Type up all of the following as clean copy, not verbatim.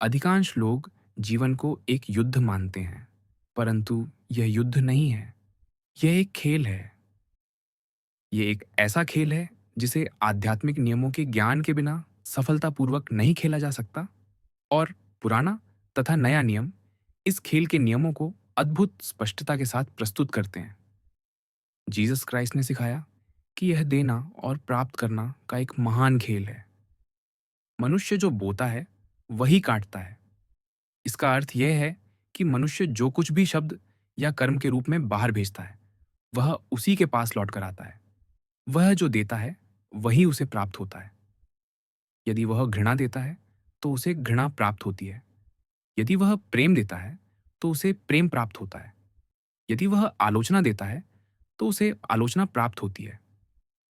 अधिकांश लोग जीवन को एक युद्ध मानते हैं, परंतु यह युद्ध नहीं है। यह एक खेल है। ये एक ऐसा खेल है जिसे आध्यात्मिक नियमों के ज्ञान के बिना सफलतापूर्वक नहीं खेला जा सकता। और पुराना तथा नया नियम इस खेल के नियमों को अद्भुत स्पष्टता के साथ प्रस्तुत करते हैं। जीसस क्राइस्ट ने सिखाया कि यह देना और प्राप्त करना का एक महान खेल है। मनुष्य जो बोता है वही काटता है। इसका अर्थ यह है कि मनुष्य जो कुछ भी शब्द या कर्म के रूप में बाहर भेजता है, वह उसी के पास लौट कर आता है। वह जो देता है वही उसे प्राप्त होता है। यदि वह घृणा देता है तो उसे घृणा प्राप्त होती है। यदि वह प्रेम देता है तो उसे प्रेम प्राप्त होता है। यदि वह आलोचना देता है तो उसे आलोचना प्राप्त होती है।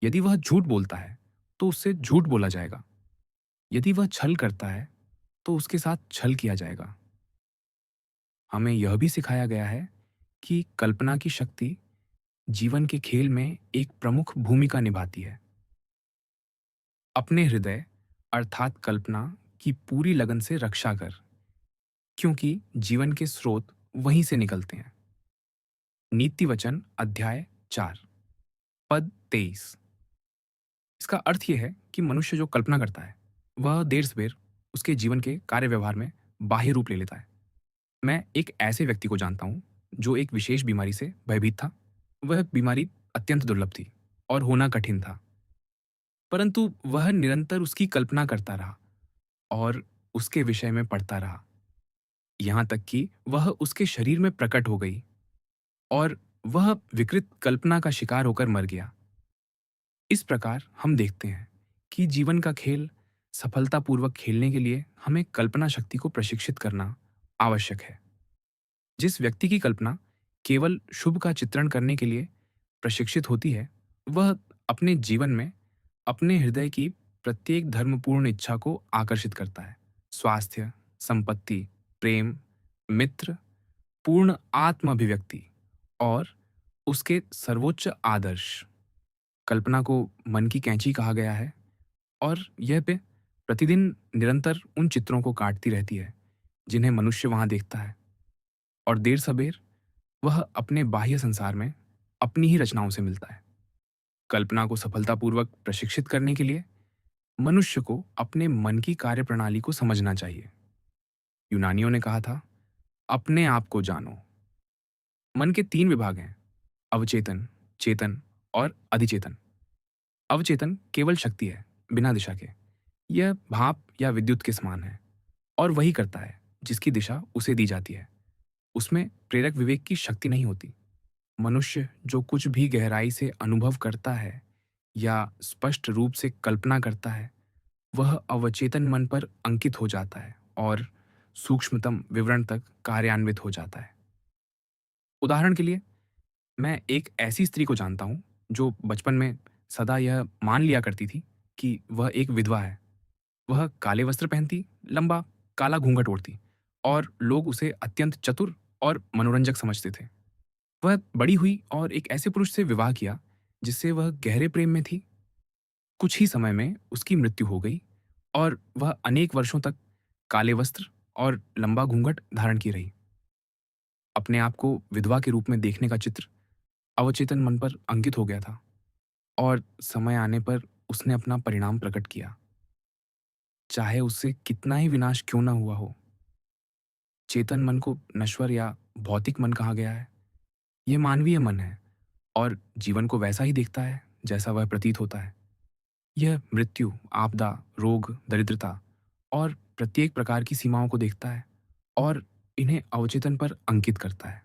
यदि वह झूठ बोलता है तो उससे झूठ बोला जाएगा। यदि वह छल करता है तो उसके साथ छल किया जाएगा। हमें यह भी सिखाया गया है कि कल्पना की शक्ति जीवन के खेल में एक प्रमुख भूमिका निभाती है। अपने हृदय अर्थात कल्पना की पूरी लगन से रक्षा कर, क्योंकि जीवन के स्रोत वहीं से निकलते हैं। नीति वचन अध्याय 4 पद 23। इसका अर्थ यह है कि मनुष्य जो कल्पना करता है वह देर सवेर उसके जीवन के कार्य व्यवहार में बाह्य रूप ले लेता है। मैं एक ऐसे व्यक्ति को जानता हूं जो एक विशेष बीमारी से भयभीत था। वह बीमारी अत्यंत दुर्लभ थी और होना कठिन था, परंतु वह निरंतर उसकी कल्पना करता रहा और उसके विषय में पढ़ता रहा, यहाँ तक कि वह उसके शरीर में प्रकट हो गई और वह विकृत कल्पना का शिकार होकर मर गया। इस प्रकार हम देखते हैं कि जीवन का खेल सफलतापूर्वक खेलने के लिए हमें कल्पना शक्ति को प्रशिक्षित करना आवश्यक है। जिस व्यक्ति की कल्पना केवल शुभ का चित्रण करने के लिए प्रशिक्षित होती है, वह अपने जीवन में अपने हृदय की प्रत्येक धर्मपूर्ण इच्छा को आकर्षित करता है। स्वास्थ्य, संपत्ति, प्रेम, मित्र, पूर्ण आत्म अभिव्यक्ति और उसके सर्वोच्च आदर्श। कल्पना को मन की कैंची कहा गया है और यह पे प्रतिदिन निरंतर उन चित्रों को काटती रहती है जिन्हें मनुष्य वहां देखता है, और देर सबेर वह अपने बाह्य संसार में अपनी ही रचनाओं से मिलता है। कल्पना को सफलतापूर्वक प्रशिक्षित करने के लिए मनुष्य को अपने मन की कार्यप्रणाली को समझना चाहिए। यूनानियों ने कहा था, अपने आप को जानो। मन के 3 विभाग हैं: अवचेतन, चेतन और अधिचेतन। अवचेतन केवल शक्ति है, बिना दिशा के। यह भाप या विद्युत के समान है और वही करता है जिसकी दिशा उसे दी जाती है। उसमें प्रेरक विवेक की शक्ति नहीं होती। मनुष्य जो कुछ भी गहराई से अनुभव करता है या स्पष्ट रूप से कल्पना करता है, वह अवचेतन मन पर अंकित हो जाता है और सूक्ष्मतम विवरण तक कार्यान्वित हो जाता है। उदाहरण के लिए, मैं एक ऐसी स्त्री को जानता हूँ जो बचपन में सदा यह मान लिया करती थी कि वह एक विधवा है। वह काले वस्त्र पहनती, लंबा काला घूंघट ओढ़ती और लोग उसे अत्यंत चतुर और मनोरंजक समझते थे। वह बड़ी हुई और एक ऐसे पुरुष से विवाह किया जिससे वह गहरे प्रेम में थी। कुछ ही समय में उसकी मृत्यु हो गई और वह अनेक वर्षों तक काले वस्त्र और लंबा घूंघट धारण की रही। अपने आप को विधवा के रूप में देखने का चित्र अवचेतन मन पर अंकित हो गया था और समय आने पर उसने अपना परिणाम प्रकट किया, चाहे उससे कितना ही विनाश क्यों ना हुआ हो। चेतन मन को नश्वर या भौतिक मन कहा गया है। यह मानवीय मन है और जीवन को वैसा ही देखता है जैसा वह प्रतीत होता है। यह मृत्यु, आपदा, रोग, दरिद्रता और प्रत्येक प्रकार की सीमाओं को देखता है और इन्हें अवचेतन पर अंकित करता है।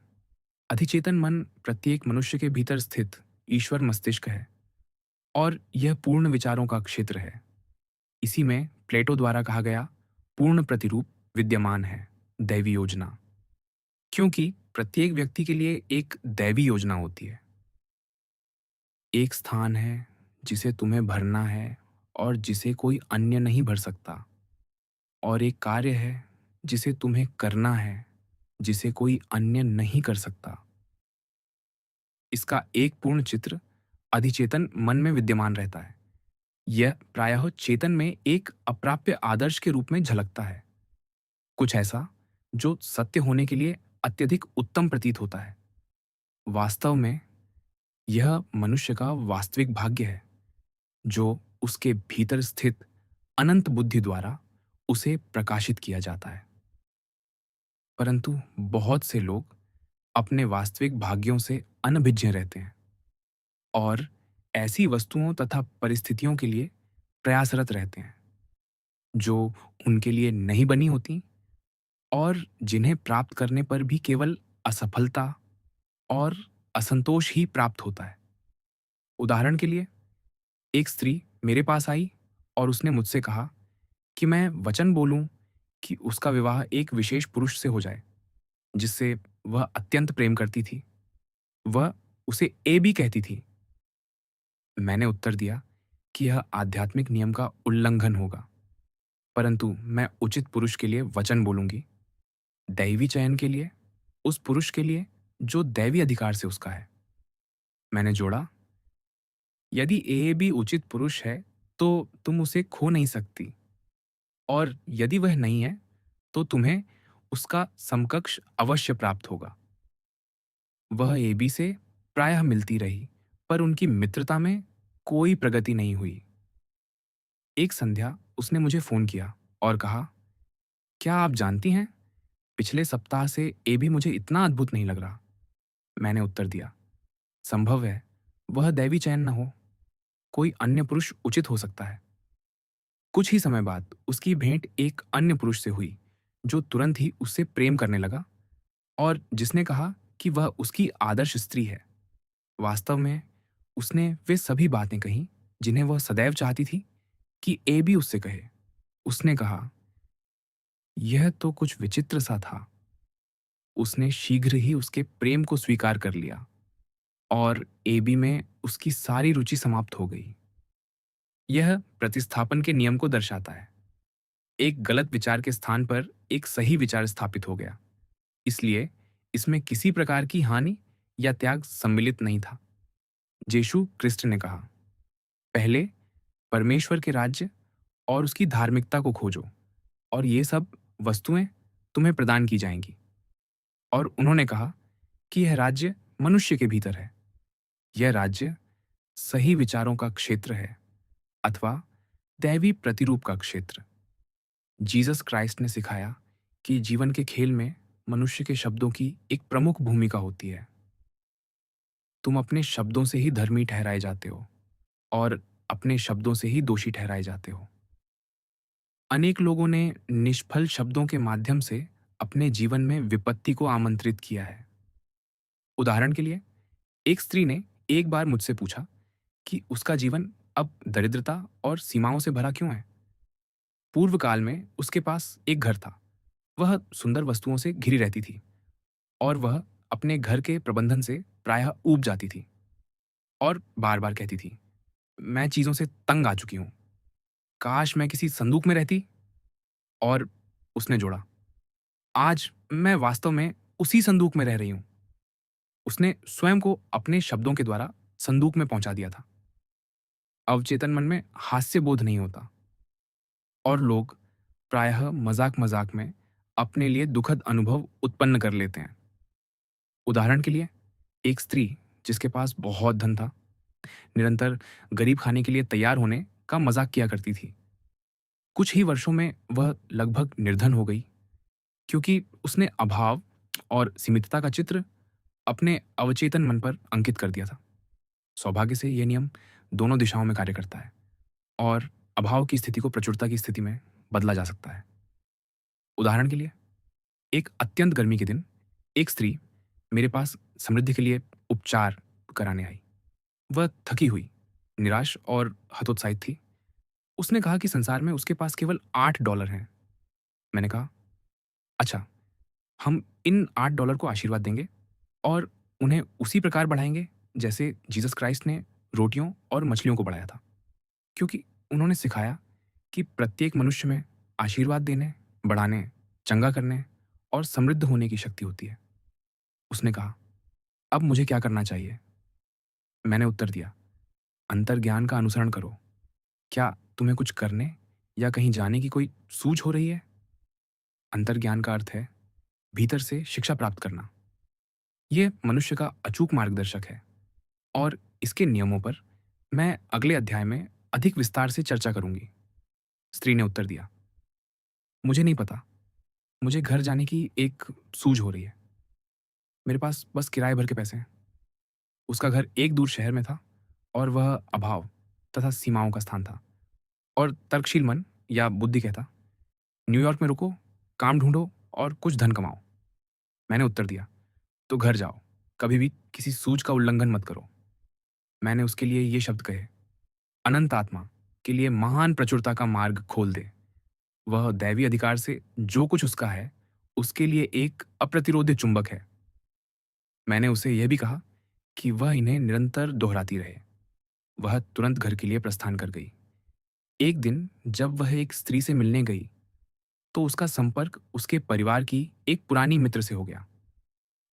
अधिचेतन मन प्रत्येक मनुष्य के भीतर स्थित ईश्वर मस्तिष्क है और यह पूर्ण विचारों का क्षेत्र है। इसी में प्लेटो द्वारा कहा गया पूर्ण प्रतिरूप विद्यमान है, दैवी योजना। क्योंकि प्रत्येक व्यक्ति के लिए एक दैवी योजना होती है। एक स्थान है जिसे तुम्हें भरना है और जिसे कोई अन्य नहीं भर सकता, और एक कार्य है जिसे तुम्हें करना है, जिसे कोई अन्य नहीं कर सकता। इसका एक पूर्ण चित्र अधिचेतन मन में विद्यमान रहता है। यह प्रायः चेतन में एक अप्राप्य आदर्श के रूप में झलकता है। कुछ ऐसा जो सत्य होने के लिए अत्यधिक उत्तम प्रतीत होता है। वास्तव में यह मनुष्य का वास्तविक भाग्य है, जो उसके भीतर स्थित अनंत बुद्धि द्वारा उसे प्रकाशित किया जाता है। परंतु बहुत से लोग अपने वास्तविक भाग्यों से अनभिज्ञ रहते हैं और ऐसी वस्तुओं तथा परिस्थितियों के लिए प्रयासरत रहते हैं, जो उनके लिए नहीं बनी होती और जिन्हें प्राप्त करने पर भी केवल असफलता और असंतोष ही प्राप्त होता है। उदाहरण के लिए, एक स्त्री मेरे पास आई और उसने मुझसे कहा कि मैं वचन बोलूं कि उसका विवाह एक विशेष पुरुष से हो जाए, जिससे वह अत्यंत प्रेम करती थी। वह उसे ए भी कहती थी। मैंने उत्तर दिया कि यह आध्यात्मिक नियम का उल्लंघन होगा, परंतु मैं उचित पुरुष के लिए वचन बोलूंगी, दैवी चयन के लिए, उस पुरुष के लिए जो दैवी अधिकार से उसका है। मैंने जोड़ा, यदि ए भी उचित पुरुष है तो तुम उसे खो नहीं सकती, और यदि वह नहीं है तो तुम्हें उसका समकक्ष अवश्य प्राप्त होगा। वह ए बी से प्रायः मिलती रही, पर उनकी मित्रता में कोई प्रगति नहीं हुई। एक संध्या उसने मुझे फोन किया और कहा, क्या आप जानती हैं, पिछले सप्ताह से ए भी मुझे इतना अद्भुत नहीं लग रहा। मैंने उत्तर दिया, संभव है वह दैवी चयन न हो, कोई अन्य पुरुष उचित हो सकता है। कुछ ही समय बाद उसकी भेंट एक अन्य पुरुष से हुई, जो तुरंत ही उससे प्रेम करने लगा और जिसने कहा कि वह उसकी आदर्श स्त्री है। वास्तव में उसने वे सभी बातें कहीं जिन्हें वह सदैव चाहती थी कि ए भी उससे कहे। उसने कहा, यह तो कुछ विचित्र सा था। उसने शीघ्र ही उसके प्रेम को स्वीकार कर लिया और ए बी में उसकी सारी रुचि समाप्त हो गई। यह प्रतिस्थापन के नियम को दर्शाता है। एक गलत विचार के स्थान पर एक सही विचार स्थापित हो गया। इसलिए इसमें किसी प्रकार की हानि या त्याग सम्मिलित नहीं था। यीशु क्रिस्ट ने कहा, पहले परमेश्वर के राज्य और उसकी धार्मिकता को खोजो, और ये सब वस्तुएं तुम्हें प्रदान की जाएंगी। और उन्होंने कहा कि यह राज्य मनुष्य के भीतर है। यह राज्य सही विचारों का क्षेत्र है, अथवा दैवी प्रतिरूप का क्षेत्र। जीसस क्राइस्ट ने सिखाया कि जीवन के खेल में मनुष्य के शब्दों की एक प्रमुख भूमिका होती है। तुम अपने शब्दों से ही धर्मी ठहराए जाते हो और अपने शब्दों से ही दोषी ठहराए जाते हो। अनेक लोगों ने निष्फल शब्दों के माध्यम से अपने जीवन में विपत्ति को आमंत्रित किया है। उदाहरण के लिए, एक स्त्री ने एक बार मुझसे पूछा कि उसका जीवन अब दरिद्रता और सीमाओं से भरा क्यों है। पूर्व काल में उसके पास एक घर था, वह सुंदर वस्तुओं से घिरी रहती थी और वह अपने घर के प्रबंधन से प्रायः ऊब जाती थी और बार बार कहती थी, मैं चीज़ों से तंग आ चुकी हूँ, काश मैं किसी संदूक में रहती। और उसने जोड़ा, आज मैं वास्तव में उसी संदूक में रह रही हूँ। उसने स्वयं को अपने शब्दों के द्वारा संदूक में पहुंचा दिया था। अवचेतन मन में हास्य बोध नहीं होता और लोग प्रायः मजाक मजाक में अपने लिए दुखद अनुभव उत्पन्न कर लेते हैं। उदाहरण के लिए, एक स्त्री जिसके पास बहुत धन था, निरंतर गरीब खाने के लिए तैयार होने का मजाक किया करती थी। कुछ ही वर्षों में वह लगभग निर्धन हो गई, क्योंकि उसने अभाव और सीमितता का चित्र अपने अवचेतन मन पर अंकित कर दिया था। सौभाग्य से यह नियम दोनों दिशाओं में कार्य करता है और अभाव की स्थिति को प्रचुरता की स्थिति में बदला जा सकता है। उदाहरण के लिए, एक अत्यंत गर्मी के दिन एक स्त्री मेरे पास समृद्धि के लिए उपचार कराने आई। वह थकी हुई, निराश और हतोत्साहित थी। उसने कहा कि संसार में उसके पास केवल $8 हैं। मैंने कहा, अच्छा, हम इन $8 को आशीर्वाद देंगे और उन्हें उसी प्रकार बढ़ाएंगे जैसे जीसस क्राइस्ट ने रोटियों और मछलियों को बढ़ाया था, क्योंकि उन्होंने सिखाया कि प्रत्येक मनुष्य में आशीर्वाद देने, बढ़ाने, चंगा करने और समृद्ध होने की शक्ति होती है। उसने कहा, अब मुझे क्या करना चाहिए? मैंने उत्तर दिया, अंतर्ज्ञान का अनुसरण करो। क्या तुम्हें कुछ करने या कहीं जाने की कोई सूझ हो रही है? अंतर्ज्ञान का अर्थ है भीतर से शिक्षा प्राप्त करना। यह मनुष्य का अचूक मार्गदर्शक है और इसके नियमों पर मैं अगले अध्याय में अधिक विस्तार से चर्चा करूंगी। स्त्री ने उत्तर दिया, मुझे नहीं पता। मुझे घर जाने की एक सूझ हो रही है। मेरे पास बस किराए भर के पैसे हैं। उसका घर एक दूर शहर में था और वह अभाव तथा सीमाओं का स्थान था। और तर्कशील मन या बुद्धि कहता, न्यूयॉर्क में रुको, काम ढूंढो और कुछ धन कमाओ। मैंने उत्तर दिया, तो घर जाओ, कभी भी किसी सूझ का उल्लंघन मत करो। मैंने उसके लिए ये शब्द कहे, अनंत आत्मा के लिए महान प्रचुरता का मार्ग खोल दे। वह दैवी अधिकार से जो कुछ उसका है उसके लिए एक अप्रतिरोध्य चुंबक है। मैंने उसे यह भी कहा कि वह इन्हें निरंतर दोहराती रहे। वह तुरंत घर के लिए प्रस्थान कर गई। एक दिन जब वह एक स्त्री से मिलने गई तो उसका संपर्क उसके परिवार की एक पुरानी मित्र से हो गया।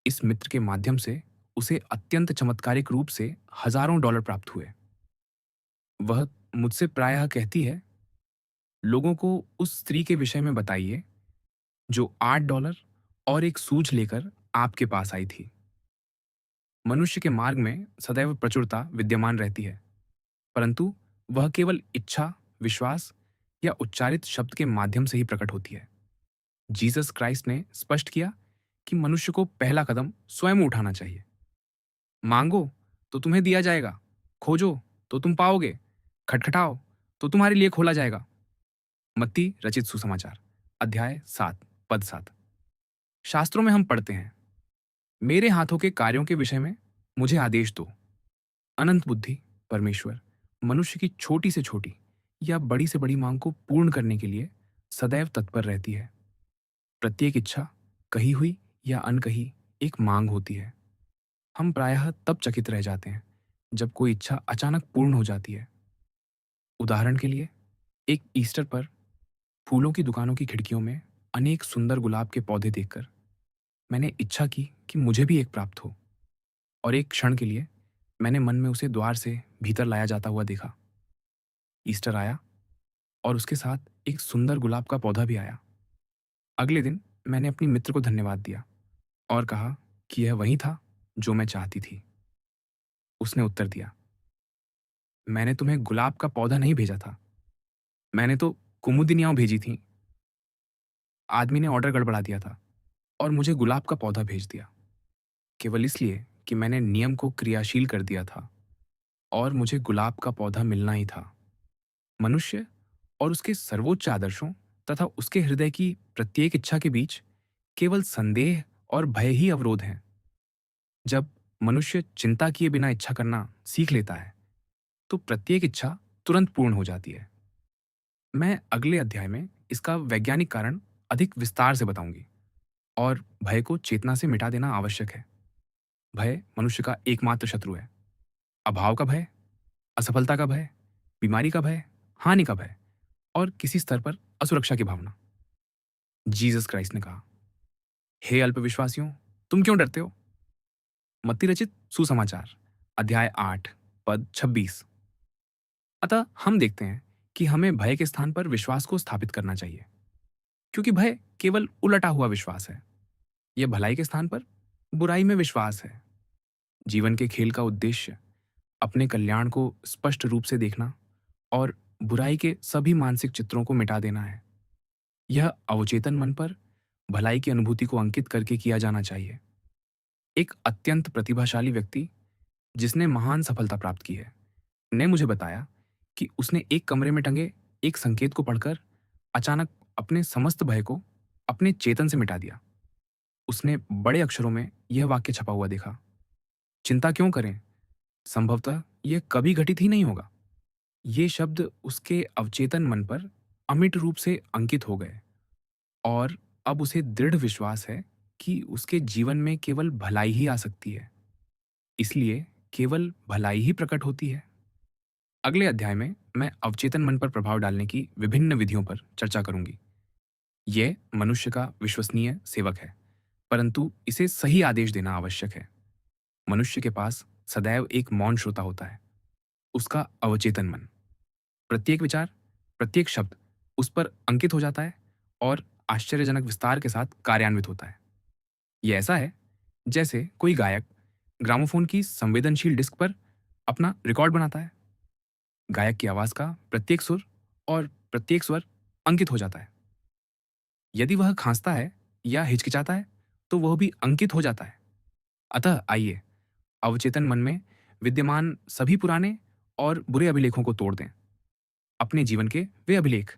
इस मित्र के माध्यम से उसे अत्यंत चमत्कारिक रूप से हजारों डॉलर प्राप्त हुए। वह मुझसे प्रायः कहती है, लोगों को उस स्त्री के विषय में बताइए जो $8 और एक सूझ लेकर आपके पास आई थी। मनुष्य के मार्ग में सदैव प्रचुरता विद्यमान रहती है, परंतु वह केवल इच्छा, विश्वास या उच्चारित शब्द के माध्यम से ही प्रकट होती है। जीसस क्राइस्ट ने स्पष्ट किया कि मनुष्य को पहला कदम स्वयं उठाना चाहिए। मांगो तो तुम्हें दिया जाएगा, खोजो तो तुम पाओगे, खटखटाओ तो तुम्हारे लिए खोला जाएगा। मत्ती रचित सुसमाचार अध्याय 7 पद 7। शास्त्रों में हम पढ़ते हैं, मेरे हाथों के कार्यों के विषय में मुझे आदेश दो। अनंत बुद्धि परमेश्वर मनुष्य की छोटी से छोटी या बड़ी से बड़ी मांग को पूर्ण करने के लिए सदैव तत्पर रहती है। प्रत्येक इच्छा कही हुई या अनकही एक मांग होती है। हम प्रायः तब चकित रह जाते हैं जब कोई इच्छा अचानक पूर्ण हो जाती है। उदाहरण के लिए, एक ईस्टर पर फूलों की दुकानों की खिड़कियों में अनेक सुंदर गुलाब के पौधे देखकर मैंने इच्छा की कि मुझे भी एक प्राप्त हो, और एक क्षण के लिए मैंने मन में उसे द्वार से भीतर लाया जाता हुआ देखा। ईस्टर आया और उसके साथ एक सुंदर गुलाब का पौधा भी आया। अगले दिन मैंने अपनी मित्र को धन्यवाद दिया और कहा कि यह वही था जो मैं चाहती थी। उसने उत्तर दिया, मैंने तुम्हें गुलाब का पौधा नहीं भेजा था, मैंने तो कुमुदिनियाँ भेजी थीं। आदमी ने ऑर्डर गड़बड़ा दिया था और मुझे गुलाब का पौधा भेज दिया, केवल इसलिए कि मैंने नियम को क्रियाशील कर दिया था और मुझे गुलाब का पौधा मिलना ही था। मनुष्य और उसके सर्वोच्च आदर्शों तथा उसके हृदय की प्रत्येक इच्छा के बीच केवल संदेह और भय ही अवरोध हैं। जब मनुष्य चिंता किए बिना इच्छा करना सीख लेता है तो प्रत्येक इच्छा तुरंत पूर्ण हो जाती है। मैं अगले अध्याय में इसका वैज्ञानिक कारण अधिक विस्तार से बताऊंगी और भय को चेतना से मिटा देना आवश्यक है। भय मनुष्य का एकमात्र शत्रु है। अभाव का भय, असफलता का भय, बीमारी का भय, हानि का भय और किसी स्तर पर असुरक्षा की भावना। जीसस क्राइस्ट ने कहा, हे अल्पविश्वासियों, तुम क्यों डरते हो? मत्ती रचित सुसमाचार अध्याय 8 पद 26। अतः हम देखते हैं कि हमें भय के स्थान पर विश्वास को स्थापित करना चाहिए, क्योंकि भय केवल उलटा हुआ विश्वास है। यह भलाई के स्थान पर बुराई में विश्वास है। जीवन के खेल का उद्देश्य अपने कल्याण को स्पष्ट रूप से देखना और बुराई के सभी मानसिक चित्रों को मिटा देना है। यह अवचेतन मन पर भलाई की अनुभूति को अंकित करके किया जाना चाहिए। एक अत्यंत प्रतिभाशाली व्यक्ति जिसने महान सफलता प्राप्त की है ने मुझे बताया कि उसने एक कमरे में टंगे एक संकेत को पढ़कर अचानक अपने समस्त भय को अपने चेतन से मिटा दिया। उसने बड़े अक्षरों में यह वाक्य छपा हुआ देखा, चिंता क्यों करें, संभवतः यह कभी घटित ही नहीं होगा। ये शब्द उसके अवचेतन मन पर अमिट रूप से अंकित हो गए और अब उसे दृढ़ विश्वास है कि उसके जीवन में केवल भलाई ही आ सकती है, इसलिए केवल भलाई ही प्रकट होती है। अगले अध्याय में मैं अवचेतन मन पर प्रभाव डालने की विभिन्न विधियों पर चर्चा करूंगी। यह मनुष्य का विश्वसनीय सेवक है, परंतु इसे सही आदेश देना आवश्यक है। मनुष्य के पास सदैव एक मौन श्रोता होता है, उसका अवचेतन मन। प्रत्येक विचार, प्रत्येक शब्द उस पर अंकित हो जाता है और आश्चर्यजनक विस्तार के साथ कार्यान्वित होता है। ये ऐसा है जैसे कोई गायक ग्रामोफोन की संवेदनशील डिस्क पर अपना रिकॉर्ड बनाता है। गायक की आवाज का प्रत्येक सुर और प्रत्येक स्वर अंकित हो जाता है। यदि वह खांसता है या हिचकिचाता है तो वह भी अंकित हो जाता है। अतः आइए अवचेतन मन में विद्यमान सभी पुराने और बुरे अभिलेखों को तोड़ दें। अपने जीवन के वे अभिलेख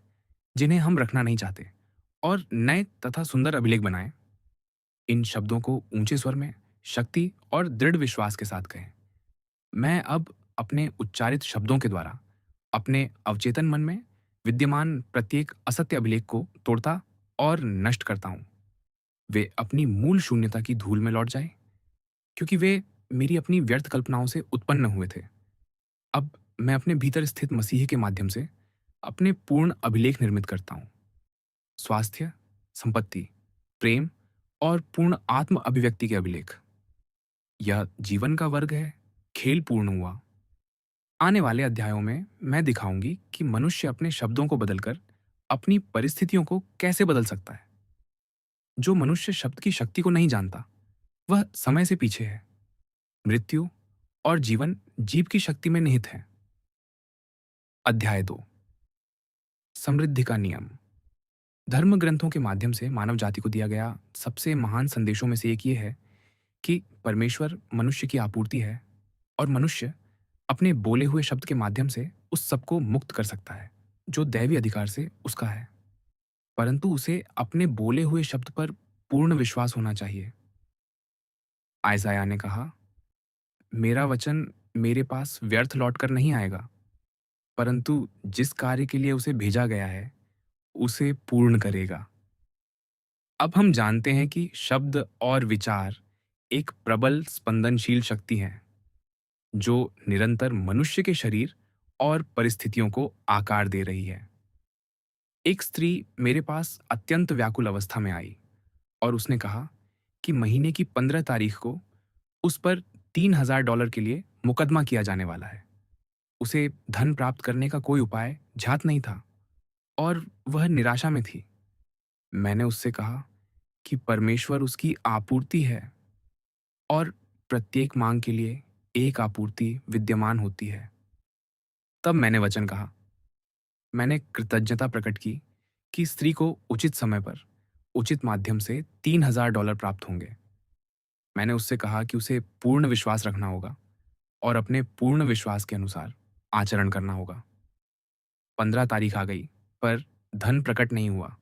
जिन्हें हम रखना नहीं चाहते और नए तथा सुंदर अभिलेख बनाएं। इन शब्दों को ऊंचे स्वर में शक्ति और दृढ़ विश्वास के साथ कहें। मैं अब अपने उच्चारित शब्दों के द्वारा अपने अवचेतन मन में विद्यमान प्रत्येक असत्य अभिलेख को तोड़ता और नष्ट करता हूं। वे अपनी मूल शून्यता की धूल में लौट जाएं, क्योंकि वे मेरी अपनी व्यर्थ कल्पनाओं से उत्पन्न हुए थे। अब मैं अपने भीतर स्थित मसीह के माध्यम से अपने पूर्ण अभिलेख निर्मित करता हूं। स्वास्थ्य, संपत्ति, प्रेम और पूर्ण आत्म अभिव्यक्ति के अभिलेख। यह जीवन का वर्ग है, खेल पूर्ण हुआ। आने वाले अध्यायों में मैं दिखाऊंगी कि मनुष्य अपने शब्दों को बदलकर अपनी परिस्थितियों को कैसे बदल सकता है। जो मनुष्य शब्द की शक्ति को नहीं जानता, वह समय से पीछे है। मृत्यु और जीवन जीव की शक्ति में निहित है। अध्याय 2, समृद्धि का नियम। धर्म ग्रंथों के माध्यम से मानव जाति को दिया गया सबसे महान संदेशों में से एक ये है कि परमेश्वर मनुष्य की आपूर्ति है और मनुष्य अपने बोले हुए शब्द के माध्यम से उस सबको मुक्त कर सकता है जो दैवी अधिकार से उसका है। परंतु उसे अपने बोले हुए शब्द पर पूर्ण विश्वास होना चाहिए। आयसाया ने कहा, मेरा वचन मेरे पास व्यर्थ लौटकर नहीं आएगा, परंतु जिस कार्य के लिए उसे भेजा गया है उसे पूर्ण करेगा। अब हम जानते हैं कि शब्द और विचार एक प्रबल स्पंदनशील शक्ति है जो निरंतर मनुष्य के शरीर और परिस्थितियों को आकार दे रही है। एक स्त्री मेरे पास अत्यंत व्याकुल अवस्था में आई और उसने कहा कि महीने की 15 तारीख को उस पर $3,000 के लिए मुकदमा किया जाने वाला है। उसे धन प्राप्त करने का कोई उपाय ज्ञात नहीं था और वह निराशा में थी। मैंने उससे कहा कि परमेश्वर उसकी आपूर्ति है और प्रत्येक मांग के लिए एक आपूर्ति विद्यमान होती है। तब मैंने वचन कहा। मैंने कृतज्ञता प्रकट की कि स्त्री को उचित समय पर उचित माध्यम से $3,000 प्राप्त होंगे। मैंने उससे कहा कि उसे पूर्ण विश्वास रखना होगा और अपने पूर्ण विश्वास के अनुसार आचरण करना होगा। 15 तारीख आ गई पर धन प्रकट नहीं हुआ।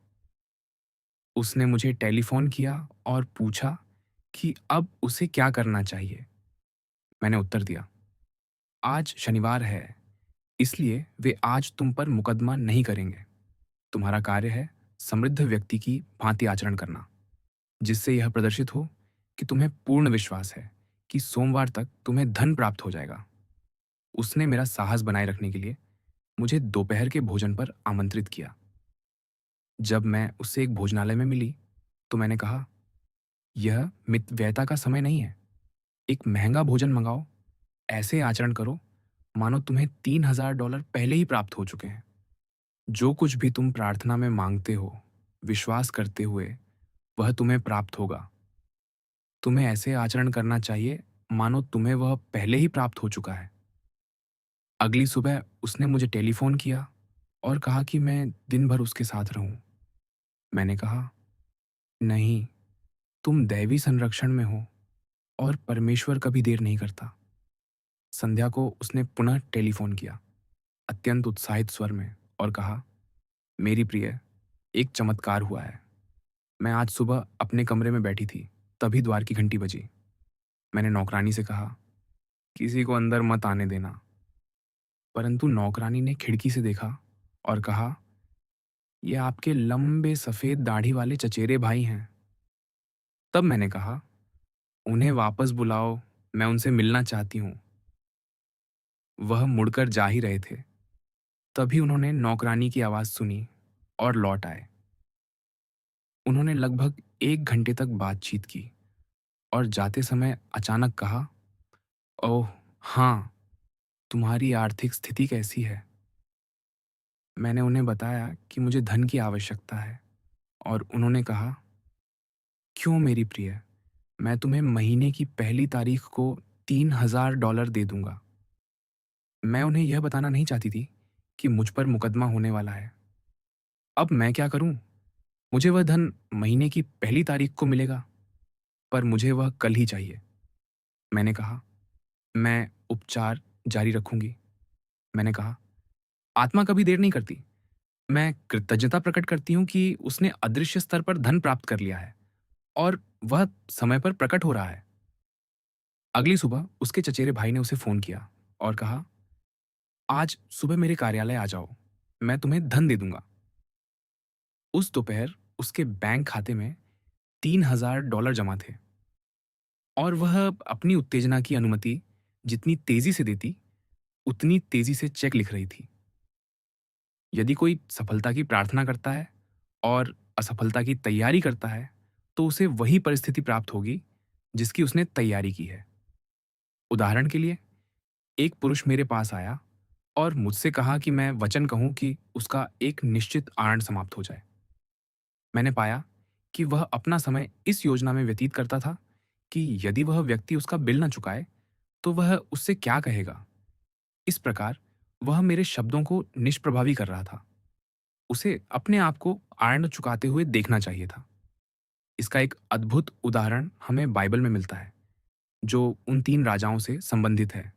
उसने मुझे टेलीफोन किया और पूछा कि अब उसे क्या करना चाहिए। मैंने उत्तर दिया, आज शनिवार है, इसलिए वे आज तुम पर मुकदमा नहीं करेंगे। तुम्हारा कार्य है समृद्ध व्यक्ति की भांति आचरण करना, जिससे यह प्रदर्शित हो कि तुम्हें पूर्ण विश्वास है कि सोमवार तक तुम्हें धन प्राप्त हो जाएगा। उसने मेरा साहस बनाए रखने के लिए मुझे दोपहर के भोजन पर आमंत्रित किया। जब मैं उससे एक भोजनालय में मिली तो मैंने कहा, यह मितव्ययता का समय नहीं है। एक महंगा भोजन मंगाओ, ऐसे आचरण करो मानो तुम्हें $3,000 पहले ही प्राप्त हो चुके हैं। जो कुछ भी तुम प्रार्थना में मांगते हो विश्वास करते हुए, वह तुम्हें प्राप्त होगा। तुम्हें ऐसे आचरण करना चाहिए मानो तुम्हें वह पहले ही प्राप्त हो चुका है। अगली सुबह उसने मुझे टेलीफोन किया और कहा कि मैं दिन भर उसके साथ रहूं। मैंने कहा, नहीं, तुम दैवी संरक्षण में हो और परमेश्वर कभी देर नहीं करता। संध्या को उसने पुनः टेलीफोन किया, अत्यंत उत्साहित स्वर में, और कहा, मेरी प्रिय, एक चमत्कार हुआ है। मैं आज सुबह अपने कमरे में बैठी थी, तभी द्वार की घंटी बजी। मैंने नौकरानी से कहा, किसी को अंदर मत आने देना। परंतु नौकरानी ने खिड़की से देखा और कहा, ये आपके लंबे सफेद दाढ़ी वाले चचेरे भाई हैं। तब मैंने कहा, उन्हें वापस बुलाओ, मैं उनसे मिलना चाहती हूँ। वह मुड़कर जा ही रहे थे, तभी उन्होंने नौकरानी की आवाज़ सुनी और लौट आए। उन्होंने लगभग 1 घंटे तक बातचीत की और जाते समय अचानक कहा, ओह हाँ, तुम्हारी आर्थिक स्थिति कैसी है? मैंने उन्हें बताया कि मुझे धन की आवश्यकता है और उन्होंने कहा, क्यों मेरी प्रिय, मैं तुम्हें महीने की पहली तारीख को $3000 दे दूंगा। मैं उन्हें यह बताना नहीं चाहती थी कि मुझ पर मुकदमा होने वाला है। अब मैं क्या करूं? मुझे वह धन महीने की पहली तारीख को मिलेगा, पर मुझे वह कल ही चाहिए। मैंने कहा, मैं उपचार जारी रखूंगी। मैंने कहा, आत्मा कभी देर नहीं करती। मैं कृतज्ञता प्रकट करती हूँ कि उसने अदृश्य स्तर पर धन प्राप्त कर लिया है और वह समय पर प्रकट हो रहा है। अगली सुबह उसके चचेरे भाई ने उसे फोन किया और कहा, आज सुबह मेरे कार्यालय आ जाओ, मैं तुम्हें धन दे दूंगा। उस दोपहर उसके बैंक खाते में $3000 जमा थे और वह अपनी उत्तेजना की अनुमति जितनी तेजी से देती, उतनी तेजी से चेक लिख रही थी। यदि कोई सफलता की प्रार्थना करता है और असफलता की तैयारी करता है, तो उसे वही परिस्थिति प्राप्त होगी जिसकी उसने तैयारी की है। उदाहरण के लिए, एक पुरुष मेरे पास आया और मुझसे कहा कि मैं वचन कहूं कि उसका एक निश्चित आनंद समाप्त हो जाए। मैंने पाया कि वह अपना समय इस योजना में व्यतीत करता था कि यदि वह व्यक्ति उसका बिल न चुकाए, तो वह उससे क्या कहेगा। इस प्रकार वह मेरे शब्दों को निष्प्रभावी कर रहा था। उसे अपने आप को आनंद चुकाते हुए देखना चाहिए था। इसका एक अद्भुत उदाहरण हमें बाइबल में मिलता है, जो उन 3 राजाओं से संबंधित है,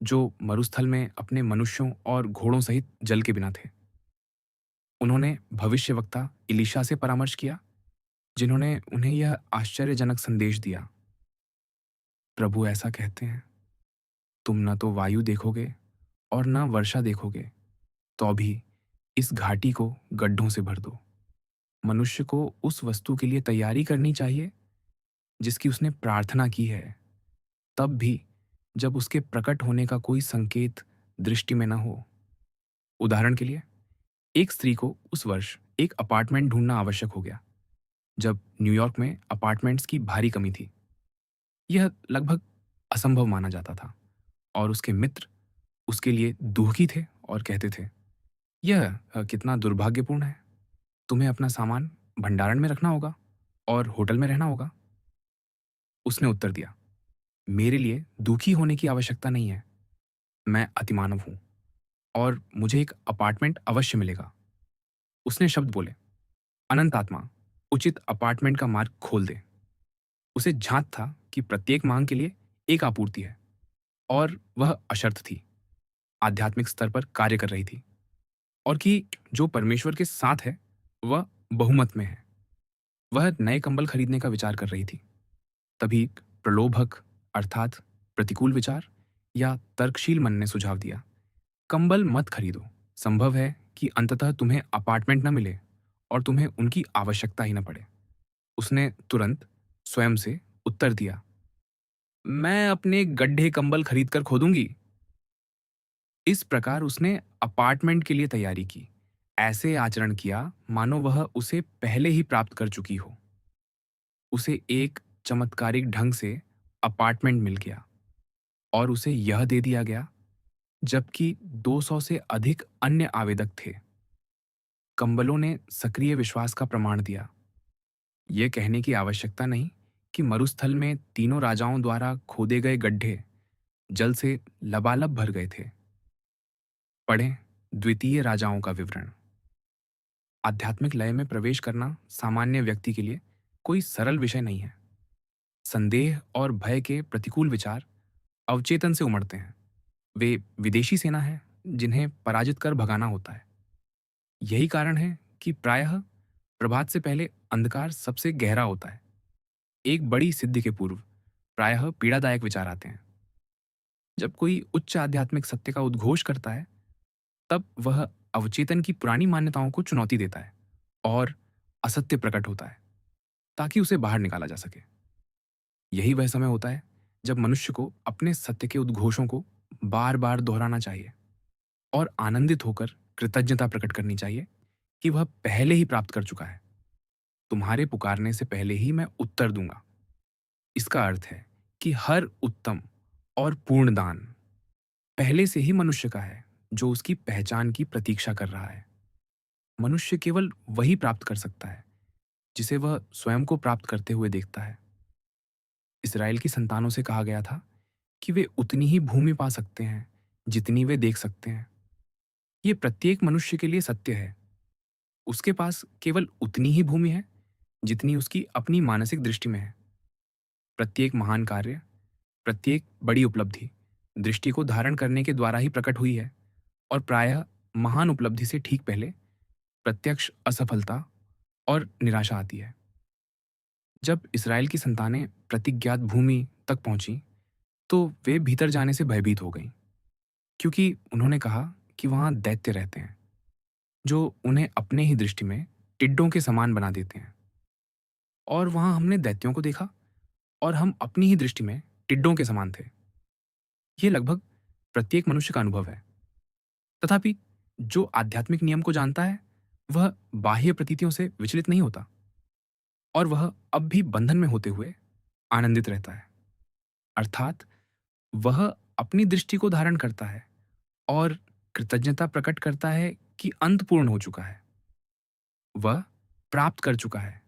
जो मरुस्थल में अपने मनुष्यों और घोड़ों सहित जल के बिना थे। उन्होंने भविष्यवक्ता एलीशा से परामर्श किया, जिन्होंने उन्हें यह आश्चर्यजनक संदेश दिया, प्रभु ऐसा कहते हैं, तुम न तो वायु देखोगे और न वर्षा देखोगे, तो भी इस घाटी को गड्ढों से भर दो। मनुष्य को उस वस्तु के लिए तैयारी करनी चाहिए जिसकी उसने प्रार्थना की है, तब भी जब उसके प्रकट होने का कोई संकेत दृष्टि में न हो। उदाहरण के लिए, एक स्त्री को उस वर्ष एक अपार्टमेंट ढूंढना आवश्यक हो गया, जब न्यूयॉर्क में अपार्टमेंट्स की भारी कमी थी। यह लगभग असंभव माना जाता था और उसके मित्र उसके लिए दुखी थे और कहते थे, यह कितना दुर्भाग्यपूर्ण है। तुम्हें अपना सामान भंडारण में रखना होगा और होटल में रहना होगा। उसने उत्तर दिया, मेरे लिए दुखी होने की आवश्यकता नहीं है। मैं अतिमानव हूं और मुझे एक अपार्टमेंट अवश्य मिलेगा। उसने शब्द बोले, अनंत आत्मा उचित अपार्टमेंट का मार्ग खोल दे। उसे झांत था कि प्रत्येक मांग के लिए एक आपूर्ति है और वह अशर्त थी, आध्यात्मिक स्तर पर कार्य कर रही थी, और कि जो परमेश्वर के साथ है वह बहुमत में है। वह नए कंबल खरीदने का विचार कर रही थी। तभी प्रलोभक अर्थात प्रतिकूल विचार या तर्कशील मन ने सुझाव दिया, कंबल मत खरीदो। संभव है कि अंततः तुम्हें अपार्टमेंट न मिले और तुम्हें उनकी आवश्यकता ही न पड़े। उसने तुरंत स्वयं से उत्तर दिया, मैं अपने गड्ढे कंबल खरीदकर खो दूंगी। इस प्रकार उसने अपार्टमेंट के लिए तैयारी की, ऐसे आचरण किया मानो वह उसे पहले ही प्राप्त कर चुकी हो। उसे एक चमत्कारिक ढंग से अपार्टमेंट मिल गया और उसे यह दे दिया गया, जबकि 200 से अधिक अन्य आवेदक थे। कंबलों ने सक्रिय विश्वास का प्रमाण दिया। यह कहने की आवश्यकता नहीं कि मरुस्थल में तीनों राजाओं द्वारा खोदे गए गड्ढे जल से लबालब भर गए थे। पढ़ें द्वितीय राजाओं का विवरण। आध्यात्मिक लय में प्रवेश करना सामान्य व्यक्ति के लिए कोई सरल विषय नहीं है। संदेह और भय के प्रतिकूल विचार अवचेतन से उमड़ते हैं। वे विदेशी सेना है जिन्हें पराजित कर भगाना होता है। यही कारण है कि प्रायः प्रभात से पहले अंधकार सबसे गहरा होता है। एक बड़ी सिद्धि के पूर्व प्रायः पीड़ादायक विचार आते हैं। जब कोई उच्च आध्यात्मिक सत्य का उद्घोष करता है, तब वह अवचेतन की पुरानी मान्यताओं को चुनौती देता है और असत्य प्रकट होता है ताकि उसे बाहर निकाला जा सके। यही वह समय होता है जब मनुष्य को अपने सत्य के उद्घोषों को बार बार दोहराना चाहिए और आनंदित होकर कृतज्ञता प्रकट करनी चाहिए कि वह पहले ही प्राप्त कर चुका है। तुम्हारे पुकारने से पहले ही मैं उत्तर दूंगा। इसका अर्थ है कि हर उत्तम और पूर्ण दान पहले से ही मनुष्य का है जो उसकी पहचान की प्रतीक्षा कर रहा है। मनुष्य केवल वही प्राप्त कर सकता है जिसे वह स्वयं को प्राप्त करते हुए देखता है। इसराइल की संतानों से कहा गया था कि वे उतनी ही भूमि पा सकते हैं जितनी वे देख सकते हैं। ये प्रत्येक मनुष्य के लिए सत्य है। उसके पास केवल उतनी ही भूमि है जितनी उसकी अपनी मानसिक दृष्टि में है। प्रत्येक महान कार्य, प्रत्येक बड़ी उपलब्धि दृष्टि को धारण करने के द्वारा ही प्रकट हुई है, और प्रायः महान उपलब्धि से ठीक पहले प्रत्यक्ष असफलता और निराशा आती है। जब इसराइल की संतानें प्रतिज्ञात भूमि तक पहुंची, तो वे भीतर जाने से भयभीत हो गईं, क्योंकि उन्होंने कहा कि वहां दैत्य रहते हैं, जो उन्हें अपने ही दृष्टि में टिड्डों के समान बना देते हैं। और वहां हमने दैत्यों को देखा, और हम अपनी ही दृष्टि में टिड्डों के समान थे। ये लगभग प्रत्येक मनुष्य का अनुभव है। तथापि जो आध्यात्मिक नियम को जानता है, वह बाह्य प्रतीतियों से विचलित नहीं होता, और वह अब भी बंधन में होते हुए आनंदित रहता है। अर्थात वह अपनी दृष्टि को धारण करता है और कृतज्ञता प्रकट करता है कि अंत पूर्ण हो चुका है। वह प्राप्त कर चुका है।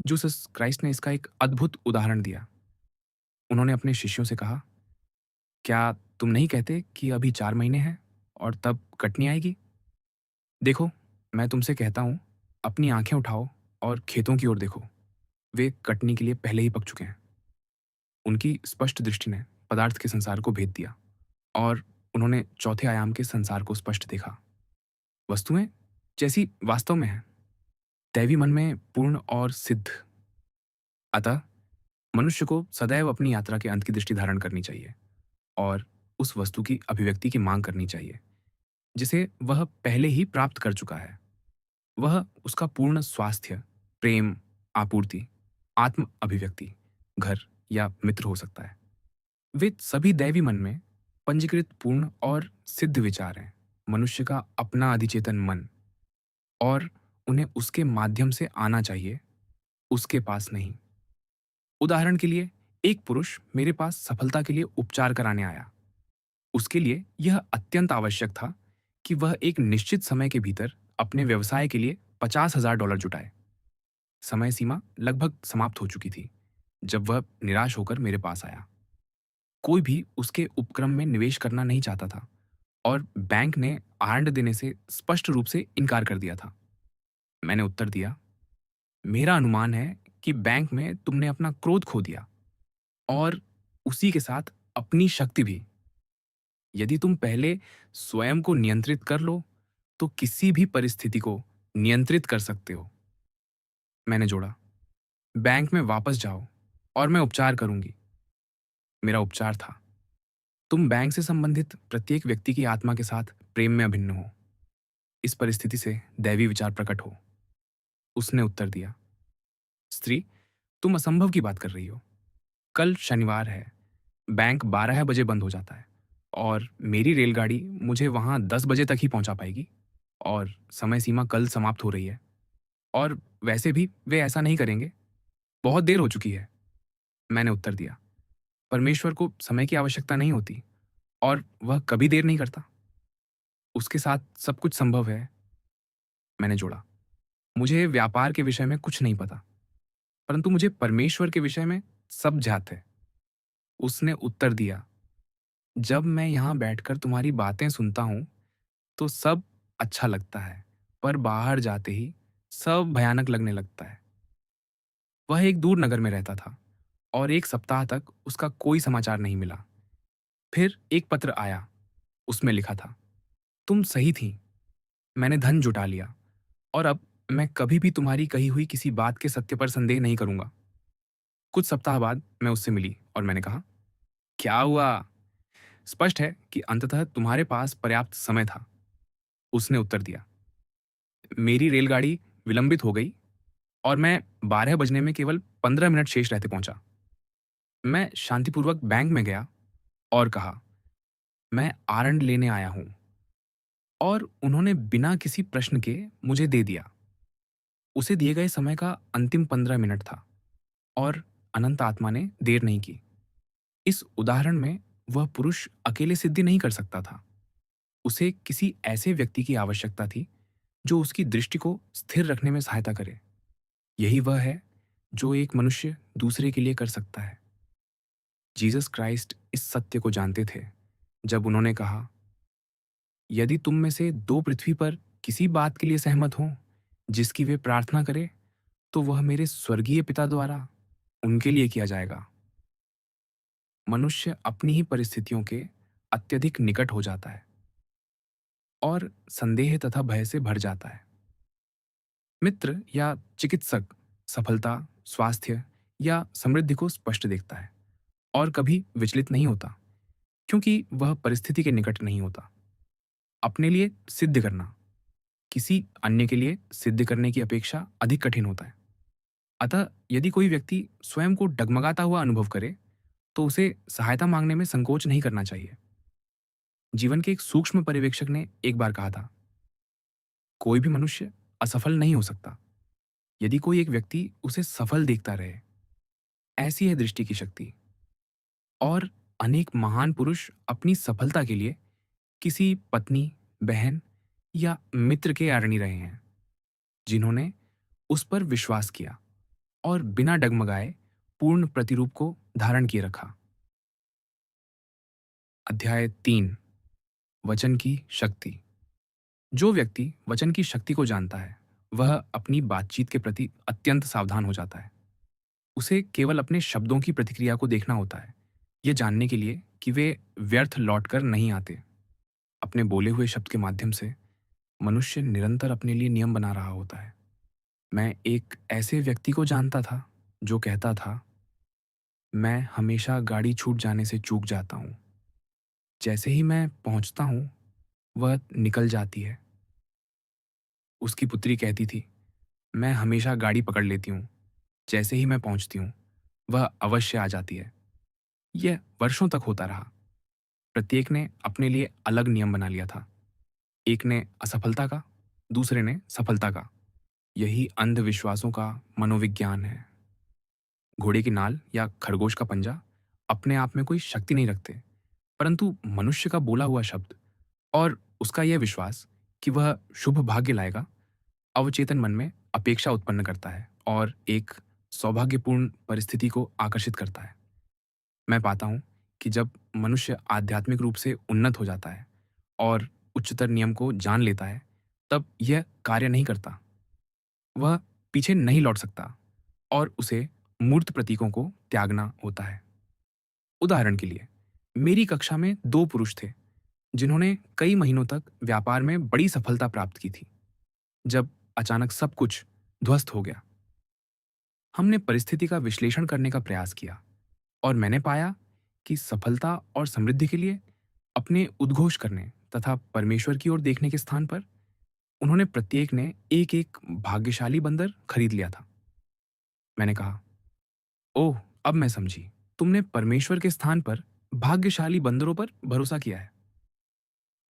जीसस क्राइस्ट ने इसका एक अद्भुत उदाहरण दिया। उन्होंने अपने शिष्यों से कहा, क्या तुम नहीं कहते कि अभी 4 महीने हैं और तब कटनी आएगी? देखो, मैं तुमसे कहता हूं, अपनी आंखें उठाओ और खेतों की ओर देखो। वे कटनी के लिए पहले ही पक चुके हैं। उनकी स्पष्ट दृष्टि ने पदार्थ के संसार को भेद दिया, और उन्होंने चौथे आयाम के संसार को स्पष्ट देखा। वस्तुएं जैसी वास्तव में हैं, दैवी मन में पूर्ण और सिद्ध। अतः मनुष्य को सदैव अपनी यात्रा के अंत की दृष्टि धारण करनी चाहिए, और उस वस्तु की अभिव्यक्ति की मांग करनी चाहिए जिसे वह पहले ही प्राप्त कर चुका है। वह उसका पूर्ण स्वास्थ्य, प्रेम, आपूर्ति, आत्म अभिव्यक्ति, घर या मित्र हो सकता है। वे सभी दैवी मन में पंजीकृत पूर्ण और सिद्ध विचार हैं, मनुष्य का अपना अधिचेतन मन, और उन्हें उसके माध्यम से आना चाहिए, उसके पास नहीं। उदाहरण के लिए, एक पुरुष मेरे पास सफलता के लिए उपचार कराने आया। उसके लिए यह अत्यंत आवश्यक था कि वह एक निश्चित समय के भीतर अपने व्यवसाय के लिए $50,000 जुटाए। समय सीमा लगभग समाप्त हो चुकी थी जब वह निराश होकर मेरे पास आया। कोई भी उसके उपक्रम में निवेश करना नहीं चाहता था, और बैंक ने आरंड देने से स्पष्ट रूप से इनकार कर दिया था। मैंने उत्तर दिया, मेरा अनुमान है कि बैंक में तुमने अपना क्रोध खो दिया, और उसी के साथ अपनी शक्ति भी। यदि तुम पहले स्वयं को नियंत्रित कर लो, तो किसी भी परिस्थिति को नियंत्रित कर सकते हो। मैंने जोड़ा, बैंक में वापस जाओ और मैं उपचार करूंगी। मेरा उपचार था, तुम बैंक से संबंधित प्रत्येक व्यक्ति की आत्मा के साथ प्रेम में अभिन्न हो। इस परिस्थिति से दैवी विचार प्रकट हो। उसने उत्तर दिया, स्त्री, तुम असंभव की बात कर रही हो। कल शनिवार है, बैंक 12 बजे बंद हो जाता है, और मेरी रेलगाड़ी मुझे वहां 10 बजे तक ही पहुंचा पाएगी, और समय सीमा कल समाप्त हो रही है। और वैसे भी वे ऐसा नहीं करेंगे, बहुत देर हो चुकी है। मैंने उत्तर दिया, परमेश्वर को समय की आवश्यकता नहीं होती, और वह कभी देर नहीं करता। उसके साथ सब कुछ संभव है। मैंने जोड़ा, मुझे व्यापार के विषय में कुछ नहीं पता, परंतु मुझे परमेश्वर के विषय में सब ज्ञात है। उसने उत्तर दिया, जब मैं यहाँ बैठकर तुम्हारी बातें सुनता हूँ तो सब अच्छा लगता है, पर बाहर जाते ही सब भयानक लगने लगता है। वह एक दूर नगर में रहता था, और 1 सप्ताह तक उसका कोई समाचार नहीं मिला। फिर एक पत्र आया। उसमें लिखा था, तुम सही थी, मैंने धन जुटा लिया, और अब मैं कभी भी तुम्हारी कही हुई किसी बात के सत्य पर संदेह नहीं करूंगा। कुछ सप्ताह बाद मैं उससे मिली, और मैंने कहा, क्या हुआ? स्पष्ट है कि अंततः तुम्हारे पास पर्याप्त समय था। उसने उत्तर दिया, मेरी रेलगाड़ी विलंबित हो गई, और मैं 12 बजने में केवल 15 मिनट शेष रहते पहुंचा। मैं शांतिपूर्वक बैंक में गया और कहा, मैं आरंड लेने आया हूं, और उन्होंने बिना किसी प्रश्न के मुझे दे दिया। उसे दिए गए समय का अंतिम 15 मिनट था, और अनंत आत्मा ने देर नहीं की। इस उदाहरण में वह पुरुष अकेले सिद्धि नहीं कर सकता था। उसे किसी ऐसे व्यक्ति की आवश्यकता थी जो उसकी दृष्टि को स्थिर रखने में सहायता करे। यही वह है जो एक मनुष्य दूसरे के लिए कर सकता है। जीसस क्राइस्ट इस सत्य को जानते थे जब उन्होंने कहा, यदि तुम में से दो पृथ्वी पर किसी बात के लिए सहमत हों जिसकी वे प्रार्थना करें, तो वह मेरे स्वर्गीय पिता द्वारा उनके लिए किया जाएगा। मनुष्य अपनी ही परिस्थितियों के अत्यधिक निकट हो जाता है और संदेह तथा भय से भर जाता है। मित्र या चिकित्सक सफलता, स्वास्थ्य या समृद्धि को स्पष्ट देखता है और कभी विचलित नहीं होता, क्योंकि वह परिस्थिति के निकट नहीं होता। अपने लिए सिद्ध करना किसी अन्य के लिए सिद्ध करने की अपेक्षा अधिक कठिन होता है। अतः यदि कोई व्यक्ति स्वयं को डगमगाता हुआ अनुभव करे, तो उसे सहायता मांगने में संकोच नहीं करना चाहिए। जीवन के एक सूक्ष्म पर्यवेक्षक ने एक बार कहा था, कोई भी मनुष्य असफल नहीं हो सकता यदि कोई एक व्यक्ति उसे सफल देखता रहे। ऐसी है दृष्टि की शक्ति। और अनेक महान पुरुष अपनी सफलता के लिए किसी पत्नी, बहन या मित्र के आड़नी रहे हैं, जिन्होंने उस पर विश्वास किया और बिना डगमगाए पूर्ण प्रतिरूप को धारण किए रखा। अध्याय 3, वचन की शक्ति। जो व्यक्ति वचन की शक्ति को जानता है, वह अपनी बातचीत के प्रति अत्यंत सावधान हो जाता है। उसे केवल अपने शब्दों की प्रतिक्रिया को देखना होता है, ये जानने के लिए कि वे व्यर्थ लौटकर नहीं आते। अपने बोले हुए शब्द के माध्यम से मनुष्य निरंतर अपने लिए नियम बना रहा होता है। मैं एक ऐसे व्यक्ति को जानता था जो कहता था, मैं हमेशा गाड़ी छूट जाने से चूक जाता हूँ। जैसे ही मैं पहुँचता हूँ, वह निकल जाती है। उसकी पुत्री कहती थी, मैं हमेशा गाड़ी पकड़ लेती हूँ। जैसे ही मैं पहुँचती हूँ, वह अवश्य आ जाती है। यह वर्षों तक होता रहा। प्रत्येक ने अपने लिए अलग नियम बना लिया था। एक ने असफलता का, दूसरे ने सफलता का। यही अंधविश्वासों का मनोविज्ञान है। घोड़े की नाल या खरगोश का पंजा अपने आप में कोई शक्ति नहीं रखते, परंतु मनुष्य का बोला हुआ शब्द और उसका यह विश्वास कि वह शुभ भाग्य लाएगा, अवचेतन मन में अपेक्षा उत्पन्न करता है और एक सौभाग्यपूर्ण परिस्थिति को आकर्षित करता है। मैं पाता हूँ कि जब मनुष्य आध्यात्मिक रूप से उन्नत हो जाता है और उच्चतर नियम को जान लेता है, तब यह कार्य नहीं करता। वह पीछे नहीं लौट सकता और उसे मूर्त प्रतीकों को त्यागना होता है। उदाहरण के लिए, मेरी कक्षा में दो पुरुष थे जिन्होंने कई महीनों तक व्यापार में बड़ी सफलता प्राप्त की थी। जब अचानक सब कुछ ध्वस्त हो गया, हमने परिस्थिति का विश्लेषण करने का प्रयास किया और मैंने पाया कि सफलता और समृद्धि के लिए अपने उद्घोष करने तथा परमेश्वर की ओर देखने के स्थान पर उन्होंने प्रत्येक ने एक एक भाग्यशाली बंदर खरीद लिया था। मैंने कहा, ओह, अब मैं समझी, तुमने परमेश्वर के स्थान पर भाग्यशाली बंदरों पर भरोसा किया है।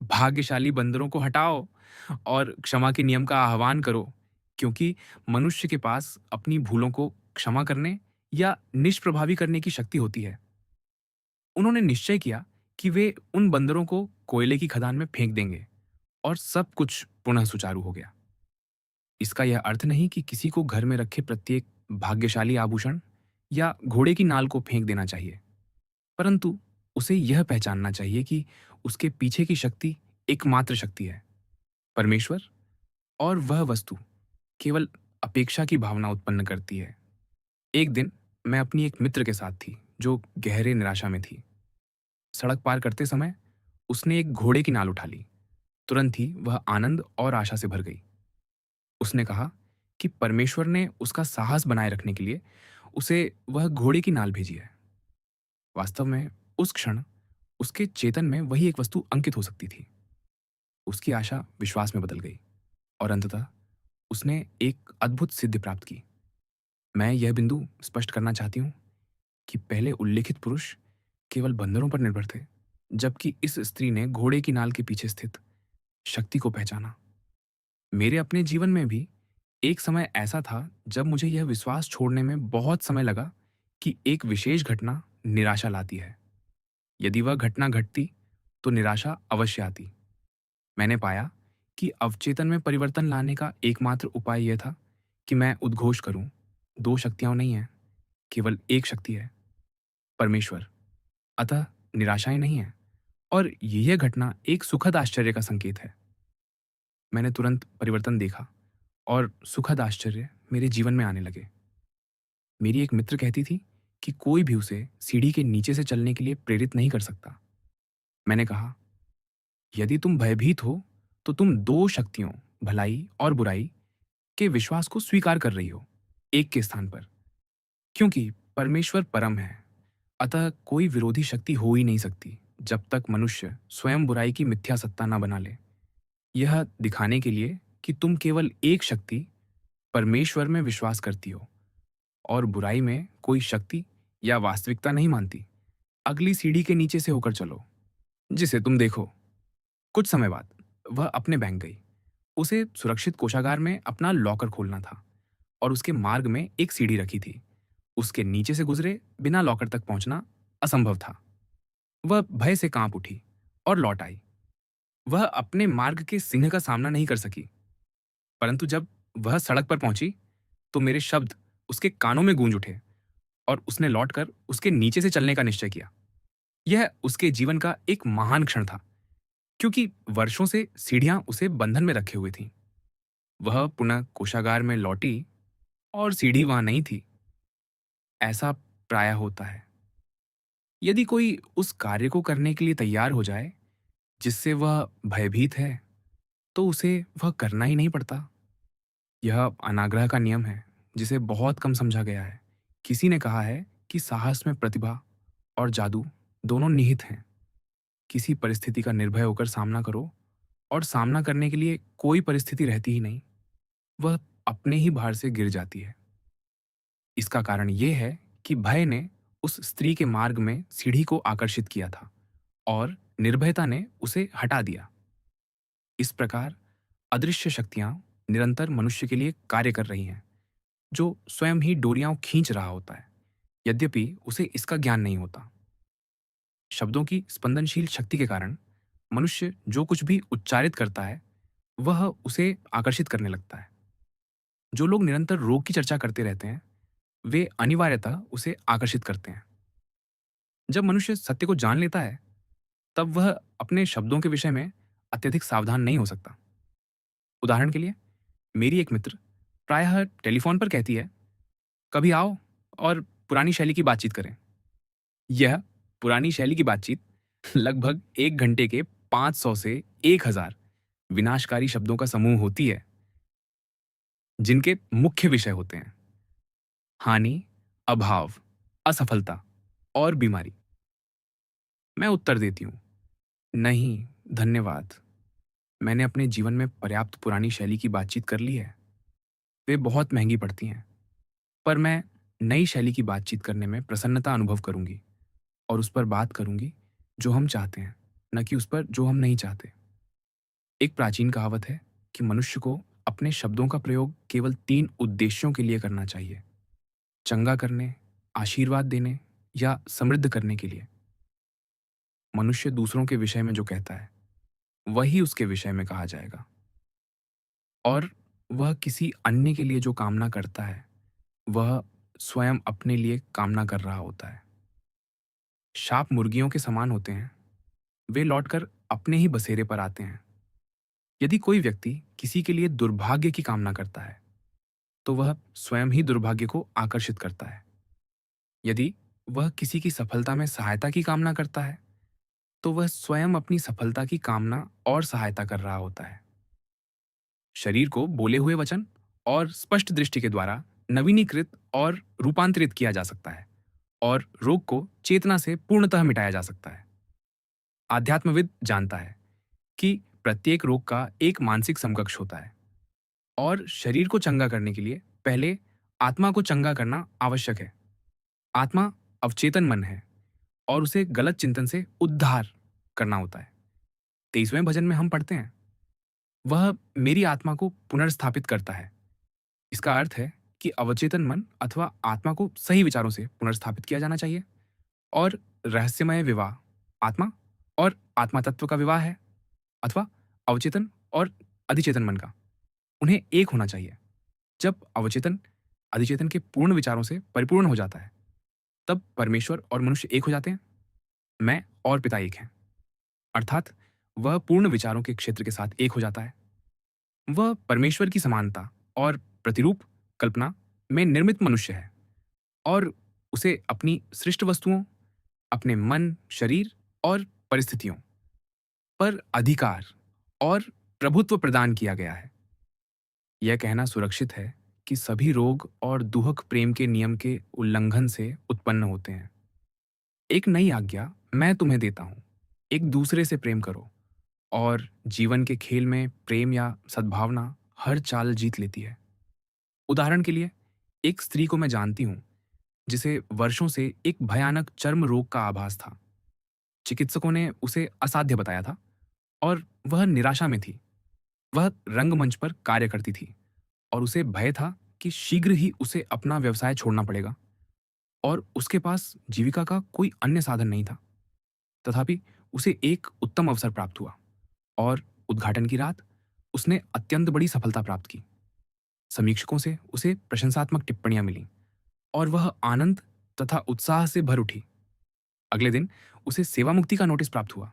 भाग्यशाली बंदरों को हटाओ और क्षमा के नियम का आह्वान करो, क्योंकि मनुष्य के पास अपनी भूलों को क्षमा करने या निष्प्रभावी करने की शक्ति होती है। उन्होंने निश्चय किया कि वे उन बंदरों को कोयले की खदान में फेंक देंगे और सब कुछ पुनः सुचारू हो गया। इसका यह अर्थ नहीं कि किसी को घर में रखे प्रत्येक भाग्यशाली आभूषण या घोड़े की नाल को फेंक देना चाहिए, परंतु उसे यह पहचानना चाहिए कि उसके पीछे की शक्ति एकमात्र शक्ति है, परमेश्वर, और वह वस्तु केवल अपेक्षा की भावना उत्पन्न करती है। एक दिन मैं अपनी एक मित्र के साथ थी जो गहरे निराशा में थी। सड़क पार करते समय उसने एक घोड़े की नाल उठा ली। तुरंत ही वह आनंद और आशा से भर गई। उसने कहा कि परमेश्वर ने उसका साहस बनाए रखने के लिए उसे वह घोड़े की नाल भेजी है। वास्तव में उस क्षण उसके चेतन में वही एक वस्तु अंकित हो सकती थी। उसकी आशा विश्वास में बदल गई और अंततः उसने एक अद्भुत सिद्धि प्राप्त की। मैं यह बिंदु स्पष्ट करना चाहती हूँ कि पहले उल्लेखित पुरुष केवल बंदरों पर निर्भर थे, जबकि इस स्त्री ने घोड़े की नाल के पीछे स्थित शक्ति को पहचाना। मेरे अपने जीवन में भी एक समय ऐसा था जब मुझे यह विश्वास छोड़ने में बहुत समय लगा कि एक विशेष घटना निराशा लाती है। यदि वह घटना घटती तो निराशा अवश्य आती। मैंने पाया कि अवचेतन में परिवर्तन लाने का एकमात्र उपाय यह था कि मैं उद्घोष करूं, दो शक्तियां नहीं हैं, केवल एक शक्ति है, परमेश्वर। अतः निराशाएं नहीं है, और यह घटना एक सुखद आश्चर्य का संकेत है। मैंने तुरंत परिवर्तन देखा और सुखद आश्चर्य मेरे जीवन में आने लगे। मेरी एक मित्र कहती थी कि कोई भी उसे सीढ़ी के नीचे से चलने के लिए प्रेरित नहीं कर सकता। मैंने कहा, यदि तुम भयभीत हो तो तुम दो शक्तियों, भलाई और बुराई, के विश्वास को स्वीकार कर रही हो, एक के स्थान पर। क्योंकि परमेश्वर परम है, अतः कोई विरोधी शक्ति हो ही नहीं सकती जब तक मनुष्य स्वयं बुराई की मिथ्या सत्ता न बना ले। यह दिखाने के लिए कि तुम केवल एक शक्ति, परमेश्वर में विश्वास करती हो और बुराई में कोई शक्ति या वास्तविकता नहीं मानती, अगली सीढ़ी के नीचे से होकर चलो, जिसे तुम देखो। कुछ समय बाद वह अपने बैंक गई। उसे सुरक्षित कोषागार में अपना लॉकर खोलना था और उसके मार्ग में एक सीढ़ी रखी थी। उसके नीचे से गुजरे बिना लॉकर तक पहुंचना असंभव था। वह भय से कांप उठी और लौट आई। वह अपने मार्ग के सिंह का सामना नहीं कर सकी, परंतु जब वह सड़क पर पहुंची तो मेरे शब्द उसके कानों में गूंज उठे और उसने लौटकर उसके नीचे से चलने का निश्चय किया। यह उसके जीवन का एक महान क्षण था, क्योंकि वर्षों से सीढ़ियां उसे बंधन में रखे हुए थीं। वह पुनः कोषागार में लौटी और सीढ़ी वहां नहीं थी। ऐसा प्रायः होता है। यदि कोई उस कार्य को करने के लिए तैयार हो जाए जिससे वह भयभीत है, तो उसे वह करना ही नहीं पड़ता। यह अनाग्रह का नियम है, जिसे बहुत कम समझा गया है। किसी ने कहा है कि साहस में प्रतिभा और जादू दोनों निहित हैं। किसी परिस्थिति का निर्भय होकर सामना करो, और सामना करने के लिए कोई परिस्थिति रहती ही नहीं, वह अपने ही भार से गिर जाती है। इसका कारण यह है कि भय ने उस स्त्री के मार्ग में सीढ़ी को आकर्षित किया था और निर्भयता ने उसे हटा दिया। इस प्रकार अदृश्य शक्तियां निरंतर मनुष्य के लिए कार्य कर रही हैं, जो स्वयं ही डोरियां खींच रहा होता है, यद्यपि उसे इसका ज्ञान नहीं होता। शब्दों की स्पंदनशील शक्ति के कारण मनुष्य जो कुछ भी उच्चारित करता है, वह उसे आकर्षित करने लगता है। जो लोग निरंतर रोग की चर्चा करते रहते हैं, वे अनिवार्यतः उसे आकर्षित करते हैं। जब मनुष्य सत्य को जान लेता है, तब वह अपने शब्दों के विषय में अत्यधिक सावधान नहीं हो सकता। उदाहरण के लिए, मेरी एक मित्र प्रायः टेलीफोन पर कहती है, कभी आओ और पुरानी शैली की बातचीत करें। यह पुरानी शैली की बातचीत लगभग 1 घंटे के 500 से 1000 विनाशकारी शब्दों का समूह होती है, जिनके मुख्य विषय होते हैं हानि, अभाव, असफलता और बीमारी। मैं उत्तर देती हूँ, नहीं धन्यवाद, मैंने अपने जीवन में पर्याप्त पुरानी शैली की बातचीत कर ली है। वे बहुत महंगी पड़ती हैं, पर मैं नई शैली की बातचीत करने में प्रसन्नता अनुभव करूंगी और उस पर बात करूंगी जो हम चाहते हैं, न कि उस पर जो हम नहीं चाहते। एक प्राचीन कहावत है कि मनुष्य को अपने शब्दों का प्रयोग केवल 3 उद्देश्यों के लिए करना चाहिए: चंगा करने, आशीर्वाद देने या समृद्ध करने के लिए। मनुष्य दूसरों के विषय में जो कहता है, वही उसके विषय में कहा जाएगा, और वह किसी अन्य के लिए जो कामना करता है, वह स्वयं अपने लिए कामना कर रहा होता है। शाप मुर्गियों के समान होते हैं, वे लौटकर अपने ही बसेरे पर आते हैं। यदि कोई व्यक्ति किसी के लिए दुर्भाग्य की कामना करता है, तो वह स्वयं ही दुर्भाग्य को आकर्षित करता है। यदि वह किसी की सफलता में सहायता की कामना करता है, तो वह स्वयं अपनी सफलता की कामना और सहायता कर रहा होता है। शरीर को बोले हुए वचन और स्पष्ट दृष्टि के द्वारा नवीनीकृत और रूपांतरित किया जा सकता है, और रोग को चेतना से पूर्णतः मिटाया जा सकता है। आध्यात्मविद जानता है कि प्रत्येक रोग का एक मानसिक समकक्ष होता है, और शरीर को चंगा करने के लिए पहले आत्मा को चंगा करना आवश्यक है। आत्मा अवचेतन मन है, और उसे गलत चिंतन से उद्धार करना होता है। 23वें भजन में हम पढ़ते हैं, वह मेरी आत्मा को पुनर्स्थापित करता है। इसका अर्थ है कि अवचेतन मन अथवा आत्मा को सही विचारों से पुनर्स्थापित किया जाना चाहिए, और रहस्यमय विवाह आत्मा और आत्मा तत्व का विवाह है, अथवा अवचेतन और अधिचेतन मन का, उन्हें एक होना चाहिए। जब अवचेतन अधिचेतन के पूर्ण विचारों से परिपूर्ण हो जाता है, तब परमेश्वर और मनुष्य एक हो जाते हैं। मैं और पिता एक हैं। अर्थात वह पूर्ण विचारों के क्षेत्र के साथ एक हो जाता है। वह परमेश्वर की समानता और प्रतिरूप कल्पना में निर्मित मनुष्य है और उसे अपनी सृष्ट वस्तुओं, अपने मन, शरीर और परिस्थितियों पर अधिकार और प्रभुत्व प्रदान किया गया है। यह कहना सुरक्षित है कि सभी रोग और दुहक प्रेम के नियम के उल्लंघन से उत्पन्न होते हैं। एक नई आज्ञा मैं तुम्हें देता हूं, एक दूसरे से प्रेम करो। और जीवन के खेल में प्रेम या सद्भावना हर चाल जीत लेती है। उदाहरण के लिए, एक स्त्री को मैं जानती हूं जिसे वर्षों से एक भयानक चर्म रोग का आभास था। चिकित्सकों ने उसे असाध्य बताया था और वह निराशा में थी। वह रंगमंच पर कार्य करती थी और उसे भय था कि शीघ्र ही उसे अपना व्यवसाय छोड़ना पड़ेगा और उसके पास जीविका का कोई अन्य साधन नहीं था। तथापि उसे एक उत्तम अवसर प्राप्त हुआ और उद्घाटन की रात उसने अत्यंत बड़ी सफलता प्राप्त की। समीक्षकों से उसे प्रशंसात्मक टिप्पणियां मिलीं और वह आनंद तथा उत्साह से भर उठी। अगले दिन उसे सेवा मुक्ति का नोटिस प्राप्त हुआ।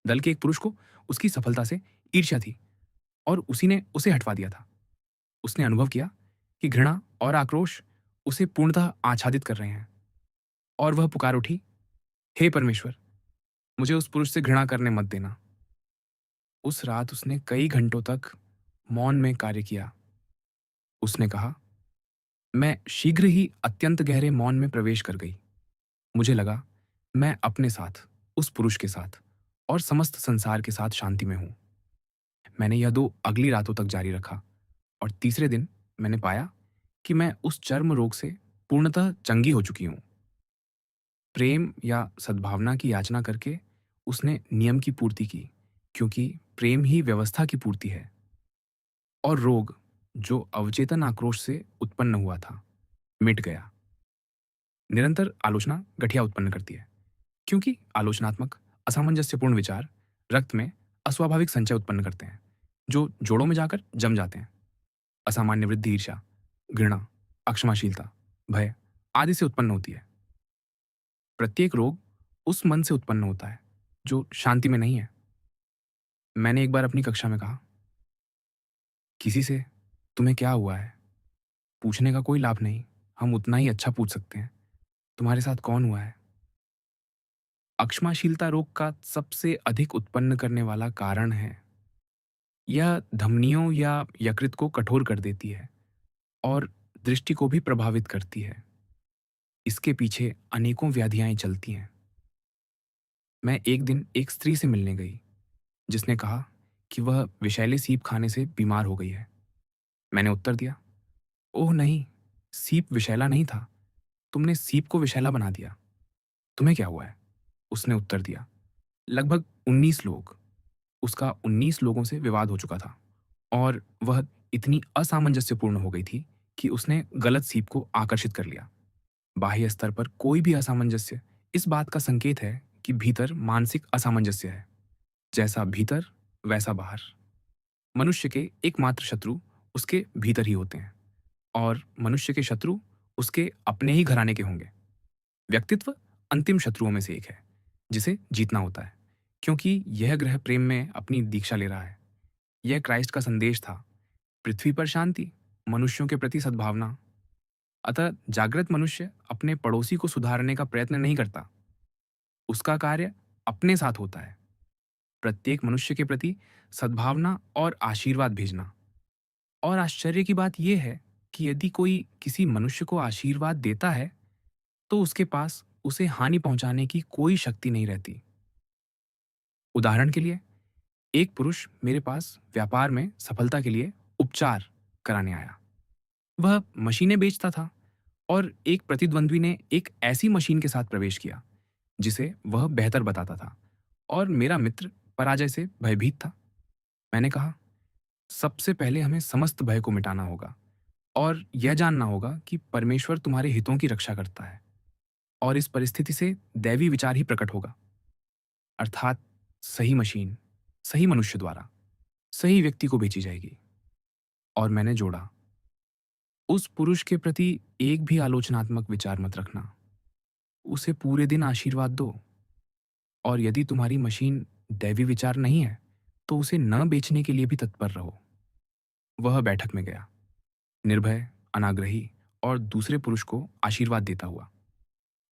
दल के एक पुरुष को उसकी सफलता से ईर्ष्या थी और उसी ने उसे हटवा दिया था। उसने अनुभव किया कि घृणा और आक्रोश उसे पूर्णतः आच्छादित कर रहे हैं और वह पुकार उठी, हे परमेश्वर, मुझे उस पुरुष से घृणा करने मत देना। उस रात उसने कई घंटों तक मौन में कार्य किया। उसने कहा, मैं शीघ्र ही अत्यंत गहरे मौन में प्रवेश कर गई। मुझे लगा मैं अपने साथ, उस पुरुष के साथ और समस्त संसार के साथ शांति में हूं। मैंने यह दो अगली रातों तक जारी रखा और तीसरे दिन मैंने पाया कि मैं उस चर्म रोग से पूर्णतः चंगी हो चुकी हूं। प्रेम या सद्भावना की याचना करके उसने नियम की पूर्ति की, क्योंकि प्रेम ही व्यवस्था की पूर्ति है। और रोग, जो अवचेतन आक्रोश से उत्पन्न हुआ था, मिट गया। निरंतर आलोचना गठिया उत्पन्न करती है, क्योंकि आलोचनात्मक असामंजस्यपूर्ण विचार रक्त में अस्वाभाविक संचय उत्पन्न करते हैं, जो जोड़ों में जाकर जम जाते हैं। असामान्य वृद्धि ईर्ष्या, घृणा, अक्षमाशीलता, भय आदि से उत्पन्न होती है। प्रत्येक रोग उस मन से उत्पन्न होता है जो शांति में नहीं है। मैंने एक बार अपनी कक्षा में कहा, किसी से तुम्हें क्या हुआ है पूछने का कोई लाभ नहीं, हम उतना ही अच्छा पूछ सकते हैं, तुम्हारे साथ कौन हुआ है। अक्षमाशीलता रोग का सबसे अधिक उत्पन्न करने वाला कारण है। यह धमनियों या यकृत को कठोर कर देती है और दृष्टि को भी प्रभावित करती है। इसके पीछे अनेकों व्याधियां चलती हैं। मैं एक दिन एक स्त्री से मिलने गई जिसने कहा कि वह विषैले सीप खाने से बीमार हो गई है। मैंने उत्तर दिया, ओह नहीं, सीप विषैला नहीं था, तुमने सीप को विषैला बना दिया। तुम्हें क्या हुआ है? उसने उत्तर दिया, लगभग 19 लोग। उसका 19 लोगों से विवाद हो चुका था और वह इतनी असामंजस्यपूर्ण हो गई थी कि उसने गलत सीप को आकर्षित कर लिया। बाह्य स्तर पर कोई भी असामंजस्य इस बात का संकेत है कि भीतर मानसिक असामंजस्य है। जैसा भीतर वैसा बाहर। मनुष्य के एकमात्र शत्रु उसके भीतर ही होते हैं और मनुष्य के शत्रु उसके अपने ही घराने के होंगे। व्यक्तित्व अंतिम शत्रुओं में से एक है जिसे जीतना होता है, क्योंकि यह ग्रह प्रेम में अपनी दीक्षा ले रहा है। यह क्राइस्ट का संदेश था, पृथ्वी पर शांति, मनुष्यों के प्रति सद्भावना। अतः जागृत मनुष्य अपने पड़ोसी को सुधारने का प्रयत्न नहीं करता, उसका कार्य अपने साथ होता है, प्रत्येक मनुष्य के प्रति सद्भावना और आशीर्वाद भेजना। और आश्चर्य की बात यह है कि यदि कोई किसी मनुष्य को आशीर्वाद देता है तो उसके पास उसे हानि पहुंचाने की कोई शक्ति नहीं रहती। उदाहरण के लिए, एक पुरुष मेरे पास व्यापार में सफलता के लिए उपचार कराने आया। वह मशीनें बेचता था और एक प्रतिद्वंद्वी ने एक ऐसी मशीन के साथ प्रवेश किया जिसे वह बेहतर बताता था और मेरा मित्र पराजय से भयभीत था। मैंने कहा, सबसे पहले हमें समस्त भय को मिटाना होगा और यह जानना होगा कि परमेश्वर तुम्हारे हितों की रक्षा करता है और इस परिस्थिति से दैवी विचार ही प्रकट होगा, अर्थात सही मशीन सही मनुष्य द्वारा सही व्यक्ति को बेची जाएगी। और मैंने जोड़ा, उस पुरुष के प्रति एक भी आलोचनात्मक विचार मत रखना। उसे पूरे दिन आशीर्वाद दो। और यदि तुम्हारी मशीन दैवी विचार नहीं है, तो उसे न बेचने के लिए भी तत्पर रहो। वह बैठक में गया, निर्भय, अनाग्रही और दूसरे पुरुष को आशीर्वाद देता हुआ।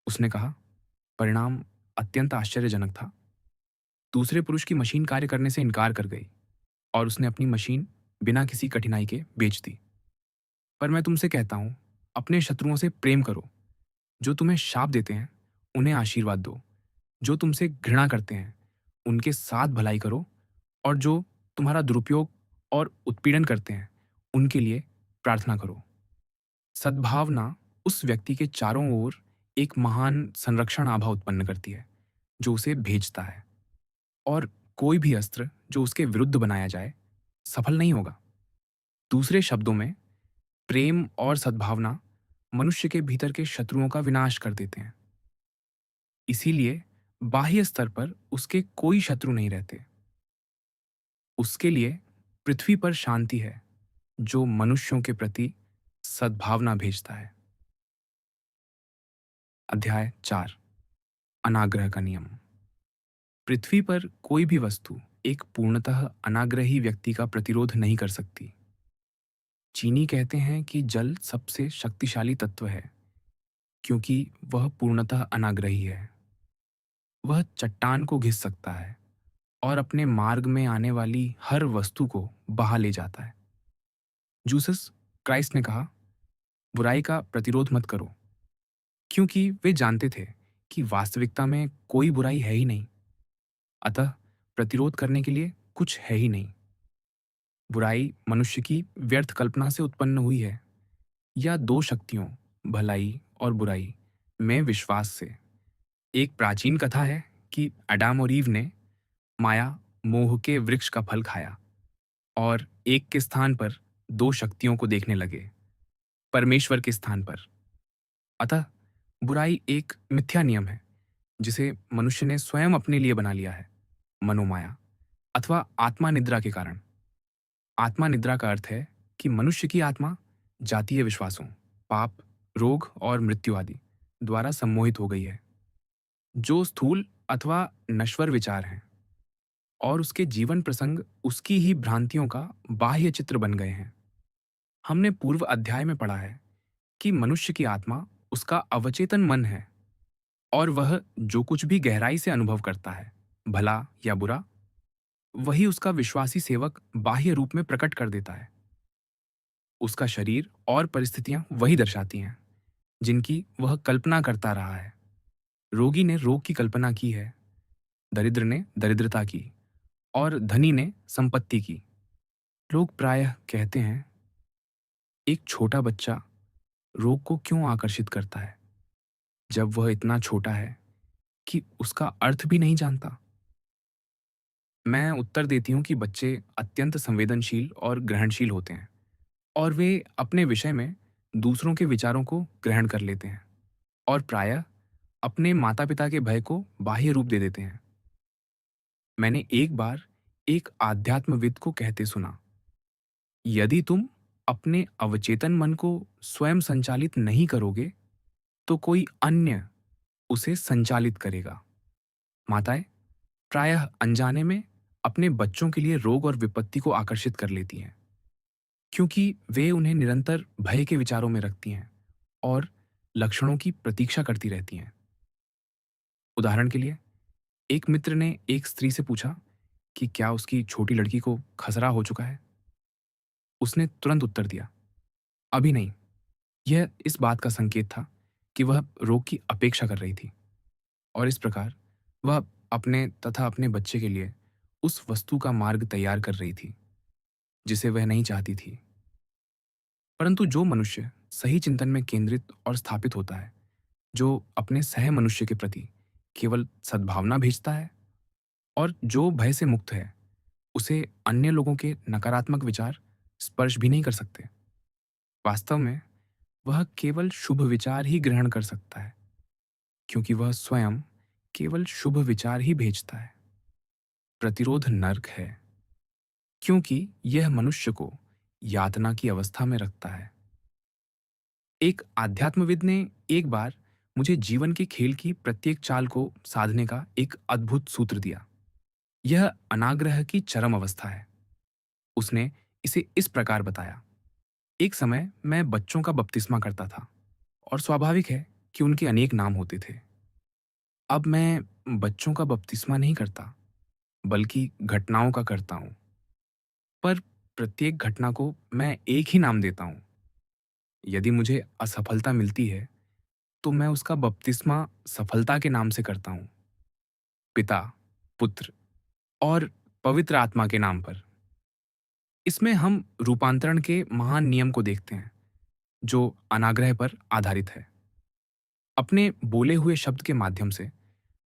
उसने कहा, परिणाम अत्यंत आश्चर्यजनक था। दूसरे पुरुष की मशीन कार्य करने से इनकार कर गई और उसने अपनी मशीन बिना किसी कठिनाई के बेच दी। पर मैं तुमसे कहता हूं, अपने शत्रुओं से प्रेम करो। जो तुम्हें शाप देते हैं, उन्हें आशीर्वाद दो। जो तुमसे घृणा करते हैं, उनके साथ भलाई करो। और जो तुम्हारा दुरुपयोग और उत्पीड़न करते हैं, उनके लिए प्रार्थना करो। सद्भावना उस व्यक्ति के चारों ओर एक महान संरक्षण आभा उत्पन्न करती है, जो उसे भेजता है। और कोई भी अस्त्र जो उसके विरुद्ध बनाया जाए, सफल नहीं होगा। दूसरे शब्दों में, प्रेम और सद्भावना मनुष्य के भीतर के शत्रुओं का विनाश कर देते हैं। इसीलिए बाह्य स्तर पर उसके कोई शत्रु नहीं रहते। उसके लिए पृथ्वी पर शांति है, जो मनुष्यों के प्रति सद्भावना भेजता है। अध्याय 4, अनाग्रह का नियम। पृथ्वी पर कोई भी वस्तु एक पूर्णतः अनाग्रही व्यक्ति का प्रतिरोध नहीं कर सकती। चीनी कहते हैं कि जल सबसे शक्तिशाली तत्व है, क्योंकि वह पूर्णतः अनाग्रही है। वह चट्टान को घिस सकता है और अपने मार्ग में आने वाली हर वस्तु को बहा ले जाता है। जूसस क्राइस्ट ने कहा, बुराई का प्रतिरोध मत करो, क्योंकि वे जानते थे कि वास्तविकता में कोई बुराई है ही नहीं। अतः प्रतिरोध करने के लिए कुछ है ही नहीं। बुराई मनुष्य की व्यर्थ कल्पना से उत्पन्न हुई है, या दो शक्तियों, भलाई और बुराई, में विश्वास से। एक प्राचीन कथा है कि अडाम और ईव ने माया मोह के वृक्ष का फल खाया और एक के स्थान पर दो शक्तियों को देखने लगे, परमेश्वर के स्थान पर। अतः बुराई एक मिथ्या नियम है, जिसे मनुष्य ने स्वयं अपने लिए बना लिया है, मनोमाया अथवा आत्मा निद्रा के कारण। आत्मा निद्रा का अर्थ है कि मनुष्य की आत्मा जातीय विश्वासों, पाप, रोग और मृत्यु आदि द्वारा सम्मोहित हो गई है, जो स्थूल अथवा नश्वर विचार हैं, और उसके जीवन प्रसंग उसकी ही भ्रांतियों का बाह्य चित्र बन गए हैं। हमने पूर्व अध्याय में पढ़ा है कि मनुष्य की आत्मा उसका अवचेतन मन है, और वह जो कुछ भी गहराई से अनुभव करता है, भला या बुरा, वही उसका विश्वासी सेवक बाह्य रूप में प्रकट कर देता है। उसका शरीर और परिस्थितियां वही दर्शाती हैं, जिनकी वह कल्पना करता रहा है। रोगी ने रोग की कल्पना की है, दरिद्र ने दरिद्रता की, और धनी ने संपत्ति की। लोग प्रायः कहते हैं, एक छोटा बच्चा रोग को क्यों आकर्षित करता है, जब वह इतना छोटा है कि उसका अर्थ भी नहीं जानता। मैं उत्तर देती हूँ कि बच्चे अत्यंत संवेदनशील और ग्रहणशील होते हैं, और वे अपने विषय में दूसरों के विचारों को ग्रहण कर लेते हैं, और प्रायः अपने माता पिता के भय को बाह्य रूप दे देते हैं। मैंने एक बार एक आध्यात्मविद को कहते सुना, यदि तुम अपने अवचेतन मन को स्वयं संचालित नहीं करोगे, तो कोई अन्य उसे संचालित करेगा। माताएं प्रायः अनजाने में अपने बच्चों के लिए रोग और विपत्ति को आकर्षित कर लेती हैं, क्योंकि वे उन्हें निरंतर भय के विचारों में रखती हैं और लक्षणों की प्रतीक्षा करती रहती हैं। उदाहरण के लिए, एक मित्र ने एक स्त्री से पूछा कि क्या उसकी छोटी लड़की को खसरा हो चुका है। उसने तुरंत उत्तर दिया, अभी नहीं। यह इस बात का संकेत था कि वह रोग की अपेक्षा कर रही थी, और इस प्रकार वह अपने तथा अपने बच्चे के लिए उस वस्तु का मार्ग तैयार कर रही थी, जिसे वह नहीं चाहती थी। परंतु जो मनुष्य सही चिंतन में केंद्रित और स्थापित होता है, जो अपने सह मनुष्य के प्रति केवल सद्भावना भेजता है, और जो भय से मुक्त है, उसे अन्य लोगों के नकारात्मक विचार स्पर्श भी नहीं कर सकते। वास्तव में वह केवल शुभ विचार ही ग्रहण कर सकता है, क्योंकि वह स्वयं केवल शुभ विचार ही भेजता है। प्रतिरोध नर्क है, क्योंकि यह मनुष्य को यातना की अवस्था में रखता है। एक आध्यात्मविद ने एक बार मुझे जीवन के खेल की प्रत्येक चाल को साधने का एक अद्भुत सूत्र दिया। यह अनाग्रह की चरम अवस्था है। उसने इसे इस प्रकार बताया। एक समय मैं बच्चों का बपतिस्मा करता था और स्वाभाविक है कि उनके अनेक नाम होते थे। अब मैं बच्चों का बपतिस्मा नहीं करता, बल्कि घटनाओं का करता हूँ। पर प्रत्येक घटना को मैं एक ही नाम देता हूँ। यदि मुझे असफलता मिलती है, तो मैं उसका बपतिस्मा सफलता के नाम से करता हूँ। पिता, पुत्र और पवित्र आत्मा के नाम पर। इसमें हम रूपांतरण के महान नियम को देखते हैं, जो अनाग्रह पर आधारित है। अपने बोले हुए शब्द के माध्यम से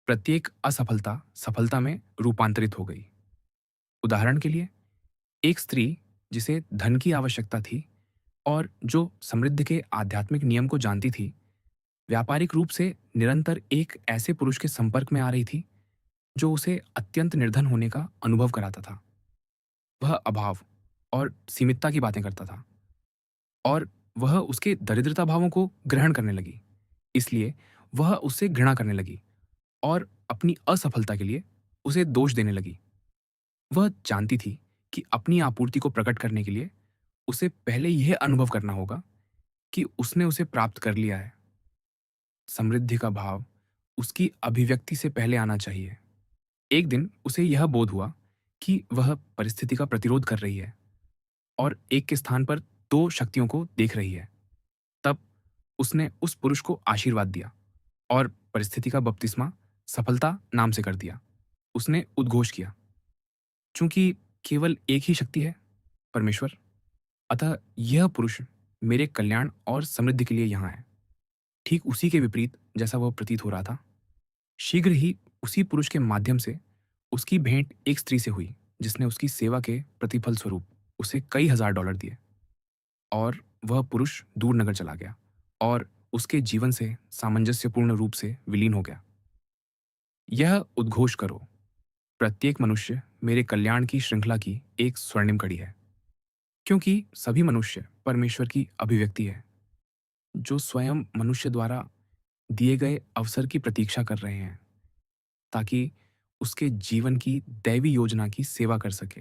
प्रत्येक असफलता सफलता में रूपांतरित हो गई। उदाहरण के लिए, एक स्त्री जिसे धन की आवश्यकता थी और जो समृद्धि के आध्यात्मिक नियम को जानती थी, व्यापारिक रूप से निरंतर एक ऐसे पुरुष के संपर्क में आ रही थी जो उसे अत्यंत निर्धन होने का अनुभव कराता था। वह अभाव और सीमितता की बातें करता था और वह उसके दरिद्रता भावों को ग्रहण करने लगी। इसलिए वह उससे घृणा करने लगी और अपनी असफलता के लिए उसे दोष देने लगी। वह जानती थी कि अपनी आपूर्ति को प्रकट करने के लिए उसे पहले यह अनुभव करना होगा कि उसने उसे प्राप्त कर लिया है। समृद्धि का भाव उसकी अभिव्यक्ति से पहले आना चाहिए। एक दिन उसे यह बोध हुआ कि वह परिस्थिति का प्रतिरोध कर रही है और एक के स्थान पर दो शक्तियों को देख रही है। तब उसने उस पुरुष को आशीर्वाद दिया और परिस्थिति का बपतिस्मा सफलता नाम से कर दिया। उसने उद्घोष किया, चूंकि केवल एक ही शक्ति है, परमेश्वर, अतः यह पुरुष मेरे कल्याण और समृद्धि के लिए यहाँ है। ठीक उसी के विपरीत जैसा वह प्रतीत हो रहा था, शीघ्र ही उसी पुरुष के माध्यम से उसकी भेंट एक स्त्री से हुई जिसने उसकी सेवा के प्रतिफल स्वरूप उसे कई हजार डॉलर दिए और वह पुरुष दूर नगर चला गया और उसके जीवन से सामंजस्यपूर्ण रूप से विलीन हो गया। यह उद्घोष करो, प्रत्येक मनुष्य मेरे कल्याण की श्रृंखला की एक स्वर्णिम कड़ी है, क्योंकि सभी मनुष्य परमेश्वर की अभिव्यक्ति है, जो स्वयं मनुष्य द्वारा दिए गए अवसर की प्रतीक्षा कर रहे हैं ताकि उसके जीवन की दैवी योजना की सेवा कर सके।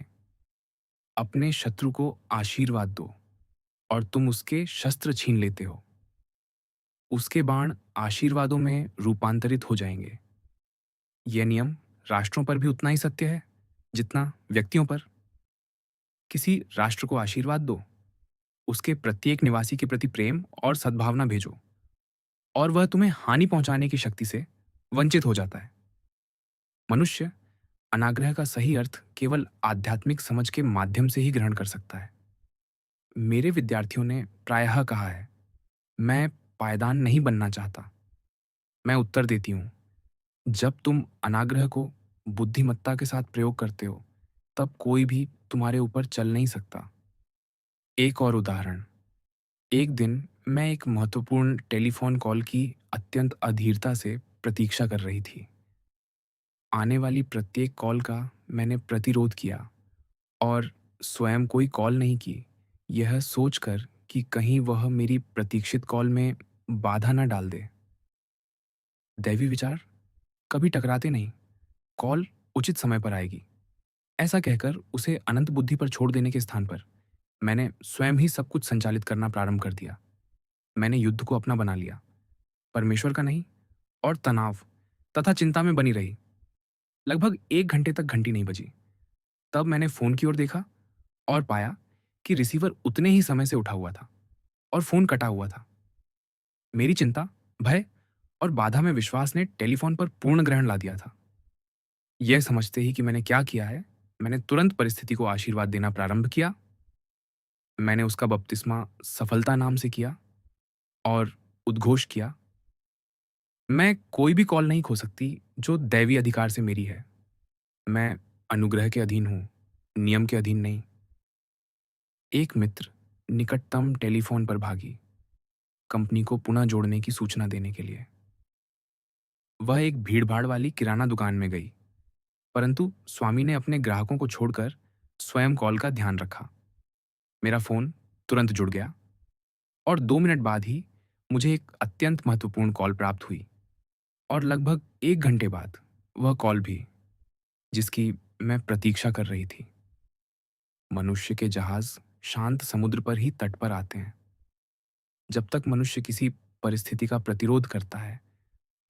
अपने शत्रु को आशीर्वाद दो और तुम उसके शस्त्र छीन लेते हो। उसके बाण आशीर्वादों में रूपांतरित हो जाएंगे। यह नियम राष्ट्रों पर भी उतना ही सत्य है जितना व्यक्तियों पर। किसी राष्ट्र को आशीर्वाद दो, उसके प्रत्येक निवासी के प्रति प्रेम और सद्भावना भेजो, और वह तुम्हें हानि पहुंचाने की शक्ति से वंचित हो जाता है। मनुष्य अनाग्रह का सही अर्थ केवल आध्यात्मिक समझ के माध्यम से ही ग्रहण कर सकता है। मेरे विद्यार्थियों ने प्रायः कहा है, मैं पायदान नहीं बनना चाहता। मैं उत्तर देती हूँ, जब तुम अनाग्रह को बुद्धिमत्ता के साथ प्रयोग करते हो, तब कोई भी तुम्हारे ऊपर चल नहीं सकता। एक और उदाहरण। एक दिन मैं एक महत्वपूर्ण टेलीफोन कॉल की अत्यंत अधीरता से प्रतीक्षा कर रही थी। आने वाली प्रत्येक कॉल का मैंने प्रतिरोध किया और स्वयं कोई कॉल नहीं की, यह सोचकर कि कहीं वह मेरी प्रतीक्षित कॉल में बाधा न डाल दे। दैवी विचार कभी टकराते नहीं, कॉल उचित समय पर आएगी, ऐसा कहकर उसे अनंत बुद्धि पर छोड़ देने के स्थान पर मैंने स्वयं ही सब कुछ संचालित करना प्रारंभ कर दिया। मैंने युद्ध को अपना बना लिया, परमेश्वर का नहीं, और तनाव तथा चिंता में बनी रही। लगभग 1 घंटे तक घंटी नहीं बजी। तब मैंने फोन की ओर देखा और पाया कि रिसीवर उतने ही समय से उठा हुआ था और फोन कटा हुआ था। मेरी चिंता, भय और बाधा में विश्वास ने टेलीफोन पर पूर्ण ग्रहण ला दिया था। यह समझते ही कि मैंने क्या किया है, मैंने तुरंत परिस्थिति को आशीर्वाद देना प्रारंभ किया। मैंने उसका बपतिस्मा सफलता नाम से किया और उद्घोष किया, मैं कोई भी कॉल नहीं खो सकती जो दैवी अधिकार से मेरी है। मैं अनुग्रह के अधीन हूँ, नियम के अधीन नहीं। एक मित्र निकटतम टेलीफोन पर भागी, कंपनी को पुनः जोड़ने की सूचना देने के लिए। वह एक भीड़-भाड़ वाली किराना दुकान में गई, परंतु स्वामी ने अपने ग्राहकों को छोड़कर स्वयं कॉल का ध्यान रखा। मेरा फोन तुरंत जुड़ गया और 2 मिनट बाद ही मुझे एक अत्यंत महत्वपूर्ण कॉल प्राप्त हुई और लगभग 1 घंटे बाद वह कॉल भी, जिसकी मैं प्रतीक्षा कर रही थी। मनुष्य के जहाज़ शांत समुद्र पर ही तट पर आते हैं। जब तक मनुष्य किसी परिस्थिति का प्रतिरोध करता है,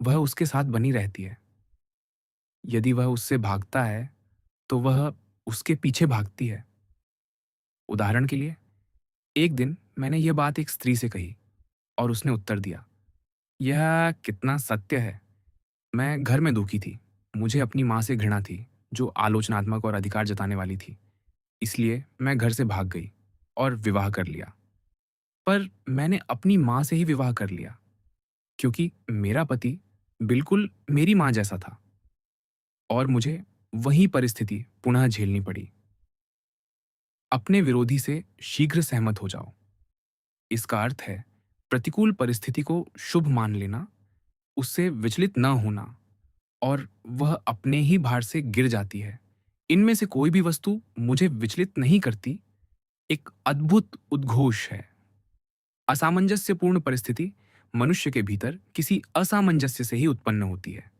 वह उसके साथ बनी रहती है। यदि वह उससे भागता है, तो वह उसके पीछे भागती है। उदाहरण के लिए, एक दिन मैंने यह बात एक स्त्री से कही और उसने उत्तर दिया, "यह कितना सत्य है।" मैं घर में दुखी थी। मुझे अपनी माँ से घृणा थी, जो आलोचनात्मक और अधिकार जताने वाली थी। इसलिए मैं घर से भाग गई और विवाह कर लिया। पर मैंने अपनी माँ से ही विवाह कर लिया, क्योंकि मेरा पति बिल्कुल मेरी माँ जैसा था और मुझे वही परिस्थिति पुनः झेलनी पड़ी। अपने विरोधी से शीघ्र सहमत हो जाओ। इसका अर्थ है प्रतिकूल परिस्थिति को शुभ मान लेना, उससे विचलित न होना और वह अपने ही भार से गिर जाती है। इनमें से कोई भी वस्तु मुझे विचलित नहीं करती, एक अद्भुत उद्घोष है। असामंजस्यपूर्ण परिस्थिति मनुष्य के भीतर किसी असामंजस्य से ही उत्पन्न होती है।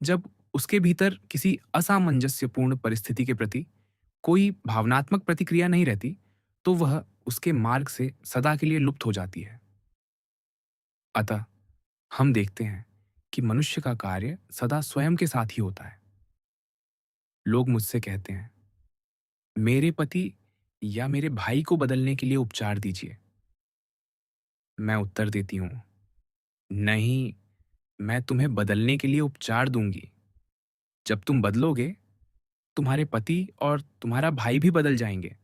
जब उसके भीतर किसी असामंजस्यपूर्ण परिस्थिति के प्रति कोई भावनात्मक प्रतिक्रिया नहीं रहती, तो वह उसके मार्ग से सदा के लिए लुप्त हो जाती है। अतः हम देखते हैं कि मनुष्य का कार्य सदा स्वयं के साथ ही होता है। लोग मुझसे कहते हैं, मेरे पति या मेरे भाई को बदलने के लिए उपचार दीजिए। मैं उत्तर देती हूँ, नहीं, मैं तुम्हें बदलने के लिए उपचार दूंगी। जब तुम बदलोगे, तुम्हारे पति और तुम्हारा भाई भी बदल जाएंगे।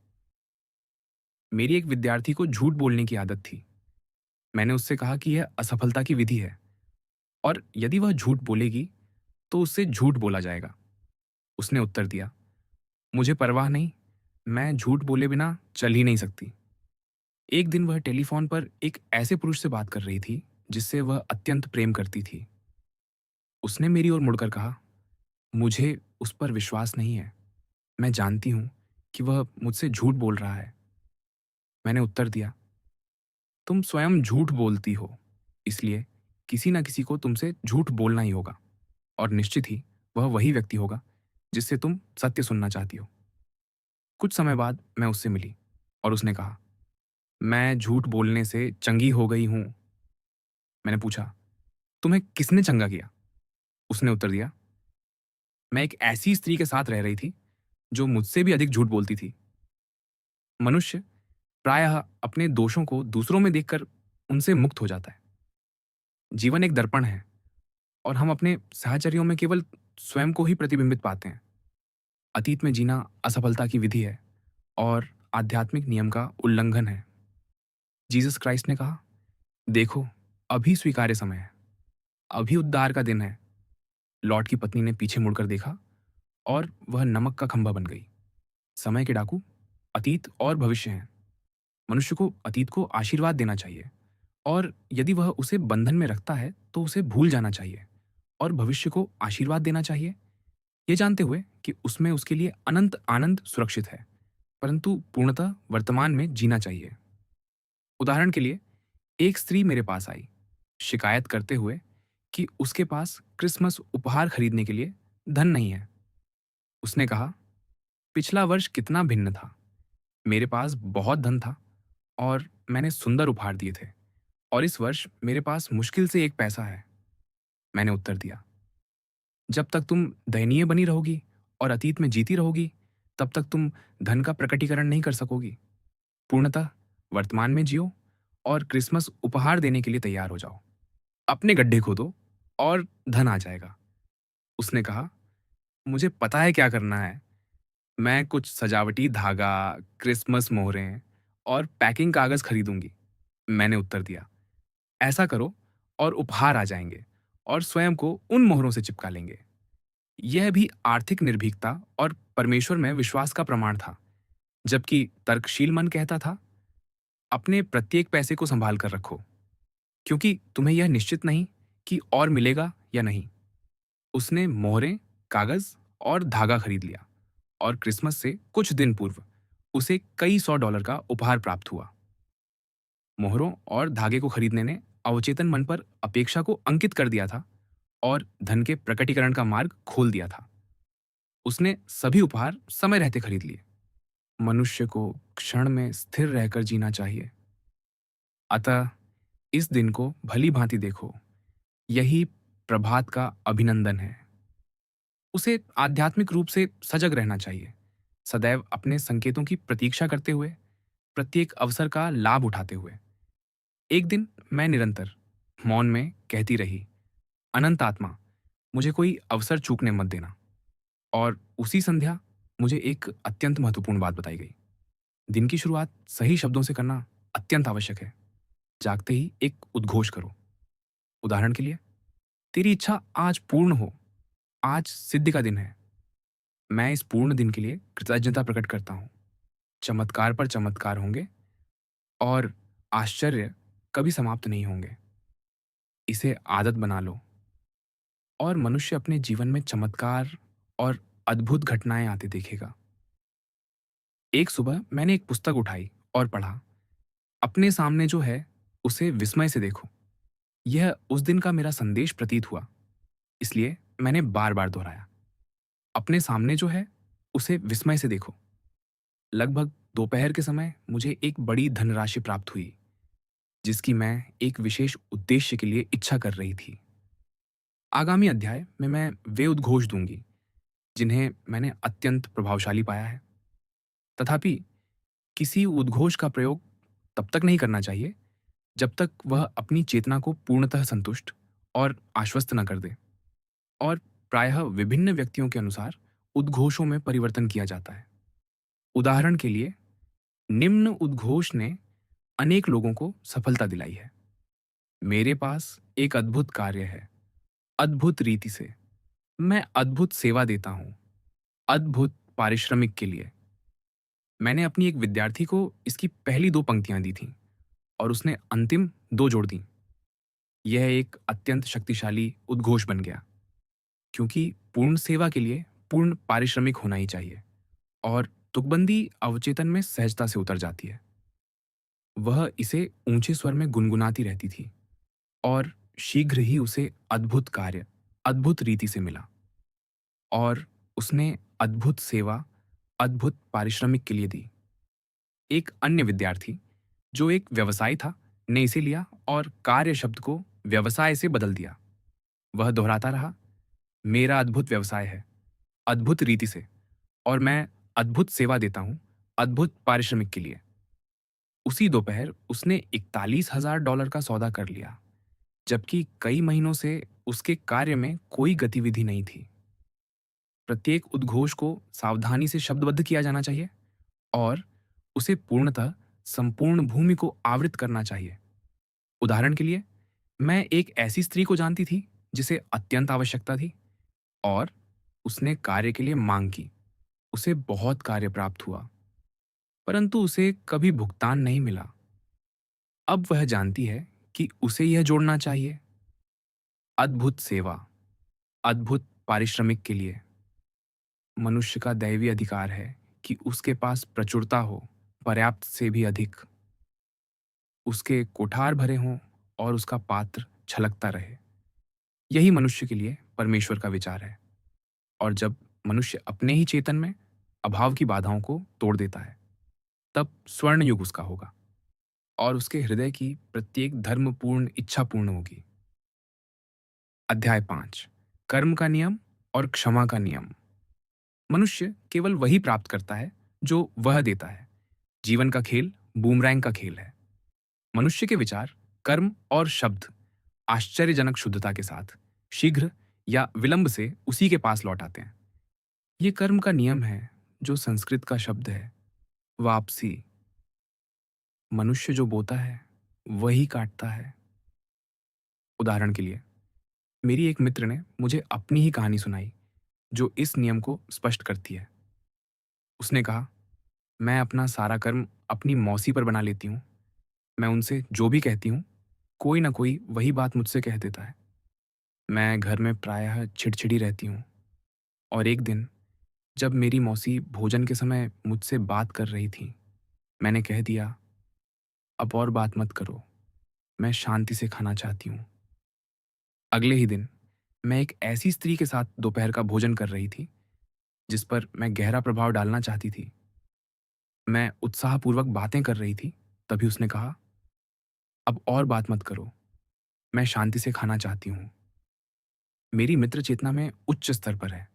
मेरी एक विद्यार्थी को झूठ बोलने की आदत थी। मैंने उससे कहा कि यह असफलता की विधि है और यदि वह झूठ बोलेगी, तो उससे झूठ बोला जाएगा। उसने उत्तर दिया, मुझे परवाह नहीं, मैं झूठ बोले बिना चल ही नहीं सकती। एक दिन वह टेलीफोन पर एक ऐसे पुरुष से बात कर रही थी, जिससे वह अत्यंत प्रेम करती थी। उसने मेरी ओर मुड़कर कहा, मुझे उस पर विश्वास नहीं है। मैं जानती हूँ कि वह मुझसे झूठ बोल रहा है। मैंने उत्तर दिया, तुम स्वयं झूठ बोलती हो, इसलिए किसी न किसी को तुमसे झूठ बोलना ही होगा और निश्चित ही वह वही व्यक्ति होगा जिससे तुम सत्य सुनना चाहती हो। कुछ समय बाद मैं उससे मिली और उसने कहा, मैं झूठ बोलने से चंगी हो गई हूँ। मैंने पूछा, तुम्हें किसने चंगा किया? उसने उत्तर दिया, मैं एक ऐसी स्त्री के साथ रह रही थी जो मुझसे भी अधिक झूठ बोलती थी। मनुष्य प्रायः अपने दोषों को दूसरों में देखकर उनसे मुक्त हो जाता है। जीवन एक दर्पण है और हम अपने साहचर्यों में केवल स्वयं को ही प्रतिबिंबित पाते हैं। अतीत में जीना असफलता की विधि है और आध्यात्मिक नियम का उल्लंघन है। जीसस क्राइस्ट ने कहा, देखो, अभी स्वीकार्य समय है, अभी उद्धार का दिन है। लॉट की पत्नी ने पीछे मुड़कर देखा और वह नमक का खंभा बन गई। समय के डाकू अतीत और भविष्य हैं। मनुष्य को अतीत को आशीर्वाद देना चाहिए और यदि वह उसे बंधन में रखता है, तो उसे भूल जाना चाहिए और भविष्य को आशीर्वाद देना चाहिए, ये जानते हुए कि उसमें उसके लिए अनंत आनंद सुरक्षित है, परंतु पूर्णतः वर्तमान में जीना चाहिए। उदाहरण के लिए, एक स्त्री मेरे पास आई, शिकायत करते हुए कि उसके पास क्रिसमस उपहार खरीदने के लिए धन नहीं है। उसने कहा, पिछला वर्ष कितना भिन्न था। मेरे पास बहुत धन था और मैंने सुंदर उपहार दिए थे, और इस वर्ष मेरे पास मुश्किल से एक पैसा है। मैंने उत्तर दिया, जब तक तुम दयनीय बनी रहोगी और अतीत में जीती रहोगी, तब तक तुम धन का प्रकटीकरण नहीं कर सकोगी। पूर्णतः वर्तमान में जियो और क्रिसमस उपहार देने के लिए तैयार हो जाओ। अपने गड्ढे खोदो और धन आ जाएगा। उसने कहा, मुझे पता है क्या करना है। मैं कुछ सजावटी धागा, क्रिसमस मोहरें और पैकिंग कागज खरीदूंगी। मैंने उत्तर दिया, ऐसा करो और उपहार आ जाएंगे और स्वयं को उन मोहरों से चिपका लेंगे। यह भी आर्थिक निर्भीकता और परमेश्वर में विश्वास का प्रमाण था, जबकि तर्कशील मन कहता था, अपने प्रत्येक पैसे को संभाल कर रखो, क्योंकि तुम्हें यह निश्चित नहीं कि और मिलेगा या नहीं। उसने मोहरें, कागज और धागा खरीद लिया और क्रिसमस से कुछ दिन पूर्व उसे कई $100 का उपहार प्राप्त हुआ। मोहरों और धागे को खरीदने ने अवचेतन मन पर अपेक्षा को अंकित कर दिया था और धन के प्रकटीकरण का मार्ग खोल दिया था। उसने सभी उपहार समय रहते खरीद लिए। मनुष्य को क्षण में स्थिर रहकर जीना चाहिए। अतः इस दिन को भली भांति देखो, यही प्रभात का अभिनंदन है। उसे आध्यात्मिक रूप से सजग रहना चाहिए, सदैव अपने संकेतों की प्रतीक्षा करते हुए, प्रत्येक अवसर का लाभ उठाते हुए। एक दिन मैं निरंतर मौन में कहती रही, अनंत आत्मा, मुझे कोई अवसर चूकने मत देना। और उसी संध्या मुझे एक अत्यंत महत्वपूर्ण बात बताई गई। दिन की शुरुआत सही शब्दों से करना अत्यंत आवश्यक है। जागते ही एक उद्घोष करो। उदाहरण के लिए, तेरी इच्छा आज पूर्ण हो। आज सिद्धि का दिन है। मैं इस पूर्ण दिन के लिए कृतज्ञता प्रकट करता हूँ। चमत्कार पर चमत्कार होंगे और आश्चर्य कभी समाप्त नहीं होंगे। इसे आदत बना लो और मनुष्य अपने जीवन में चमत्कार और अद्भुत घटनाएं आते देखेगा। एक सुबह मैंने एक पुस्तक उठाई और पढ़ा, अपने सामने जो है उसे विस्मय से देखो। यह उस दिन का मेरा संदेश प्रतीत हुआ, इसलिए मैंने बार बार दोहराया, अपने सामने जो है उसे विस्मय से देखो। लगभग दोपहर के समय मुझे एक बड़ी धनराशि प्राप्त हुई, जिसकी मैं एक विशेष उद्देश्य के लिए इच्छा कर रही थी। आगामी अध्याय में मैं वे उद्घोष दूंगी जिन्हें मैंने अत्यंत प्रभावशाली पाया है। तथापि किसी उद्घोष का प्रयोग तब तक नहीं करना चाहिए जब तक वह अपनी चेतना को पूर्णतः संतुष्ट और आश्वस्त न कर दे। और प्रायः विभिन्न व्यक्तियों के अनुसार उद्घोषों में परिवर्तन किया जाता है। उदाहरण के लिए, निम्न उद्घोष ने अनेक लोगों को सफलता दिलाई है। मेरे पास एक अद्भुत कार्य है, अद्भुत रीति से। मैं अद्भुत सेवा देता हूं, अद्भुत पारिश्रमिक के लिए। मैंने अपनी एक विद्यार्थी को इसकी पहली दो पंक्तियां दी थीं और उसने अंतिम दो जोड़ दी। यह एक अत्यंत शक्तिशाली उद्घोष बन गया, क्योंकि पूर्ण सेवा के लिए पूर्ण पारिश्रमिक होना ही चाहिए और तुकबंदी अवचेतन में सहजता से उतर जाती है। वह इसे ऊंचे स्वर में गुनगुनाती रहती थी और शीघ्र ही उसे अद्भुत कार्य अद्भुत रीति से मिला और उसने अद्भुत सेवा अद्भुत पारिश्रमिक के लिए दी। एक अन्य विद्यार्थी, जो एक व्यवसायी था, ने इसे लिया और कार्य शब्द को व्यवसाय से बदल दिया। वह दोहराता रहा, मेरा अद्भुत व्यवसाय है, अद्भुत रीति से, और मैं अद्भुत सेवा देता हूं, अद्भुत पारिश्रमिक के लिए। उसी दोपहर उसने $41,000 का सौदा कर लिया, जबकि कई महीनों से उसके कार्य में कोई गतिविधि नहीं थी। प्रत्येक उद्घोष को सावधानी से शब्दबद्ध किया जाना चाहिए और उसे पूर्णतः संपूर्ण भूमि को आवृत करना चाहिए। उदाहरण के लिए, मैं एक ऐसी स्त्री को जानती थी जिसे अत्यंत आवश्यकता थी और उसने कार्य के लिए मांग की। उसे बहुत कार्य प्राप्त हुआ, परंतु उसे कभी भुगतान नहीं मिला। अब वह जानती है कि उसे यह जोड़ना चाहिए, अद्भुत सेवा अद्भुत पारिश्रमिक के लिए। मनुष्य का दैवी अधिकार है कि उसके पास प्रचुरता हो, पर्याप्त से भी अधिक। उसके कोठार भरे हों और उसका पात्र छलकता रहे। यही मनुष्य के लिए परमेश्वर का विचार है। और जब मनुष्य अपने ही चेतन में अभाव की बाधाओं को तोड़ देता है, तब स्वर्ण युग उसका होगा और उसके हृदय की प्रत्येक धर्मपूर्ण इच्छा पूर्ण होगी। अध्याय 5, कर्म का नियम और क्षमा का नियम। मनुष्य केवल वही प्राप्त करता है जो वह देता है। जीवन का खेल बूमरैंग का खेल है। मनुष्य के विचार, कर्म और शब्द आश्चर्यजनक शुद्धता के साथ शीघ्र या विलंब से उसी के पास लौट आते हैं। ये कर्म का नियम है, जो संस्कृत का शब्द है वापसी। मनुष्य जो बोता है वही काटता है। उदाहरण के लिए, मेरी एक मित्र ने मुझे अपनी ही कहानी सुनाई जो इस नियम को स्पष्ट करती है। उसने कहा, मैं अपना सारा कर्म अपनी मौसी पर बना लेती हूँ। मैं उनसे जो भी कहती हूँ, कोई ना कोई वही बात मुझसे कह देता है। मैं घर में प्रायः चिड़चिड़ी रहती हूँ और एक दिन जब मेरी मौसी भोजन के समय मुझसे बात कर रही थी, मैंने कह दिया, अब और बात मत करो, मैं शांति से खाना चाहती हूँ। अगले ही दिन मैं एक ऐसी स्त्री के साथ दोपहर का भोजन कर रही थी जिस पर मैं गहरा प्रभाव डालना चाहती थी। मैं उत्साहपूर्वक बातें कर रही थी, तभी उसने कहा, अब और बात मत करो, मैं शांति से खाना चाहती हूँ। मेरी मित्र चेतना में उच्च स्तर पर है,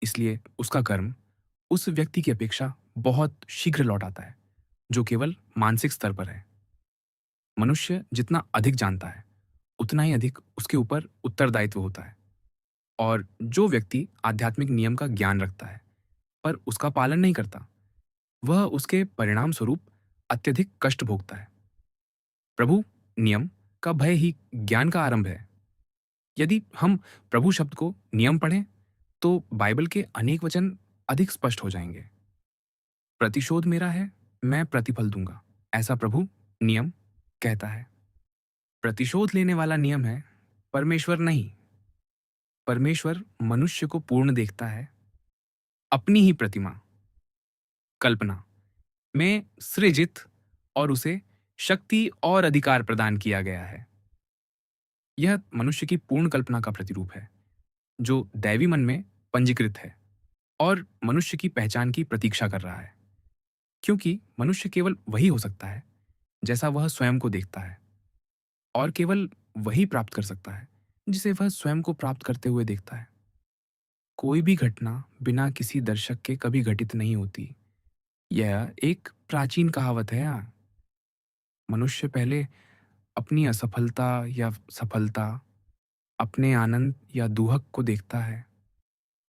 इसलिए उसका कर्म उस व्यक्ति की अपेक्षा बहुत शीघ्र लौट आता है जो केवल मानसिक स्तर पर है। मनुष्य जितना अधिक जानता है उतना ही अधिक उसके ऊपर उत्तरदायित्व होता है, और जो व्यक्ति आध्यात्मिक नियम का ज्ञान रखता है पर उसका पालन नहीं करता, वह उसके परिणाम स्वरूप अत्यधिक कष्ट भोगता है। प्रभु नियम का भय ही ज्ञान का आरंभ है। यदि हम प्रभु शब्द को नियम पढ़ें तो बाइबल के अनेक वचन अधिक स्पष्ट हो जाएंगे। प्रतिशोध मेरा है, मैं प्रतिफल दूंगा, ऐसा प्रभु नियम कहता है। प्रतिशोध लेने वाला नियम है, परमेश्वर नहीं। परमेश्वर मनुष्य को पूर्ण देखता है, अपनी ही प्रतिमा, कल्पना में सृजित, और उसे शक्ति और अधिकार प्रदान किया गया है। यह मनुष्य की पूर्ण कल्पना का प्रतिरूप है जो दैवी मन में पंजीकृत है और मनुष्य की पहचान की प्रतीक्षा कर रहा है, क्योंकि मनुष्य केवल वही हो सकता है जैसा वह स्वयं को देखता है, और केवल वही प्राप्त कर सकता है जिसे वह स्वयं को प्राप्त करते हुए देखता है। कोई भी घटना बिना किसी दर्शक के कभी घटित नहीं होती। यह एक प्राचीन कहावत है। मनुष्य पहले अपनी असफलता या सफलता, अपने आनंद या दुहक को देखता है,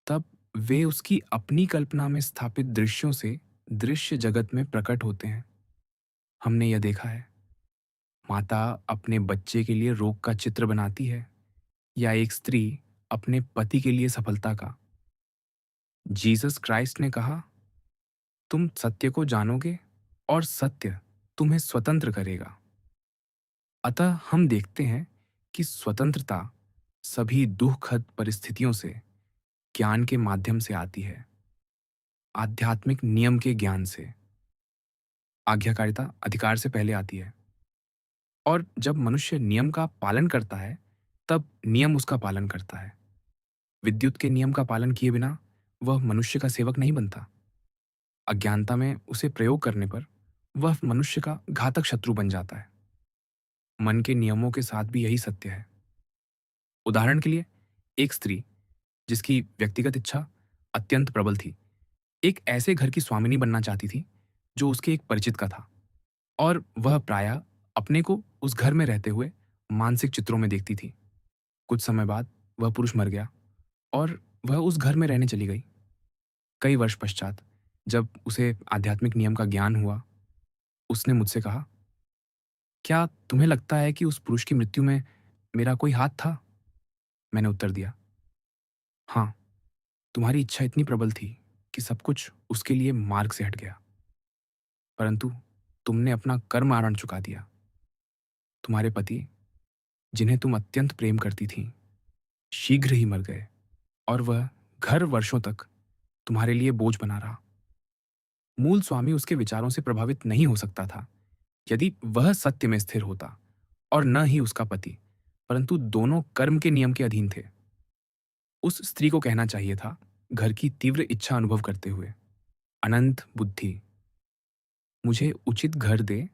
तब वे उसकी अपनी कल्पना में स्थापित दृश्यों से दृश्य जगत में प्रकट होते हैं। हमने यह देखा है, माता अपने बच्चे के लिए रोग का चित्र बनाती है, या एक स्त्री अपने पति के लिए सफलता का। जीसस क्राइस्ट ने कहा, तुम सत्य को जानोगे और सत्य तुम्हें स्वतंत्र करेगा। अतः हम देखते हैं कि स्वतंत्रता सभी दुखद परिस्थितियों से ज्ञान के माध्यम से आती है, आध्यात्मिक नियम के ज्ञान से। आज्ञाकारिता अधिकार से पहले आती है, और जब मनुष्य नियम का पालन करता है तब नियम उसका पालन करता है। विद्युत के नियम का पालन किए बिना वह मनुष्य का सेवक नहीं बनता। अज्ञानता में उसे प्रयोग करने पर वह मनुष्य का घातक शत्रु बन जाता है। मन के नियमों के साथ भी यही सत्य है। उदाहरण के लिए, एक स्त्री जिसकी व्यक्तिगत इच्छा अत्यंत प्रबल थी, एक ऐसे घर की स्वामिनी बनना चाहती थी जो उसके एक परिचित का था, और वह प्रायः अपने को उस घर में रहते हुए मानसिक चित्रों में देखती थी। कुछ समय बाद वह पुरुष मर गया और वह उस घर में रहने चली गई। कई वर्ष पश्चात जब उसे आध्यात्मिक नियम का ज्ञान हुआ, उसने मुझसे कहा, क्या तुम्हें लगता है कि उस पुरुष की मृत्यु में मेरा कोई हाथ था? मैंने उत्तर दिया, हाँ, तुम्हारी इच्छा इतनी प्रबल थी कि सब कुछ उसके लिए मार्ग से हट गया, परंतु तुमने अपना कर्म आरण चुका दिया। तुम्हारे पति, जिन्हें तुम अत्यंत प्रेम करती थी, शीघ्र ही मर गए, और वह घर वर्षों तक तुम्हारे लिए बोझ बना रहा। मूल स्वामी उसके विचारों से प्रभावित नहीं हो सकता था यदि वह सत्य में स्थिर होता, और न ही उसका पति, परंतु दोनों कर्म के नियम के अधीन थे। उस स्त्री को कहना चाहिए था, घर की तीव्र इच्छा अनुभव करते हुए, अनंत बुद्धि, मुझे उचित घर दे,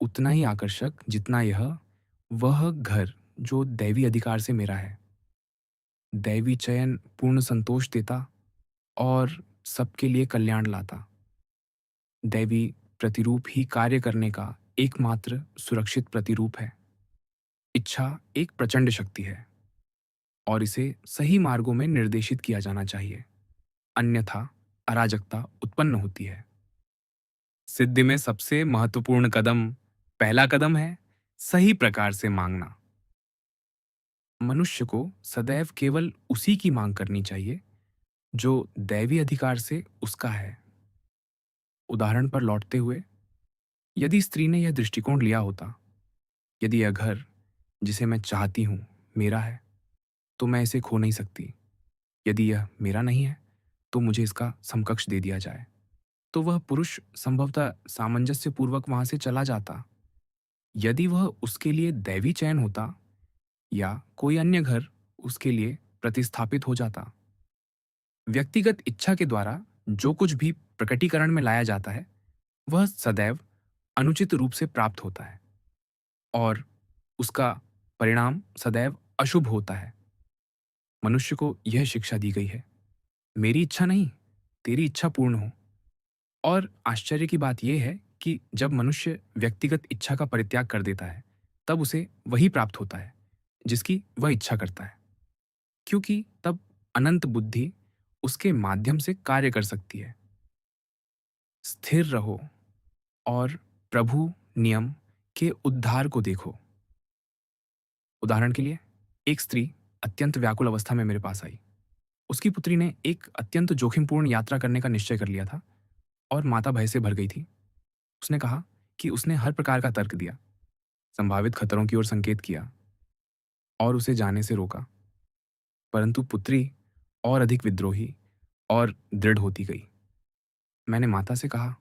उतना ही आकर्षक जितना यह वह घर जो दैवी अधिकार से मेरा है। दैवी चयन पूर्ण संतोष देता और सबके लिए कल्याण लाता। दैवी प्रतिरूप ही कार्य करने का एकमात्र सुरक्षित प्रतिरूप है। इच्छा एक प्रचंड शक्ति है और इसे सही मार्गों में निर्देशित किया जाना चाहिए, अन्यथा अराजकता उत्पन्न होती है। सिद्धि में सबसे महत्वपूर्ण कदम, पहला कदम है सही प्रकार से मांगना। मनुष्य को सदैव केवल उसी की मांग करनी चाहिए जो दैवी अधिकार से उसका है। उदाहरण पर लौटते हुए, यदि स्त्री ने यह दृष्टिकोण लिया होता, यदि यह घर जिसे मैं चाहती हूं मेरा है तो मैं इसे खो नहीं सकती, यदि यह मेरा नहीं है तो मुझे इसका समकक्ष दे दिया जाए, तो वह पुरुष संभवतः सामंजस्य पूर्वक वहां से चला जाता। यदि वह उसके लिए दैवी चयन होता या कोई अन्य घर उसके लिए प्रतिस्थापित हो जाता। व्यक्तिगत इच्छा के द्वारा जो कुछ भी प्रकटीकरण में लाया जाता है, वह सदैव अनुचित रूप से प्राप्त होता है और उसका परिणाम सदैव अशुभ होता है। मनुष्य को यह शिक्षा दी गई है, मेरी इच्छा नहीं, तेरी इच्छा पूर्ण हो। और आश्चर्य की बात यह है कि जब मनुष्य व्यक्तिगत इच्छा का परित्याग कर देता है, तब उसे वही प्राप्त होता है जिसकी वह इच्छा करता है, क्योंकि तब अनंत बुद्धि उसके माध्यम से कार्य कर सकती है। स्थिर रहो और प्रभु नियम के उद्धार को देखो। उदाहरण के लिए, एक स्त्री अत्यंत व्याकुल अवस्था में मेरे पास आई। उसकी पुत्री ने एक अत्यंत जोखिमपूर्ण यात्रा करने का निश्चय कर लिया था और माता भय से भर गई थी। उसने कहा कि उसने हर प्रकार का तर्क दिया, संभावित खतरों की ओर संकेत किया और उसे जाने से रोका, परंतु पुत्री और अधिक विद्रोही और दृढ़ होती गई। मैंने माता से कहा,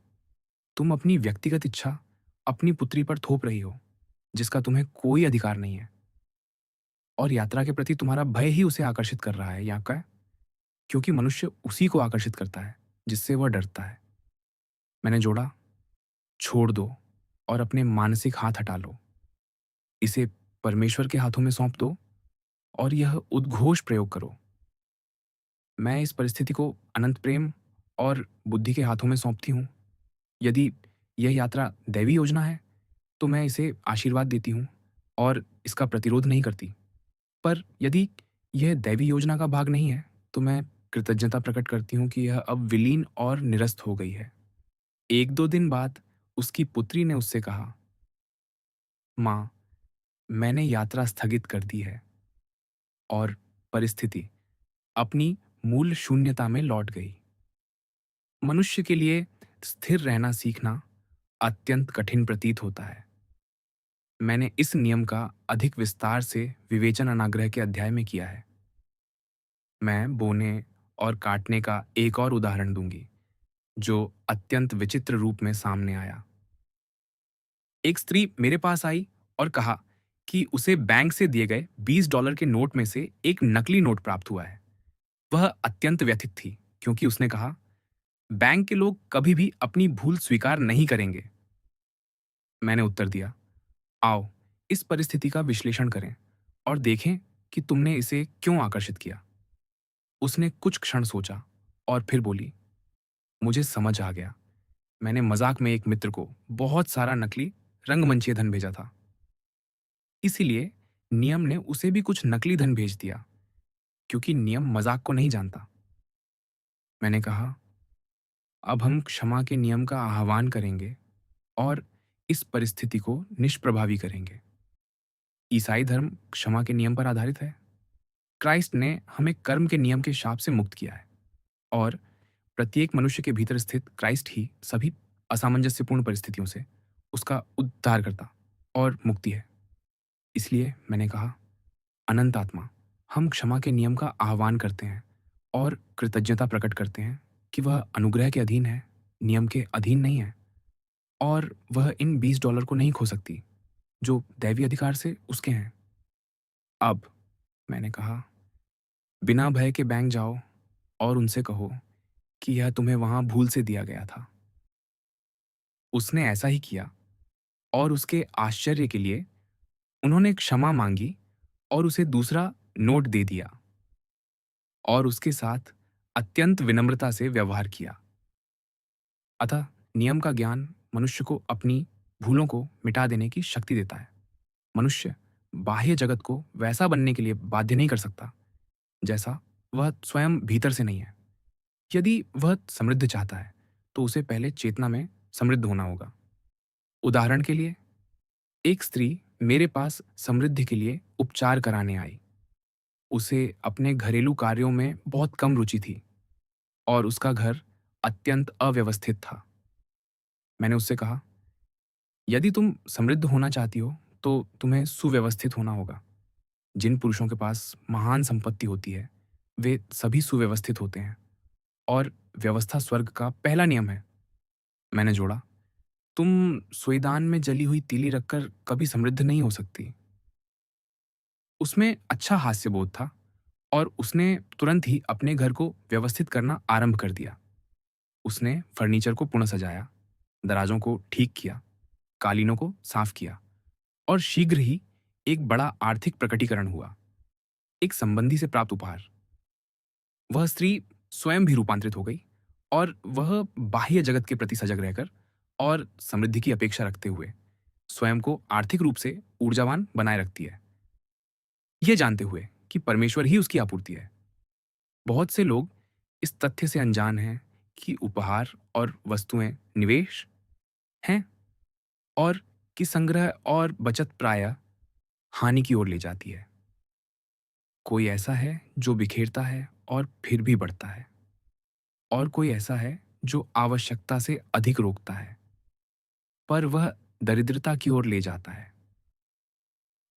तुम अपनी व्यक्तिगत इच्छा अपनी पुत्री पर थोप रही हो, जिसका तुम्हें कोई अधिकार नहीं है, और यात्रा के प्रति तुम्हारा भय ही उसे आकर्षित कर रहा है या क्या? क्योंकि मनुष्य उसी को आकर्षित करता है जिससे वह डरता है। मैंने जोड़ा, छोड़ दो और अपने मानसिक हाथ हटा लो। इसे परमेश्वर के हाथों में सौंप दो और यह उद्घोष प्रयोग करो, मैं इस परिस्थिति को अनंत प्रेम और बुद्धि के हाथों में सौंपती हूँ। यदि यह यात्रा दैवी योजना है, तो मैं इसे आशीर्वाद देती हूँ और इसका प्रतिरोध नहीं करती। पर यदि यह दैवी योजना का भाग नहीं है, तो मैं कृतज्ञता प्रकट करती हूँ कि यह अब विलीन और निरस्त हो गई है। 1-2 दिन बाद उसकी पुत्री ने उससे कहा, माँ, मैंने यात्रा स्थगित कर दी है, और परिस्थिति अपनी मूल शून्यता में लौट गई। मनुष्य के लिए स्थिर रहना सीखना अत्यंत कठिन प्रतीत होता है। मैंने इस नियम का अधिक विस्तार से विवेचन अनाग्रह के अध्याय में किया है। मैं बोने और काटने का एक और उदाहरण दूंगी, जो अत्यंत विचित्र रूप में सामने आया। एक स्त्री मेरे पास आई और कहा कि उसे बैंक से दिए गए $20 के नोट में से एक नकली नोट प्राप्त हुआ है। वह अत्यंत व्यथित थी, क्योंकि उसने कहा, बैंक के लोग कभी भी अपनी भूल स्वीकार नहीं करेंगे। मैंने उत्तर दिया, आओ इस परिस्थिति का विश्लेषण करें और देखें कि तुमने इसे क्यों आकर्षित किया। उसने कुछ क्षण सोचा और फिर बोली, मुझे समझ आ गया। मैंने मजाक में एक मित्र को बहुत सारा नकली रंगमंचीय धन भेजा था, इसीलिए नियम ने उसे भी कुछ नकली धन भेज दिया, क्योंकि नियम मजाक को नहीं जानता। मैंने कहा, अब हम क्षमा के नियम का आह्वान करेंगे और इस परिस्थिति को निष्प्रभावी करेंगे। ईसाई धर्म क्षमा के नियम पर आधारित है। क्राइस्ट ने हमें कर्म के नियम के शाप से मुक्त किया है, और प्रत्येक मनुष्य के भीतर स्थित क्राइस्ट ही सभी असामंजस्यपूर्ण परिस्थितियों से उसका उद्धार करता और मुक्ति है। इसलिए मैंने कहा, अनंत आत्मा, हम क्षमा के नियम का आह्वान करते हैं और कृतज्ञता प्रकट करते हैं कि वह अनुग्रह के अधीन है, नियम के अधीन नहीं है, और वह इन $20 को नहीं खो सकती जो दैवी अधिकार से उसके हैं। अब मैंने कहा, बिना भय के बैंक जाओ और उनसे कहो कि यह तुम्हें वहां भूल से दिया गया था। उसने ऐसा ही किया, और उसके आश्चर्य के लिए उन्होंने क्षमा मांगी और उसे दूसरा नोट दे दिया और उसके साथ अत्यंत विनम्रता से व्यवहार किया। अतः नियम का ज्ञान मनुष्य को अपनी भूलों को मिटा देने की शक्ति देता है। मनुष्य बाह्य जगत को वैसा बनने के लिए बाध्य नहीं कर सकता जैसा वह स्वयं भीतर से नहीं है। यदि वह समृद्ध चाहता है, तो उसे पहले चेतना में समृद्ध होना होगा। उदाहरण के लिए, एक स्त्री मेरे पास समृद्धि के लिए उपचार कराने आई। उसे अपने घरेलू कार्यों में बहुत कम रुचि थी और उसका घर अत्यंत अव्यवस्थित था। मैंने उससे कहा, यदि तुम समृद्ध होना चाहती हो, तो तुम्हें सुव्यवस्थित होना होगा। जिन पुरुषों के पास महान संपत्ति होती है, वे सभी सुव्यवस्थित होते हैं, और व्यवस्था स्वर्ग का पहला नियम है। मैंने जोड़ा, तुम सुईदान में जली हुई तीली रखकर कभी समृद्ध नहीं हो सकती। उसमें अच्छा हास्य बोध था और उसने तुरंत ही अपने घर को व्यवस्थित करना आरंभ कर दिया। उसने फर्नीचर को पुनः सजाया, दराजों को ठीक किया, कालीनों को साफ किया और शीघ्र ही एक बड़ा आर्थिक प्रकटीकरण हुआ। एक संबंधी से प्राप्त उपहार। वह स्त्री स्वयं भी रूपांतरित हो गई और वह बाह्य जगत के प्रति सजग रहकर और समृद्धि की अपेक्षा रखते हुए स्वयं को आर्थिक रूप से ऊर्जावान बनाए रखती है, यह जानते हुए कि परमेश्वर ही उसकी आपूर्ति है। बहुत से लोग इस तथ्य से अनजान हैं कि उपहार और वस्तुएं निवेश हैं और कि संग्रह और बचत प्रायः हानि की ओर ले जाती है। कोई ऐसा है जो बिखेरता है और फिर भी बढ़ता है, और कोई ऐसा है जो आवश्यकता से अधिक रोकता है पर वह दरिद्रता की ओर ले जाता है।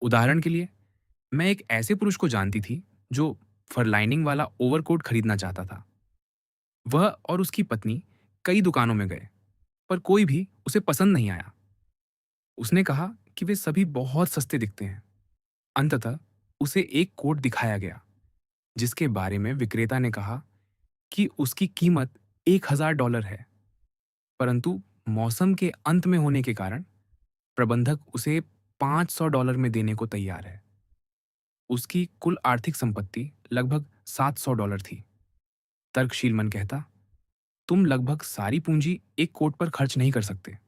उदाहरण के लिए, मैं एक ऐसे पुरुष को जानती थी जो फर लाइनिंग वाला ओवरकोट खरीदना चाहता था। वह और उसकी पत्नी कई दुकानों में गए पर कोई भी उसे पसंद नहीं आया। उसने कहा कि वे सभी बहुत सस्ते दिखते हैं। अंततः उसे एक कोट दिखाया गया जिसके बारे में विक्रेता ने कहा कि उसकी कीमत $1000 है, परंतु मौसम के अंत में होने के कारण प्रबंधक उसे $500 में देने को तैयार है। उसकी कुल आर्थिक संपत्ति लगभग $700 थी। तर्कशील मन कहता, तुम लगभग सारी पूंजी एक कोट पर खर्च नहीं कर सकते।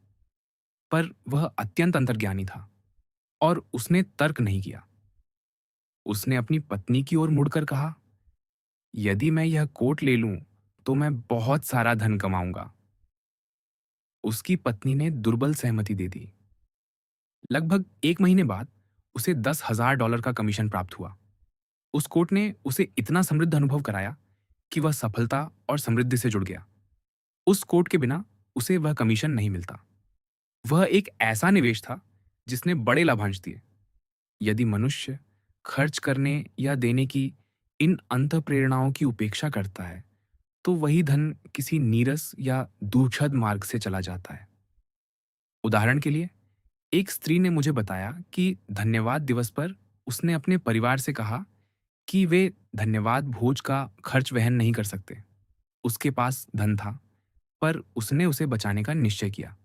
पर वह अत्यंत अंतर्ज्ञानी था और उसने तर्क नहीं किया। उसने अपनी पत्नी की ओर मुड़कर कहा, यदि मैं यह कोट ले लूं तो मैं बहुत सारा धन कमाऊंगा। उसकी पत्नी ने दुर्बल सहमति दे दी। लगभग 1 महीने बाद उसे $10,000 का कमीशन प्राप्त हुआ। उस कोट ने उसे इतना समृद्ध अनुभव कराया कि वह सफलता और समृद्धि से जुड़ गया। उस कोट के बिना उसे वह कमीशन नहीं मिलता। वह एक ऐसा निवेश था जिसने बड़े लाभांश दिए। यदि मनुष्य खर्च करने या देने की इन अंतःप्रेरणाओं की उपेक्षा करता है तो वही धन किसी नीरस या दुर्छद मार्ग से चला जाता है। उदाहरण के लिए, एक स्त्री ने मुझे बताया कि धन्यवाद दिवस पर उसने अपने परिवार से कहा कि वे धन्यवाद भोज का खर्च वहन नहीं कर सकते। उसके पास धन था पर उसने उसे बचाने का निश्चय किया।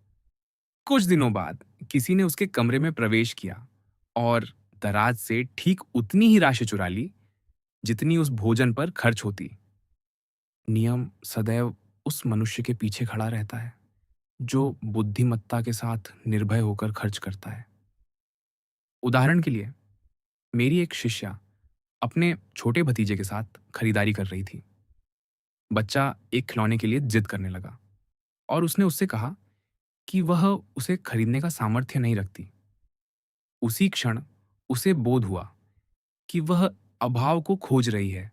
कुछ दिनों बाद किसी ने उसके कमरे में प्रवेश किया और दराज से ठीक उतनी ही राशि चुरा ली जितनी उस भोजन पर खर्च होती। नियम सदैव उस मनुष्य के पीछे खड़ा रहता है जो बुद्धिमत्ता के साथ निर्भय होकर खर्च करता है। उदाहरण के लिए, मेरी एक शिष्या अपने छोटे भतीजे के साथ खरीदारी कर रही थी। बच्चा एक खिलौने के लिए जिद करने लगा और उसने उससे कहा कि वह उसे खरीदने का सामर्थ्य नहीं रखती। उसी क्षण उसे बोध हुआ कि वह अभाव को खोज रही है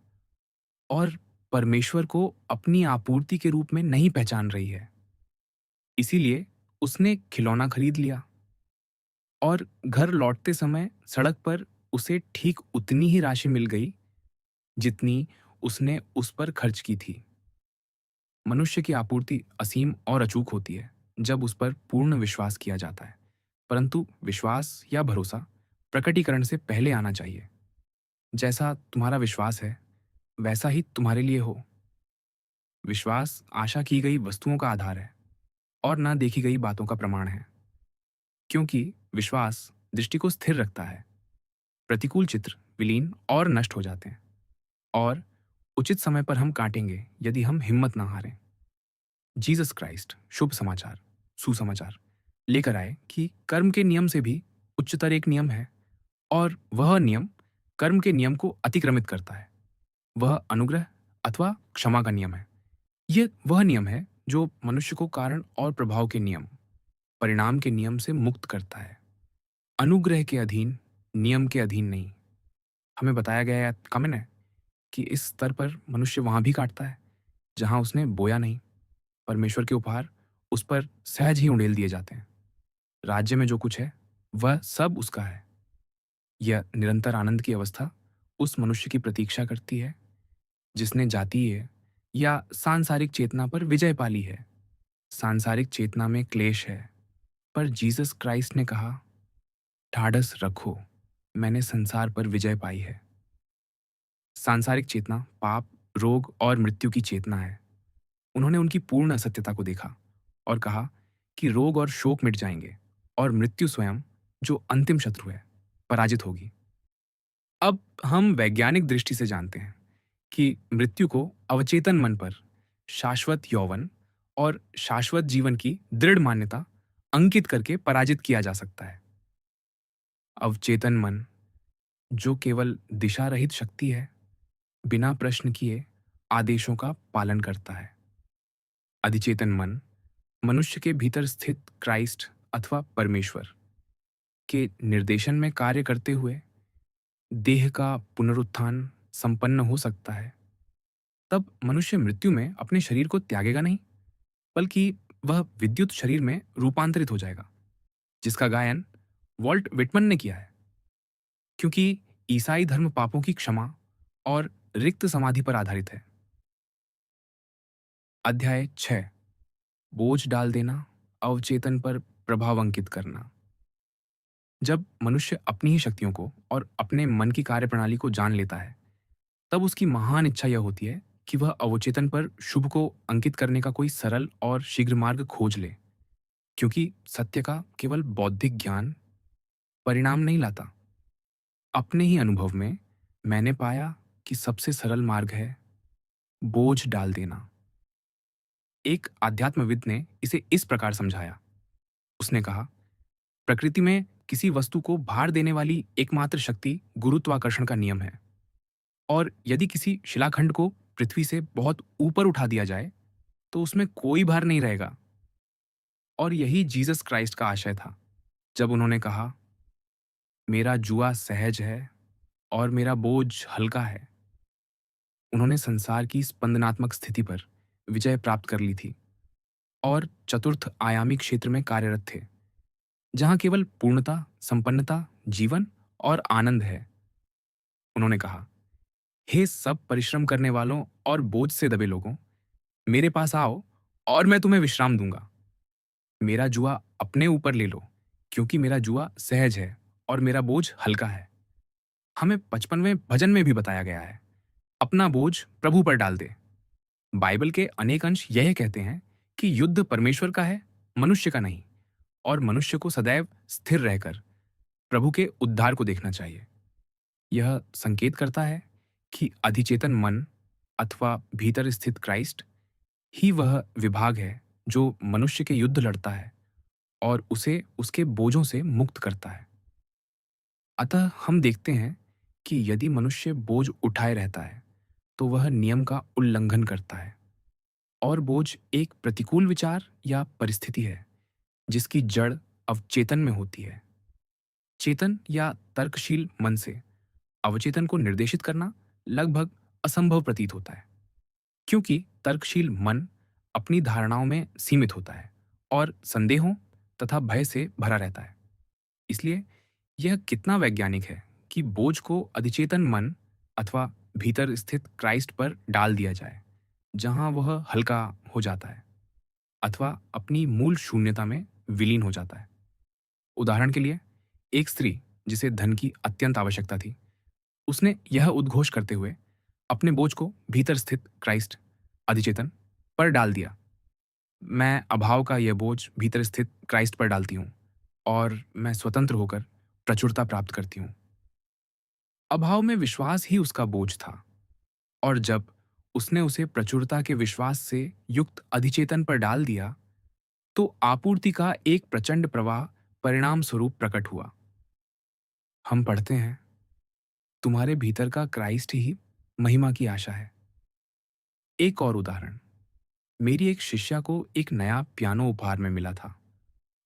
और परमेश्वर को अपनी आपूर्ति के रूप में नहीं पहचान रही है। इसीलिए उसने खिलौना खरीद लिया और घर लौटते समय सड़क पर उसे ठीक उतनी ही राशि मिल गई जितनी उसने उस पर खर्च की थी। मनुष्य की आपूर्ति असीम और अचूक होती है जब उस पर पूर्ण विश्वास किया जाता है, परंतु विश्वास या भरोसा प्रकटीकरण से पहले आना चाहिए। जैसा तुम्हारा विश्वास है वैसा ही तुम्हारे लिए हो। विश्वास आशा की गई वस्तुओं का आधार है और न देखी गई बातों का प्रमाण है, क्योंकि विश्वास दृष्टि को स्थिर रखता है। प्रतिकूल चित्र विलीन और नष्ट हो जाते हैं और उचित समय पर हम काटेंगे यदि हम हिम्मत ना हारें। जीसस क्राइस्ट शुभ समाचार, सुसमाचार लेकर आए कि कर्म के नियम से भी उच्चतर एक नियम है और वह नियम कर्म के नियम को अतिक्रमित करता है। वह अनुग्रह अथवा क्षमा का नियम है। यह वह नियम है जो मनुष्य को कारण और प्रभाव के नियम, परिणाम के नियम से मुक्त करता है। अनुग्रह के अधीन, नियम के अधीन नहीं। हमें बताया गया है कमेन है कि इस स्तर पर मनुष्य वहां भी काटता है जहां उसने बोया नहीं। परमेश्वर के उपहार उस पर सहज ही उंडेल दिए जाते हैं। राज्य में जो कुछ है वह सब उसका है। यह निरंतर आनंद की अवस्था उस मनुष्य की प्रतीक्षा करती है जिसने जातीय या सांसारिक चेतना पर विजय पाली है। सांसारिक चेतना में क्लेश है, पर जीसस क्राइस्ट ने कहा, ढाढ़स रखो, मैंने संसार पर विजय पाई है। सांसारिक चेतना पाप, रोग और मृत्यु की चेतना है। उन्होंने उनकी पूर्ण असत्यता को देखा और कहा कि रोग और शोक मिट जाएंगे और मृत्यु स्वयं, जो अंतिम शत्रु है, पराजित होगी। अब हम वैज्ञानिक दृष्टि से जानते हैं कि मृत्यु को अवचेतन मन पर शाश्वत यौवन और शाश्वत जीवन की दृढ़ मान्यता अंकित करके पराजित किया जा सकता है। अवचेतन मन, जो केवल दिशा रहित शक्ति है, बिना प्रश्न किए आदेशों का पालन करता है। अधिचेतन मन, मनुष्य के भीतर स्थित क्राइस्ट अथवा परमेश्वर के निर्देशन में कार्य करते हुए देह का पुनरुत्थान संपन्न हो सकता है। तब मनुष्य मृत्यु में अपने शरीर को त्यागेगा नहीं, बल्कि वह विद्युत शरीर में रूपांतरित हो जाएगा, जिसका गायन वॉल्ट विटमन ने किया है। क्योंकि ईसाई धर्म पापों की क्षमा और रिक्त समाधि पर आधारित है। अध्याय 6, बोझ डाल देना, अवचेतन पर प्रभाव अंकित करना। जब मनुष्य अपनी ही शक्तियों को और अपने मन की कार्यप्रणाली को जान लेता है, तब उसकी महान इच्छा यह होती है कि वह अवचेतन पर शुभ को अंकित करने का कोई सरल और शीघ्र मार्ग खोज ले। क्योंकि सत्य का केवल बौद्धिक ज्ञान परिणाम नहीं लाता। अपने ही अनुभव में मैंने पाया कि सबसे सरल मार्ग है बोझ डाल देना। एक आध्यात्मविद ने इसे इस प्रकार समझाया। उसने कहा, प्रकृति में किसी वस्तु को भार देने वाली एकमात्र शक्ति गुरुत्वाकर्षण का नियम है, और यदि किसी शिलाखंड को पृथ्वी से बहुत ऊपर उठा दिया जाए तो उसमें कोई भार नहीं रहेगा। और यही जीसस क्राइस्ट का आशय था जब उन्होंने कहा, मेरा जुआ सहज है और मेरा बोझ हल्का है। उन्होंने संसार की स्पंदनात्मक स्थिति पर विजय प्राप्त कर ली थी और चतुर्थ आयामी क्षेत्र में कार्यरत थे, जहां केवल पूर्णता, संपन्नता, जीवन और आनंद है। उन्होंने कहा, हे सब परिश्रम करने वालों और बोझ से दबे लोगों, मेरे पास आओ और मैं तुम्हें विश्राम दूंगा। मेरा जुआ अपने ऊपर ले लो, क्योंकि मेरा जुआ सहज है और मेरा बोझ हल्का है। हमें 55वें भजन में भी बताया गया है, अपना बोझ प्रभु पर डाल दे। बाइबल के अनेक अंश यह कहते हैं कि युद्ध परमेश्वर का है, मनुष्य का नहीं, और मनुष्य को सदैव स्थिर रहकर प्रभु के उद्धार को देखना चाहिए। यह संकेत करता है कि अधिचेतन मन अथवा भीतर स्थित क्राइस्ट ही वह विभाग है जो मनुष्य के युद्ध लड़ता है और उसे उसके बोझों से मुक्त करता है। अतः हम देखते हैं कि यदि मनुष्य बोझ उठाए रहता है तो वह नियम का उल्लंघन करता है, और बोझ एक प्रतिकूल विचार या परिस्थिति है जिसकी जड़ अवचेतन में होती है। चेतन या तर्कशील मन से अवचेतन को निर्देशित करना लगभग असंभव प्रतीत होता है, क्योंकि तर्कशील मन अपनी धारणाओं में सीमित होता है और संदेहों तथा भय से भरा रहता है। इसलिए यह कितना वैज्ञानिक है कि बोझ को अधिचेतन मन अथवा भीतर स्थित क्राइस्ट पर डाल दिया जाए, जहां वह हल्का हो जाता है अथवा अपनी मूल शून्यता में विलीन हो जाता है। उदाहरण के लिए, एक स्त्री जिसे धन की अत्यंत आवश्यकता थी, उसने यह उद्घोष करते हुए अपने बोझ को भीतर स्थित क्राइस्ट अधिचेतन पर डाल दिया, मैं अभाव का यह बोझ भीतर स्थित क्राइस्ट पर डालती हूँ और मैं स्वतंत्र होकर प्रचुरता प्राप्त करती हूँ। अभाव में विश्वास ही उसका बोझ था, और जब उसने उसे प्रचुरता के विश्वास से युक्त अधिचेतन पर डाल दिया तो आपूर्ति का एक प्रचंड प्रवाह परिणाम स्वरूप प्रकट हुआ। हम पढ़ते हैं, तुम्हारे भीतर का क्राइस्ट ही महिमा की आशा है। एक और उदाहरण, मेरी एक शिष्या को एक नया पियानो उपहार में मिला था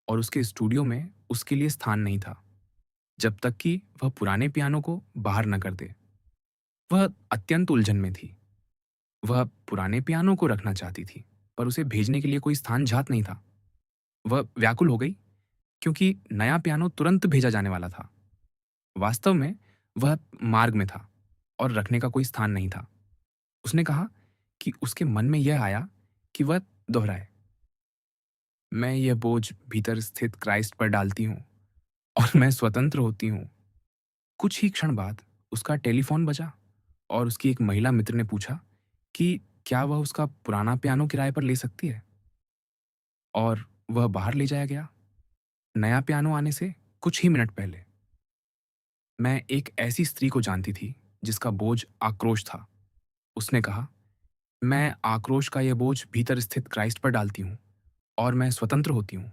और उसके स्टूडियो में उसके लिए स्थान नहीं था जब तक कि वह पुराने पियानो को बाहर न कर दे। वह अत्यंत उलझन में थी। वह पुराने पियानो को रखना चाहती थी, पर उसे भेजने के लिए कोई स्थान जात नहीं था। वह व्याकुल हो गई क्योंकि नया पियानो तुरंत भेजा जाने वाला था। वास्तव में वह मार्ग में था और रखने का कोई स्थान नहीं था। उसने कहा कि उसके मन में यह आया कि वह दोहराए। मैं यह बोझ भीतर स्थित क्राइस्ट पर डालती हूँ और मैं स्वतंत्र होती हूँ। कुछ ही क्षण बाद उसका टेलीफोन बजा और उसकी एक महिला मित्र ने पूछा कि क्या वह उसका पुराना पियानो किराए पर ले सकती है, और वह बाहर ले जाया गया, नया पियानो आने से कुछ ही मिनट पहले। मैं एक ऐसी स्त्री को जानती थी जिसका बोझ आक्रोश था। उसने कहा, मैं आक्रोश का यह बोझ भीतर स्थित क्राइस्ट पर डालती हूँ और मैं स्वतंत्र होती हूँ,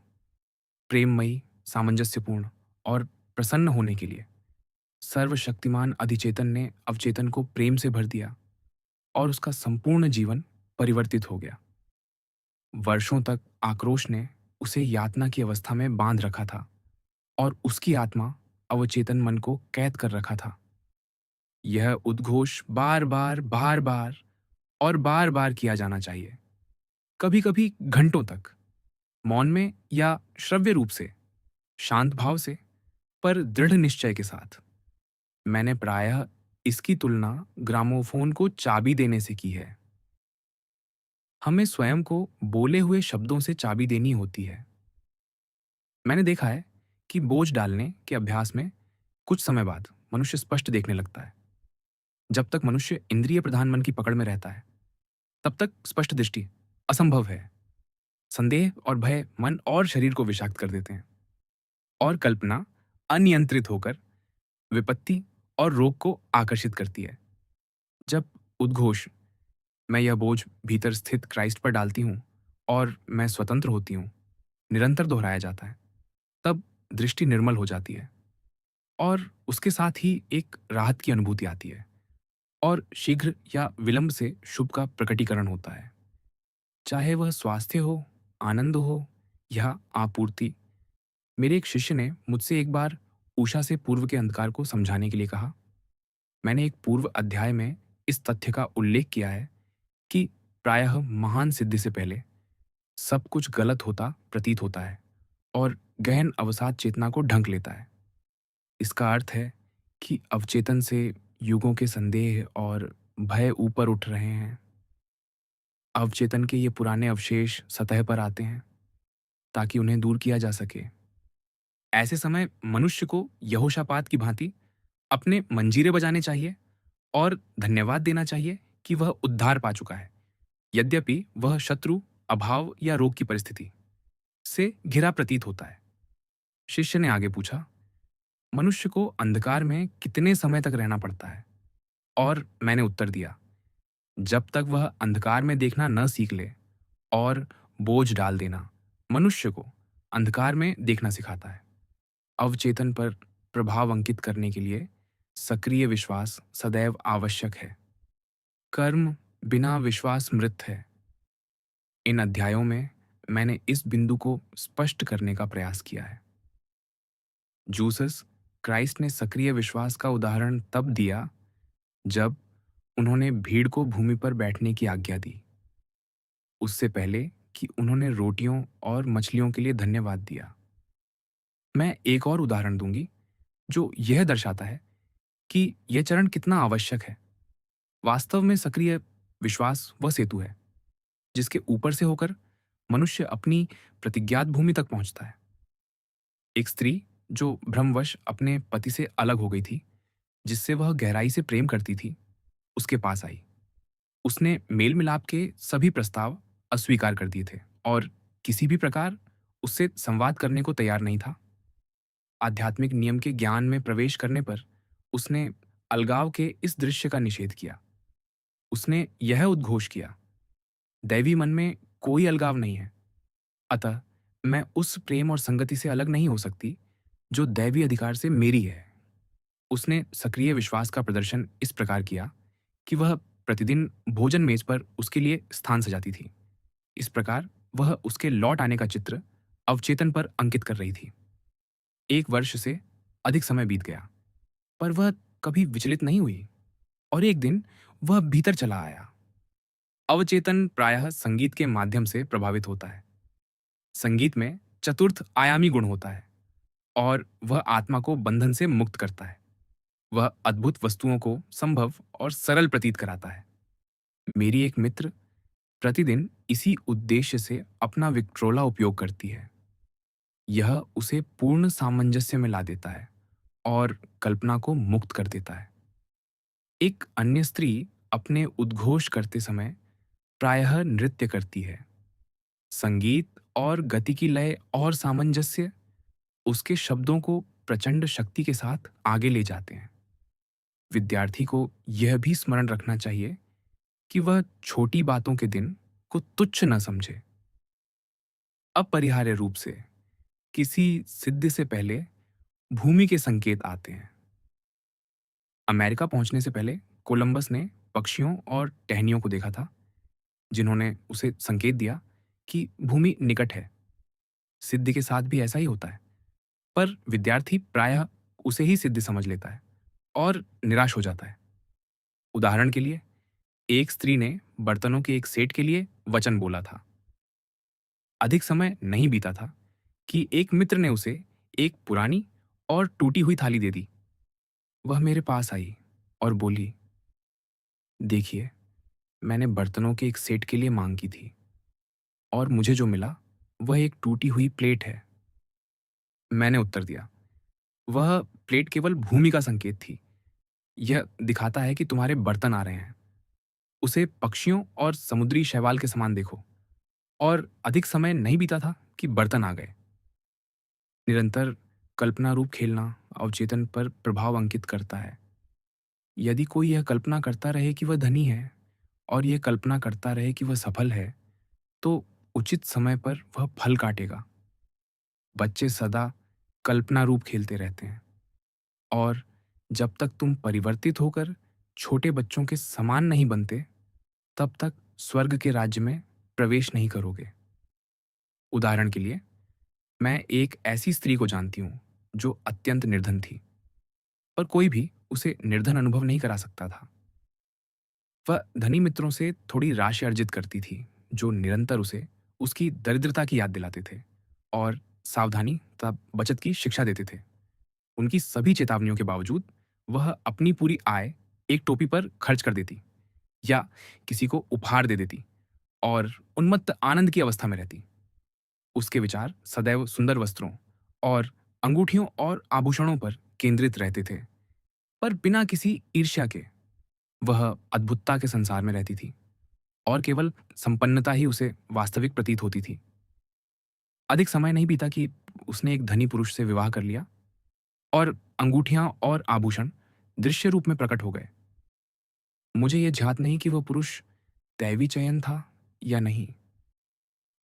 प्रेममयी, सामंजस्यपूर्ण और प्रसन्न होने के लिए। सर्वशक्तिमान अधिचेतन ने अवचेतन को प्रेम से भर दिया और उसका संपूर्ण जीवन परिवर्तित हो गया। वर्षों तक आक्रोश ने उसे यातना की अवस्था में बांध रखा था और उसकी आत्मा अवचेतन मन को कैद कर रखा था। यह उद्घोष बार बार, बार बार और बार बार किया जाना चाहिए, कभी कभी घंटों तक, मौन में या श्रव्य रूप से, शांत भाव से, पर दृढ़ निश्चय के साथ। मैंने प्रायः इसकी तुलना ग्रामोफोन को चाबी देने से की है। हमें स्वयं को बोले हुए शब्दों से चाबी देनी होती है। मैंने देखा है कि बोझ डालने के अभ्यास में कुछ समय बाद मनुष्य स्पष्ट देखने लगता है। जब तक मनुष्य इंद्रिय प्रधान मन की पकड़ में रहता है, तब तक स्पष्ट दृष्टि असंभव है। संदेह और भय मन और शरीर को विषाक्त कर देते हैं, और कल्पना अनियंत्रित होकर विपत्ति और रोग को आकर्षित करती है। जब उद्घोष, मैं यह बोझ भीतर स्थित क्राइस्ट पर डालती हूँ और मैं स्वतंत्र होती हूँ, निरंतर दोहराया जाता है, तब दृष्टि निर्मल हो जाती है और उसके साथ ही एक राहत की अनुभूति आती है, और शीघ्र या विलंब से शुभ का प्रकटीकरण होता है। चाहे वह स्वास्थ्य हो, आनंद हो या आपूर्ति। मेरे एक शिष्य ने मुझसे एक बार उषा से पूर्व के अंधकार को समझाने के लिए कहा। मैंने एक पूर्व अध्याय में इस तथ्य का उल्लेख किया है कि प्रायः महान सिद्धि से पहले सब कुछ गलत होता प्रतीत होता है और गहन अवसाद चेतना को ढंक लेता है। इसका अर्थ है कि अवचेतन से युगों के संदेह और भय ऊपर उठ रहे हैं। अवचेतन के ये पुराने अवशेष सतह पर आते हैं ताकि उन्हें दूर किया जा सके। ऐसे समय मनुष्य को यहोशापात की भांति अपने मंजीरे बजाने चाहिए और धन्यवाद देना चाहिए कि वह उद्धार पा चुका है, यद्यपि वह शत्रु, अभाव या रोग की परिस्थिति से घिरा प्रतीत होता है। शिष्य ने आगे पूछा, मनुष्य को अंधकार में कितने समय तक रहना पड़ता है? और मैंने उत्तर दिया, जब तक वह अंधकार में देखना न सीख ले। और बोझ डाल देना मनुष्य को अंधकार में देखना सिखाता है। अवचेतन पर प्रभाव अंकित करने के लिए सक्रिय विश्वास सदैव आवश्यक है। कर्म बिना विश्वास मृत है। इन अध्यायों में मैंने इस बिंदु को स्पष्ट करने का प्रयास किया है। जूसस क्राइस्ट ने सक्रिय विश्वास का उदाहरण तब दिया जब उन्होंने भीड़ को भूमि पर बैठने की आज्ञा दी, उससे पहले कि उन्होंने रोटियों और मछलियों के लिए धन्यवाद दिया। मैं एक और उदाहरण दूंगी जो यह दर्शाता है कि यह चरण कितना आवश्यक है। वास्तव में सक्रिय विश्वास वह सेतु है जिसके ऊपर से होकर मनुष्य अपनी प्रतिज्ञात भूमि तक पहुंचता है। एक स्त्री जो भ्रमवश अपने पति से अलग हो गई थी, जिससे वह गहराई से प्रेम करती थी, उसके पास आई। उसने मेल मिलाप के सभी प्रस्ताव अस्वीकार कर दिए थे और किसी भी प्रकार उससे संवाद करने को तैयार नहीं था। आध्यात्मिक नियम के ज्ञान में प्रवेश करने पर उसने अलगाव के इस दृश्य का निषेध किया। उसने यह उद्घोष किया, दैवी मन में कोई अलगाव नहीं है, अतः मैं उस प्रेम और संगति से अलग नहीं हो सकती जो दैवी अधिकार से मेरी है। उसने सक्रिय विश्वास का प्रदर्शन इस प्रकार किया कि वह प्रतिदिन भोजन मेज पर उसके लिए स्थान सजाती थी। इस प्रकार वह उसके लौट आने का चित्र अवचेतन पर अंकित कर रही थी। 1 वर्ष से अधिक समय बीत गया, पर वह कभी विचलित नहीं हुई, और एक दिन वह भीतर चला आया। अवचेतन प्रायः संगीत के माध्यम से प्रभावित होता है। संगीत में चतुर्थ आयामी गुण होता है और वह आत्मा को बंधन से मुक्त करता है। वह अद्भुत वस्तुओं को संभव और सरल प्रतीत कराता है। मेरी एक मित्र प्रतिदिन इसी उद्देश्य से अपना विक्ट्रोला उपयोग करती है। यह उसे पूर्ण सामंजस्य में ला देता है और कल्पना को मुक्त कर देता है। एक अन्य स्त्री अपने उद्घोष करते समय प्रायः नृत्य करती है। संगीत और गति की लय और सामंजस्य उसके शब्दों को प्रचंड शक्ति के साथ आगे ले जाते हैं। विद्यार्थी को यह भी स्मरण रखना चाहिए कि वह छोटी बातों के दिन को तुच्छ न समझे। अपरिहार्य रूप से किसी सिद्धि से पहले भूमि के संकेत आते हैं। अमेरिका पहुंचने से पहले कोलंबस ने पक्षियों और टहनियों को देखा था, जिन्होंने उसे संकेत दिया कि भूमि निकट है। सिद्धि के साथ भी ऐसा ही होता है, पर विद्यार्थी प्रायः उसे ही सिद्धि समझ लेता है और निराश हो जाता है। उदाहरण के लिए, एक स्त्री ने बर्तनों के एक सेट के लिए वचन बोला था। अधिक समय नहीं बीता था कि एक मित्र ने उसे एक पुरानी और टूटी हुई थाली दे दी। वह मेरे पास आई और बोली, देखिए, मैंने बर्तनों के एक सेट के लिए मांग की थी और मुझे जो मिला वह एक टूटी हुई प्लेट है। मैंने उत्तर दिया, वह प्लेट केवल भूमि का संकेत थी। यह दिखाता है कि तुम्हारे बर्तन आ रहे हैं। उसे पक्षियों और समुद्री शैवाल के समान देखो। और अधिक समय नहीं बीता था कि बर्तन आ गए। निरंतर कल्पना रूप खेलना अवचेतन पर प्रभाव अंकित करता है। यदि कोई यह कल्पना करता रहे कि वह धनी है और यह कल्पना करता रहे कि वह सफल है, तो उचित समय पर वह फल काटेगा। बच्चे सदा कल्पना रूप खेलते रहते हैं और जब तक तुम परिवर्तित होकर छोटे बच्चों के समान नहीं बनते, तब तक स्वर्ग के राज्य में प्रवेश नहीं करोगे। उदाहरण के लिए, मैं एक ऐसी स्त्री को जानती हूँ जो अत्यंत निर्धन थी, पर कोई भी उसे निर्धन अनुभव नहीं करा सकता था। वह धनी मित्रों से थोड़ी राशि अर्जित करती थी, जो निरंतर उसे उसकी दरिद्रता की याद दिलाते थे और सावधानी तथा बचत की शिक्षा देते थे। उनकी सभी चेतावनियों के बावजूद वह अपनी पूरी आय एक टोपी पर खर्च कर देती या किसी को उपहार दे देती और उन्मत्त आनंद की अवस्था में रहती। उसके विचार सदैव सुंदर वस्त्रों और अंगूठियों और आभूषणों पर केंद्रित रहते थे, पर बिना किसी ईर्ष्या के। वह अद्भुतता के संसार में रहती थी और केवल संपन्नता ही उसे वास्तविक प्रतीत होती थी। अधिक समय नहीं बीता कि उसने एक धनी पुरुष से विवाह कर लिया और अंगूठियां और आभूषण दृश्य रूप में प्रकट हो गए। मुझे यह ध्यात नहीं कि वह पुरुष दैवी चयन था या नहीं,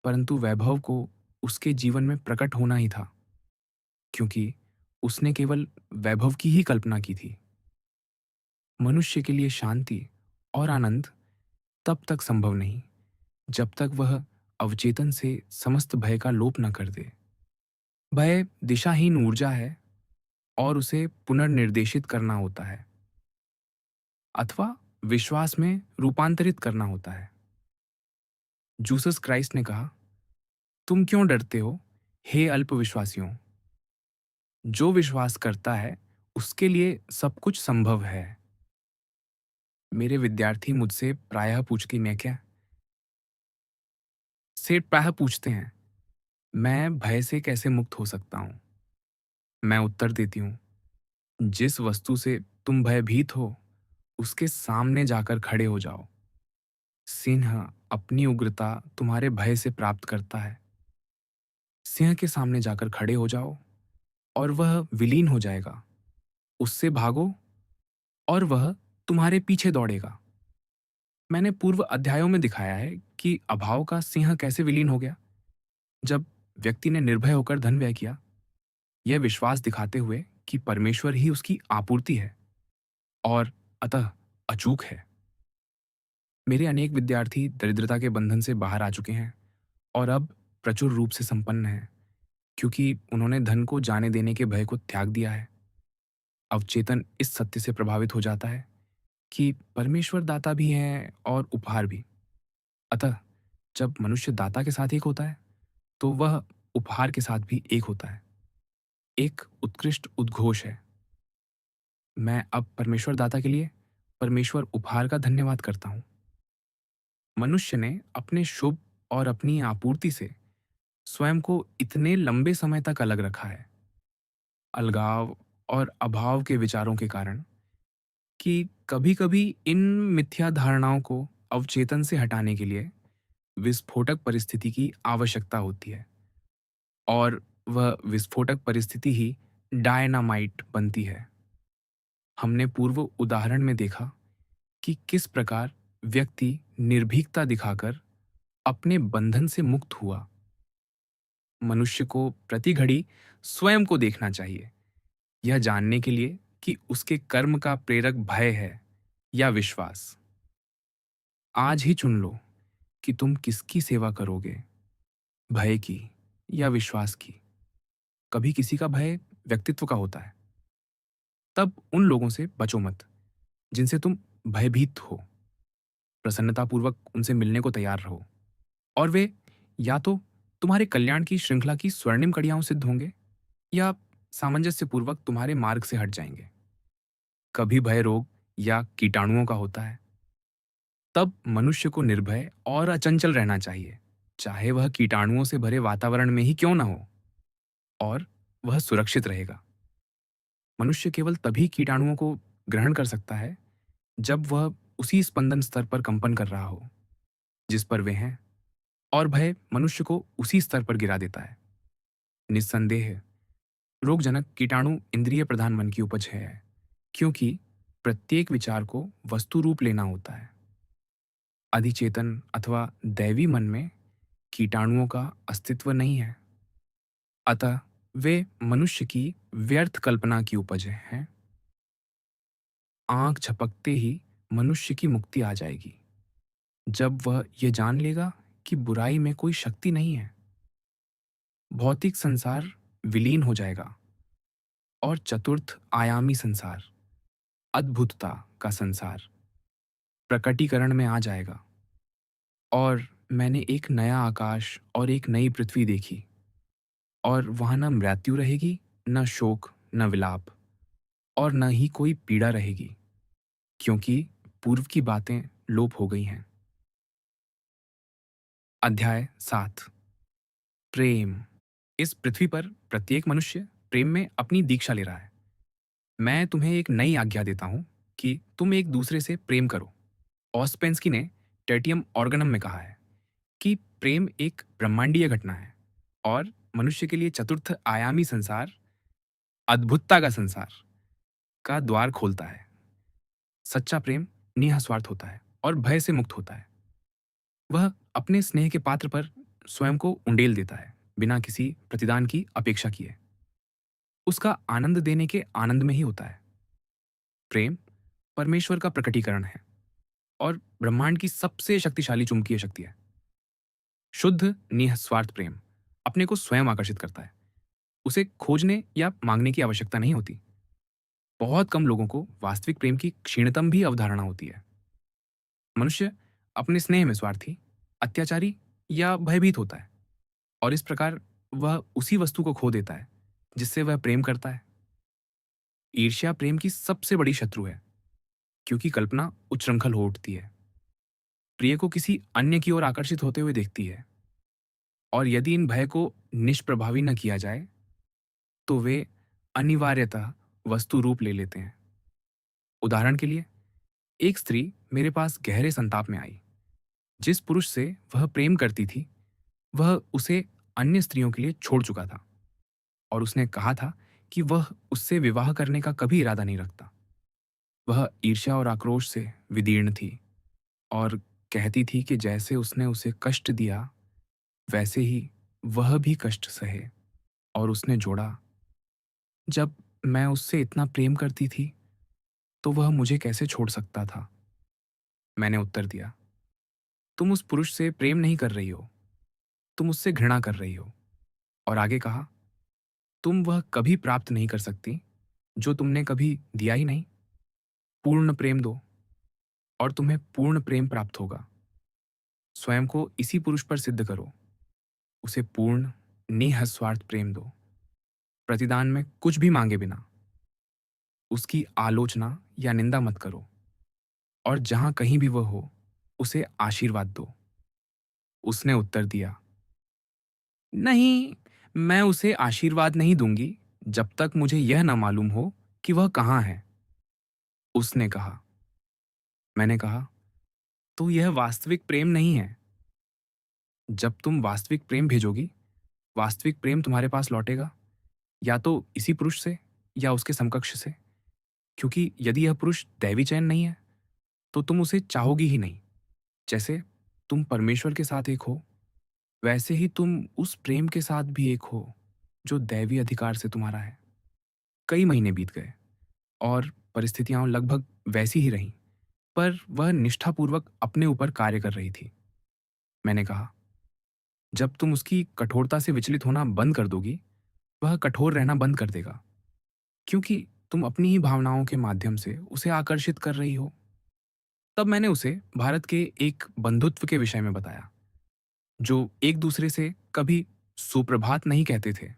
परंतु वैभव को उसके जीवन में प्रकट होना ही था, क्योंकि उसने केवल वैभव की ही कल्पना की थी। मनुष्य के लिए शांति और आनंद तब तक संभव नहीं जब तक वह अवचेतन से समस्त भय का लोप न कर दे। भय दिशाहीन ऊर्जा है और उसे पुनर्निर्देशित करना होता है अथवा विश्वास में रूपांतरित करना होता है। जूसस क्राइस्ट ने कहा, तुम क्यों डरते हो, हे अल्पविश्वासियों? जो विश्वास करता है उसके लिए सब कुछ संभव है। मेरे विद्यार्थी मुझसे प्रायः पूछते हैं, मैं भय से कैसे मुक्त हो सकता हूँ? मैं उत्तर देती हूँ, जिस वस्तु से तुम भयभीत हो उसके सामने जाकर खड़े हो जाओ। सिंह अपनी उग्रता तुम्हारे भय से प्राप्त करता है। सिंह के सामने जाकर खड़े हो जाओ और वह विलीन हो जाएगा। उससे भागो और वह तुम्हारे पीछे दौड़ेगा। मैंने पूर्व अध्यायों में दिखाया है कि अभाव का सिंह कैसे विलीन हो गया जब व्यक्ति ने निर्भय होकर धन व्यय किया, यह विश्वास दिखाते हुए कि परमेश्वर ही उसकी आपूर्ति है और अतः अचूक है। मेरे अनेक विद्यार्थी दरिद्रता के बंधन से बाहर आ चुके हैं और अब प्रचुर रूप से संपन्न हैं, क्योंकि उन्होंने धन को जाने देने के भय को त्याग दिया है। अवचेतन इस सत्य से प्रभावित हो जाता है कि परमेश्वर दाता भी है और उपहार भी। अतः जब मनुष्य दाता के साथ एक होता है, तो वह उपहार के साथ भी एक होता है। एक उत्कृष्ट उद्घोष है। मैं अब परमेश्वर दाता के लिए परमेश्वर उपहार का धन्यवाद करता हूँ। मनुष्य ने अपने शुभ और अपनी आपूर्ति से स्वयं को इतने लंबे समय तक अलग रखा है, अलगाव और अभाव के विचारों के कारण, कि कभी-कभी इन मिथ्या धारणाओं को अवचेतन से हटाने के लिए विस्फोटक परिस्थिति की आवश्यकता होती है, और वह विस्फोटक परिस्थिति ही डायनामाइट बनती है। हमने पूर्व उदाहरण में देखा कि किस प्रकार व्यक्ति निर्भीकता दिखाकर अपने बंधन से मुक्त हुआ। मनुष्य को प्रति घड़ी स्वयं को देखना चाहिए, यह जानने के लिए कि उसके कर्म का प्रेरक भय है या विश्वास। आज ही चुन लो कि तुम किसकी सेवा करोगे, भय की या विश्वास की। कभी किसी का भय व्यक्तित्व का होता है, तब उन लोगों से बचो मत जिनसे तुम भयभीत हो। प्रसन्नतापूर्वक उनसे मिलने को तैयार रहो, और वे या तो तुम्हारे कल्याण की श्रृंखला की स्वर्णिम कड़ियाओं सिद्ध होंगे, या सामंजस्यपूर्वक तुम्हारे मार्ग से हट जाएंगे। कभी भय रोग या कीटाणुओं का होता है, तब मनुष्य को निर्भय और अचंचल रहना चाहिए, चाहे वह कीटाणुओं से भरे वातावरण में ही क्यों न हो, और वह सुरक्षित रहेगा। मनुष्य केवल तभी कीटाणुओं को ग्रहण कर सकता है जब वह उसी स्पंदन स्तर पर कंपन कर रहा हो जिस पर वे हैं, और भय मनुष्य को उसी स्तर पर गिरा देता है। निस्संदेह रोगजनक कीटाणु इंद्रिय प्रधान मन की उपज है, क्योंकि प्रत्येक विचार को वस्तु रूप लेना होता है। अधिचेतन अथवा दैवी मन में कीटाणुओं का अस्तित्व नहीं है, अतः वे मनुष्य की व्यर्थ कल्पना की उपज हैं। आंख झपकते ही मनुष्य की मुक्ति आ जाएगी, जब वह यह जान लेगा कि बुराई में कोई शक्ति नहीं है। भौतिक संसार विलीन हो जाएगा, और चतुर्थ आयामी संसार, अद्भुतता का संसार, प्रकटीकरण में आ जाएगा। और मैंने एक नया आकाश और एक नई पृथ्वी देखी, और वहां न मृत्यु रहेगी, न शोक, न विलाप, और न ही कोई पीड़ा रहेगी, क्योंकि पूर्व की बातें लोप हो गई हैं। अध्याय 7। प्रेम। इस पृथ्वी पर प्रत्येक मनुष्य प्रेम में अपनी दीक्षा ले रहा है। मैं तुम्हें एक नई आज्ञा देता हूं कि तुम एक दूसरे से प्रेम करो। ऑस्पेंस्की ने टर्टियम ऑर्गनम में कहा है कि प्रेम एक ब्रह्मांडीय घटना है, और मनुष्य के लिए चतुर्थ आयामी संसार, अद्भुतता का संसार, का द्वार खोलता है। सच्चा प्रेम निःस्वार्थ होता है और भय से मुक्त होता है। वह अपने स्नेह के पात्र पर स्वयं को उंडेल देता है, बिना किसी प्रतिदान की अपेक्षा किए। उसका आनंद देने के आनंद में ही होता है। प्रेम परमेश्वर का प्रकटीकरण है, और ब्रह्मांड की सबसे शक्तिशाली चुंबकीय शक्ति है। शुद्ध निःस्वार्थ प्रेम अपने को स्वयं आकर्षित करता है। उसे खोजने या मांगने की आवश्यकता नहीं होती। बहुत कम लोगों को वास्तविक प्रेम की क्षीणतम भी अवधारणा होती है। मनुष्य अपने स्नेह में स्वार्थी, अत्याचारी या भयभीत होता है, और इस प्रकार वह उसी वस्तु को खो देता है जिससे वह प्रेम करता है। ईर्ष्या प्रेम की सबसे बड़ी शत्रु है, क्योंकि कल्पना उच्छृंखल हो उठती है, प्रिय को किसी अन्य की ओर आकर्षित होते हुए देखती है, और यदि इन भय को निष्प्रभावी न किया जाए तो वे अनिवार्यतः वस्तु रूप ले लेते हैं। उदाहरण के लिए, एक स्त्री मेरे पास गहरे संताप में आई। जिस पुरुष से वह प्रेम करती थी, वह उसे अन्य स्त्रियों के लिए छोड़ चुका था, और उसने कहा था कि वह उससे विवाह करने का कभी इरादा नहीं रखता। वह ईर्ष्या और आक्रोश से विदीर्ण थी, और कहती थी कि जैसे उसने उसे कष्ट दिया, वैसे ही वह भी कष्ट सहे। और उसने जोड़ा, जब मैं उससे इतना प्रेम करती थी, तो वह मुझे कैसे छोड़ सकता था? मैंने उत्तर दिया, तुम उस पुरुष से प्रेम नहीं कर रही हो, तुम उससे घृणा कर रही हो। और आगे कहा, तुम वह कभी प्राप्त नहीं कर सकती जो तुमने कभी दिया ही नहीं। पूर्ण प्रेम दो, और तुम्हें पूर्ण प्रेम प्राप्त होगा। स्वयं को इसी पुरुष पर सिद्ध करो। उसे पूर्ण निःस्वार्थ प्रेम दो, प्रतिदान में कुछ भी मांगे बिना। उसकी आलोचना या निंदा मत करो, और जहां कहीं भी वह हो, उसे आशीर्वाद दो। उसने उत्तर दिया, नहीं, मैं उसे आशीर्वाद नहीं दूंगी जब तक मुझे यह न मालूम हो कि वह कहाँ है। उसने कहा। मैंने कहा, तो यह वास्तविक प्रेम नहीं है। जब तुम वास्तविक प्रेम भेजोगी, वास्तविक प्रेम तुम्हारे पास लौटेगा, या तो इसी पुरुष से या उसके समकक्ष से, क्योंकि यदि यह पुरुष दैवी चयन नहीं है, तो तुम उसे चाहोगी ही नहीं। जैसे तुम परमेश्वर के साथ एक हो, वैसे ही तुम उस प्रेम के साथ भी एक हो, जो दैवी अधिकार से तुम्हारा है। कई महीने बीत गए और परिस्थितियां लगभग वैसी ही रहीं, पर वह निष्ठापूर्वक अपने ऊपर कार्य कर रही थी। मैंने कहा, जब तुम उसकी कठोरता से विचलित होना बंद कर दोगी, वह कठोर रहना बंद कर देगा, क्योंकि तुम अपनी ही भावनाओं के माध्यम से उसे आकर्षित कर रही हो। तब मैंने उसे भारत के एक बंधुत्व के विषय में बताया, जो एक दूसरे से कभी सुप्रभात नहीं कहते थे।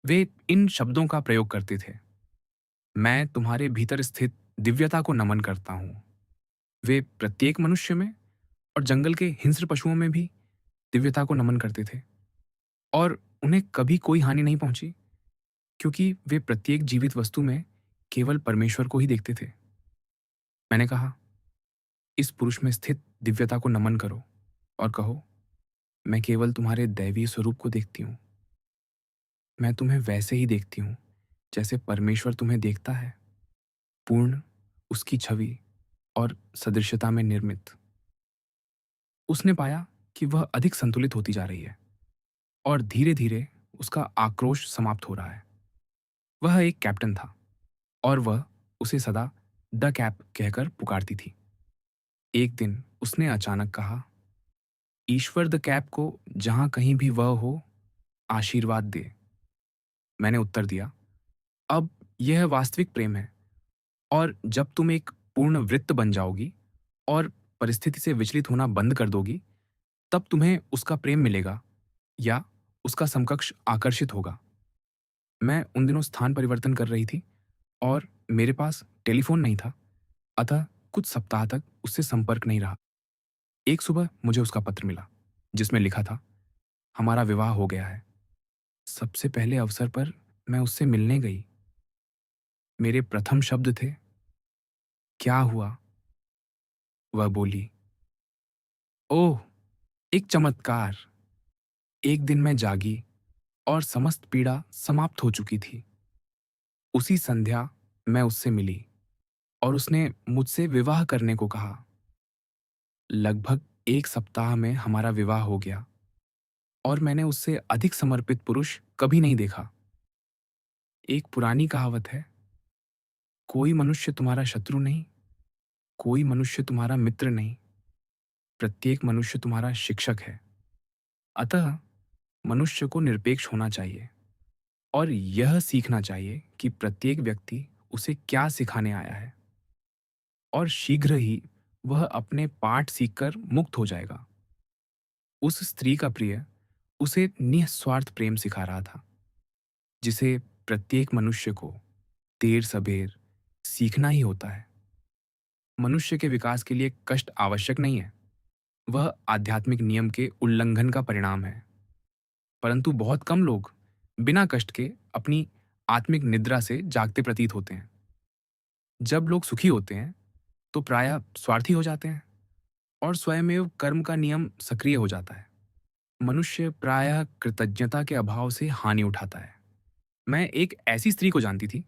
वे इन शब्दों का प्रयोग करते थे, मैं तुम्हारे भीतर स्थित दिव्यता को नमन करता हूँ। वे प्रत्येक मनुष्य में और जंगल के हिंस्र पशुओं में भी दिव्यता को नमन करते थे, और उन्हें कभी कोई हानि नहीं पहुंची, क्योंकि वे प्रत्येक जीवित वस्तु में केवल परमेश्वर को ही देखते थे। मैंने कहा, इस पुरुष में स्थित दिव्यता को नमन करो और कहो, मैं केवल तुम्हारे दैवीय स्वरूप को देखती हूँ। मैं तुम्हें वैसे ही देखती हूँ जैसे परमेश्वर तुम्हें देखता है, पूर्ण, उसकी छवि और सदृश्यता में निर्मित। उसने पाया कि वह अधिक संतुलित होती जा रही है और धीरे धीरे उसका आक्रोश समाप्त हो रहा है। वह एक कैप्टन था और वह उसे सदा द कैप कहकर पुकारती थी। एक दिन उसने अचानक कहा, ईश्वर द कैप को जहां कहीं भी वह हो, आशीर्वाद दे। मैंने उत्तर दिया, अब यह वास्तविक प्रेम है, और जब तुम एक पूर्ण वृत्त बन जाओगी और परिस्थिति से विचलित होना बंद कर दोगी, तब तुम्हें उसका प्रेम मिलेगा या उसका समकक्ष आकर्षित होगा। मैं उन दिनों स्थान परिवर्तन कर रही थी और मेरे पास टेलीफोन नहीं था, अतः कुछ सप्ताह तक उससे संपर्क नहीं रहा। एक सुबह मुझे उसका पत्र मिला, जिसमें लिखा था, हमारा विवाह हो गया है। सबसे पहले अवसर पर मैं उससे मिलने गई। मेरे प्रथम शब्द थे, क्या हुआ? वह बोली, ओह, एक चमत्कार। एक दिन मैं जागी और समस्त पीड़ा समाप्त हो चुकी थी। उसी संध्या मैं उससे मिली और उसने मुझसे विवाह करने को कहा। लगभग एक सप्ताह में हमारा विवाह हो गया और मैंने उससे अधिक समर्पित पुरुष कभी नहीं देखा। एक पुरानी कहावत है, कोई मनुष्य तुम्हारा शत्रु नहीं, कोई मनुष्य तुम्हारा मित्र नहीं, प्रत्येक मनुष्य तुम्हारा शिक्षक है। अतः मनुष्य को निरपेक्ष होना चाहिए और यह सीखना चाहिए कि प्रत्येक व्यक्ति उसे क्या सिखाने आया है, और शीघ्र ही वह अपने पाठ सीखकर मुक्त हो जाएगा। उस स्त्री का प्रिय उसे निस्वार्थ प्रेम सिखा रहा था, जिसे प्रत्येक मनुष्य को देर सबेर सीखना ही होता है। मनुष्य के विकास के लिए कष्ट आवश्यक नहीं है, वह आध्यात्मिक नियम के उल्लंघन का परिणाम है। परंतु बहुत कम लोग बिना कष्ट के अपनी आत्मिक निद्रा से जागते प्रतीत होते हैं। जब लोग सुखी होते हैं तो प्रायः स्वार्थी हो जाते हैं और स्वयमेव कर्म का नियम सक्रिय हो जाता है। मनुष्य प्रायः कृतज्ञता के अभाव से हानि उठाता है। मैं एक ऐसी स्त्री को जानती थी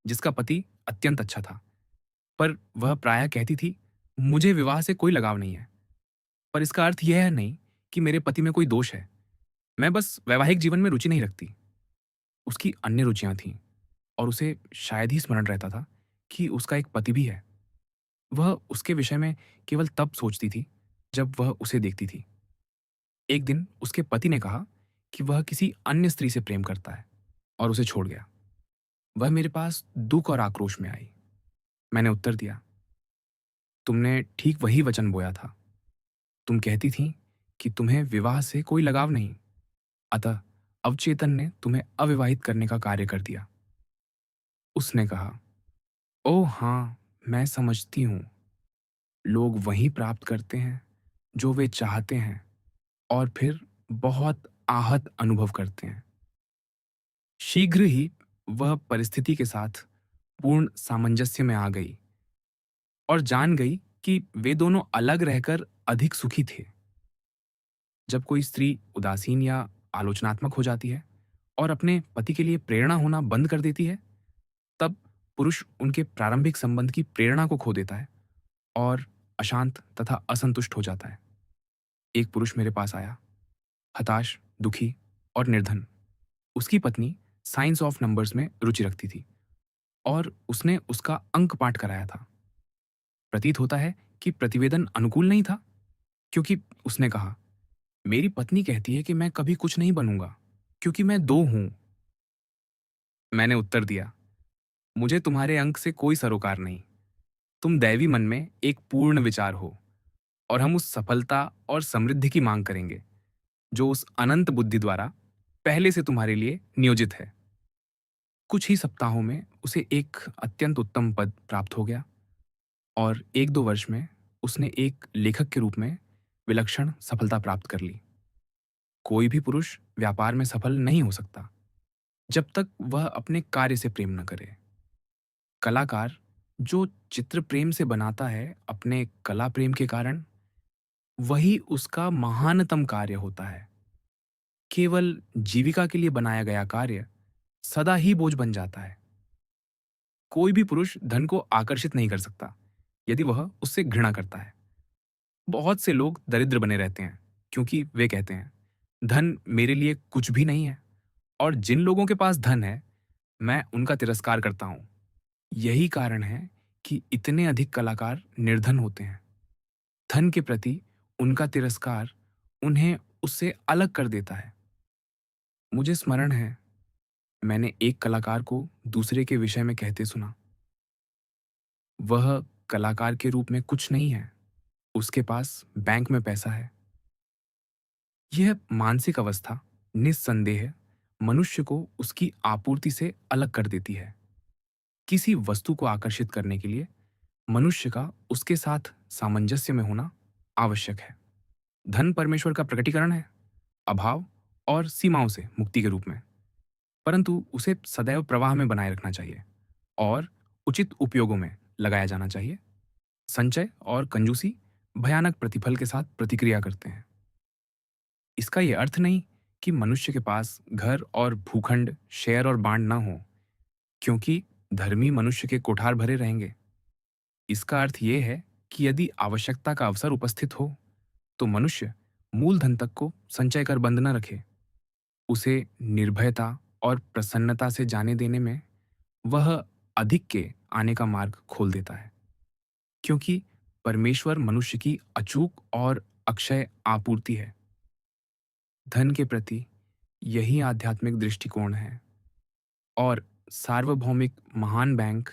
जिसका पति अत्यंत अच्छा था, पर वह प्रायः कहती थी, मुझे विवाह से कोई लगाव नहीं है। पर इसका अर्थ यह नहीं कि मेरे पति में कोई दोष है, मैं बस वैवाहिक जीवन में रुचि नहीं रखती। उसकी अन्य रुचियां थीं और उसे शायद ही स्मरण रहता था कि उसका एक पति भी है। वह उसके विषय में केवल तब सोचती थी जब वह उसे देखती थी। एक दिन उसके पति ने कहा कि वह किसी अन्य स्त्री से प्रेम करता है और उसे छोड़ गया। वह मेरे पास दुख और आक्रोश में आई। मैंने उत्तर दिया, तुमने ठीक वही वचन बोया था। तुम कहती थी कि तुम्हें विवाह से कोई लगाव नहीं, अतः अवचेतन ने तुम्हें अविवाहित करने का कार्य कर दिया। उसने कहा, ओह हाँ, मैं समझती हूँ। लोग वही प्राप्त करते हैं जो वे चाहते हैं और फिर बहुत आहत अनुभव करते हैं। शीघ्र ही वह परिस्थिति के साथ पूर्ण सामंजस्य में आ गई और जान गई कि वे दोनों अलग रहकर अधिक सुखी थे। जब कोई स्त्री उदासीन या आलोचनात्मक हो जाती है और अपने पति के लिए प्रेरणा होना बंद कर देती है, तब पुरुष उनके प्रारंभिक संबंध की प्रेरणा को खो देता है और अशांत तथा असंतुष्ट हो जाता है। एक पुरुष मेरे पास आया, हताश, दुखी और निर्धन। उसकी पत्नी साइंस ऑफ नंबर्स में रुचि रखती थी और उसने उसका अंक पाठ कराया था। प्रतीत होता है कि प्रतिवेदन अनुकूल नहीं था, क्योंकि उसने कहा, मेरी पत्नी कहती है कि मैं कभी कुछ नहीं बनूंगा क्योंकि मैं 2 हूं। मैंने उत्तर दिया, मुझे तुम्हारे अंक से कोई सरोकार नहीं। तुम दैवी मन में एक पूर्ण विचार हो और हम उस सफलता और समृद्धि की मांग करेंगे जो उस अनंत बुद्धि द्वारा पहले से तुम्हारे लिए नियोजित है। कुछ ही सप्ताहों में उसे एक अत्यंत उत्तम पद प्राप्त हो गया और 1-2 वर्ष में उसने एक लेखक के रूप में विलक्षण सफलता प्राप्त कर ली। कोई भी पुरुष व्यापार में सफल नहीं हो सकता जब तक वह अपने कार्य से प्रेम न करे। कलाकार जो चित्र प्रेम से बनाता है अपने कला प्रेम के कारण, वही उसका महानतम कार्य होता है। केवल जीविका के लिए बनाया गया कार्य सदा ही बोझ बन जाता है। कोई भी पुरुष धन को आकर्षित नहीं कर सकता यदि वह उससे घृणा करता है। बहुत से लोग दरिद्र बने रहते हैं क्योंकि वे कहते हैं, धन मेरे लिए कुछ भी नहीं है, और जिन लोगों के पास धन है मैं उनका तिरस्कार करता हूं। यही कारण है कि इतने अधिक कलाकार निर्धन होते हैं। धन के प्रति उनका तिरस्कार उन्हें उससे अलग कर देता है। मुझे स्मरण है, मैंने एक कलाकार को दूसरे के विषय में कहते सुना, वह कलाकार के रूप में कुछ नहीं है, उसके पास बैंक में पैसा है। यह मानसिक अवस्था निस्संदेह मनुष्य को उसकी आपूर्ति से अलग कर देती है। किसी वस्तु को आकर्षित करने के लिए मनुष्य का उसके साथ सामंजस्य में होना आवश्यक है। धन परमेश्वर का प्रकटीकरण है, अभाव और सीमाओं से मुक्ति के रूप में, परंतु उसे सदैव प्रवाह में बनाए रखना चाहिए और उचित उपयोगों में लगाया जाना चाहिए। संचय और कंजूसी भयानक प्रतिफल के साथ प्रतिक्रिया करते हैं। इसका यह अर्थ नहीं कि मनुष्य के पास घर और भूखंड, शेर और बांड ना हो, क्योंकि धर्मी मनुष्य के कोठार भरे रहेंगे। इसका अर्थ यह है कि यदि आवश्यकता का अवसर उपस्थित हो तो मनुष्य मूलधन तक को संचय कर बंद न रखे। उसे निर्भयता और प्रसन्नता से जाने देने में वह अधिक के आने का मार्ग खोल देता है, क्योंकि परमेश्वर मनुष्य की अचूक और अक्षय आपूर्ति है। धन के प्रति यही आध्यात्मिक दृष्टिकोण है और सार्वभौमिक महान बैंक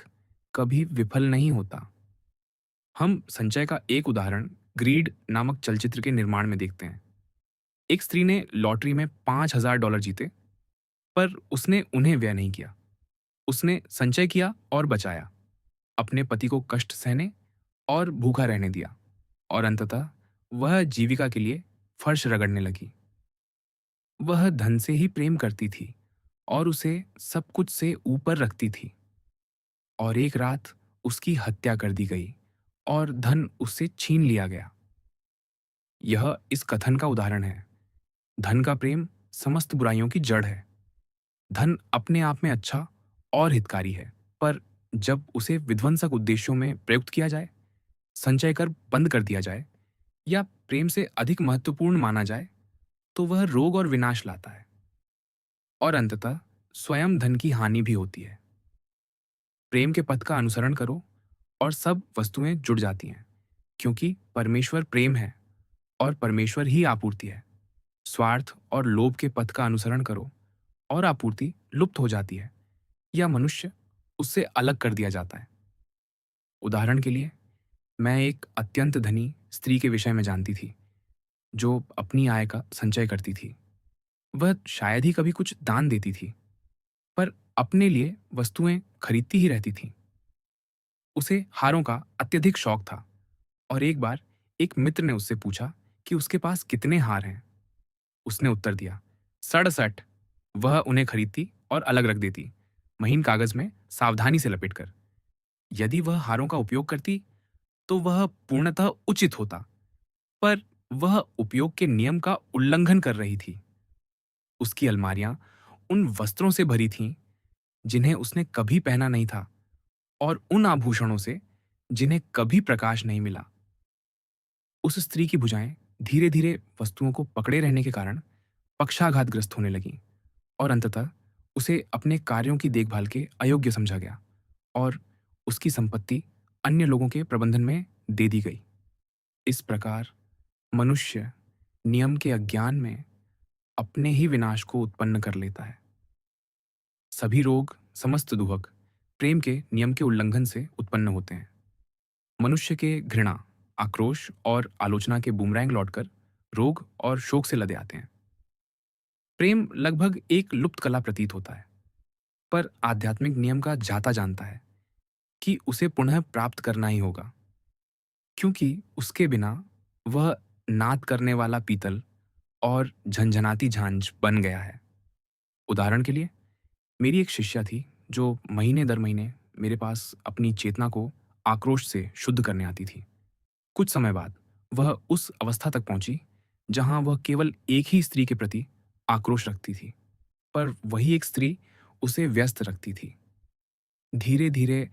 कभी विफल नहीं होता। हम संचय का एक उदाहरण ग्रीड नामक चलचित्र के निर्माण में देखते हैं। एक स्त्री ने लॉटरी में $5000 जीते, पर उसने उन्हें व्यय नहीं किया। उसने संचय किया और बचाया, अपने पति को कष्ट सहने और भूखा रहने दिया, और अंततः वह जीविका के लिए फर्श रगड़ने लगी। वह धन से ही प्रेम करती थी और उसे सब कुछ से ऊपर रखती थी, और एक रात उसकी हत्या कर दी गई और धन उससे छीन लिया गया। यह इस कथन का उदाहरण है। धन का प्रेम समस्त बुराइयों की जड़ है। धन अपने आप में अच्छा और हितकारी है, पर जब उसे विध्वंसक उद्देश्यों में प्रयुक्त किया जाए, संचय कर बंद कर दिया जाए या प्रेम से अधिक महत्वपूर्ण माना जाए, तो वह रोग और विनाश लाता है और अंततः स्वयं धन की हानि भी होती है। प्रेम के पथ का अनुसरण करो और सब वस्तुएं जुड़ जाती हैं, क्योंकि परमेश्वर प्रेम है और परमेश्वर ही आपूर्ति है। स्वार्थ और लोभ के पथ का अनुसरण करो और आपूर्ति लुप्त हो जाती है या मनुष्य उससे अलग कर दिया जाता है। उदाहरण के लिए, मैं एक अत्यंत धनी स्त्री के विषय में जानती थी जो अपनी आय का संचय करती थी। वह शायद ही कभी कुछ दान देती थी, पर अपने लिए वस्तुएं खरीदती ही रहती थी। उसे हारों का अत्यधिक शौक था और एक बार एक मित्र ने उससे पूछा कि उसके पास कितने हार हैं। उसने उत्तर दिया, 67। वह उन्हें खरीदती और अलग रख देती, महीन कागज में सावधानी से लपेटकर। यदि वह हारों का उपयोग करती तो वह पूर्णतः उचित होता, पर वह उपयोग के नियम का उल्लंघन कर रही थी। उसकी अलमारियां उन वस्त्रों से भरी थीं जिन्हें उसने कभी पहना नहीं था, और उन आभूषणों से जिन्हें कभी प्रकाश नहीं मिला। उस स्त्री की भुजाएं धीरे धीरे वस्तुओं को पकड़े रहने के कारण पक्षाघातग्रस्त होने लगीं, और अंततः उसे अपने कार्यों की देखभाल के अयोग्य समझा गया और उसकी संपत्ति अन्य लोगों के प्रबंधन में दे दी गई। इस प्रकार मनुष्य नियम के अज्ञान में अपने ही विनाश को उत्पन्न कर लेता है। सभी रोग, समस्त दुहक प्रेम के नियम के उल्लंघन से उत्पन्न होते हैं। मनुष्य के घृणा, आक्रोश और आलोचना के बूमरैंग लौटकर रोग और शोक से लदे आते हैं। प्रेम लगभग एक लुप्त कला प्रतीत होता है, पर आध्यात्मिक नियम का जाता जानता है कि उसे पुनः प्राप्त करना ही होगा, क्योंकि उसके बिना वह नाद करने वाला पीतल और झंझनाती झांझ बन गया है। उदाहरण के लिए, मेरी एक शिष्या थी जो महीने दर महीने मेरे पास अपनी चेतना को आक्रोश से शुद्ध करने आती थी। कुछ समय बाद वह उस अवस्था तक पहुंची जहां वह केवल एक ही स्त्री के प्रति आक्रोश रखती थी, पर वही एक स्त्री उसे व्यस्त रखती थी। धीरे धीरे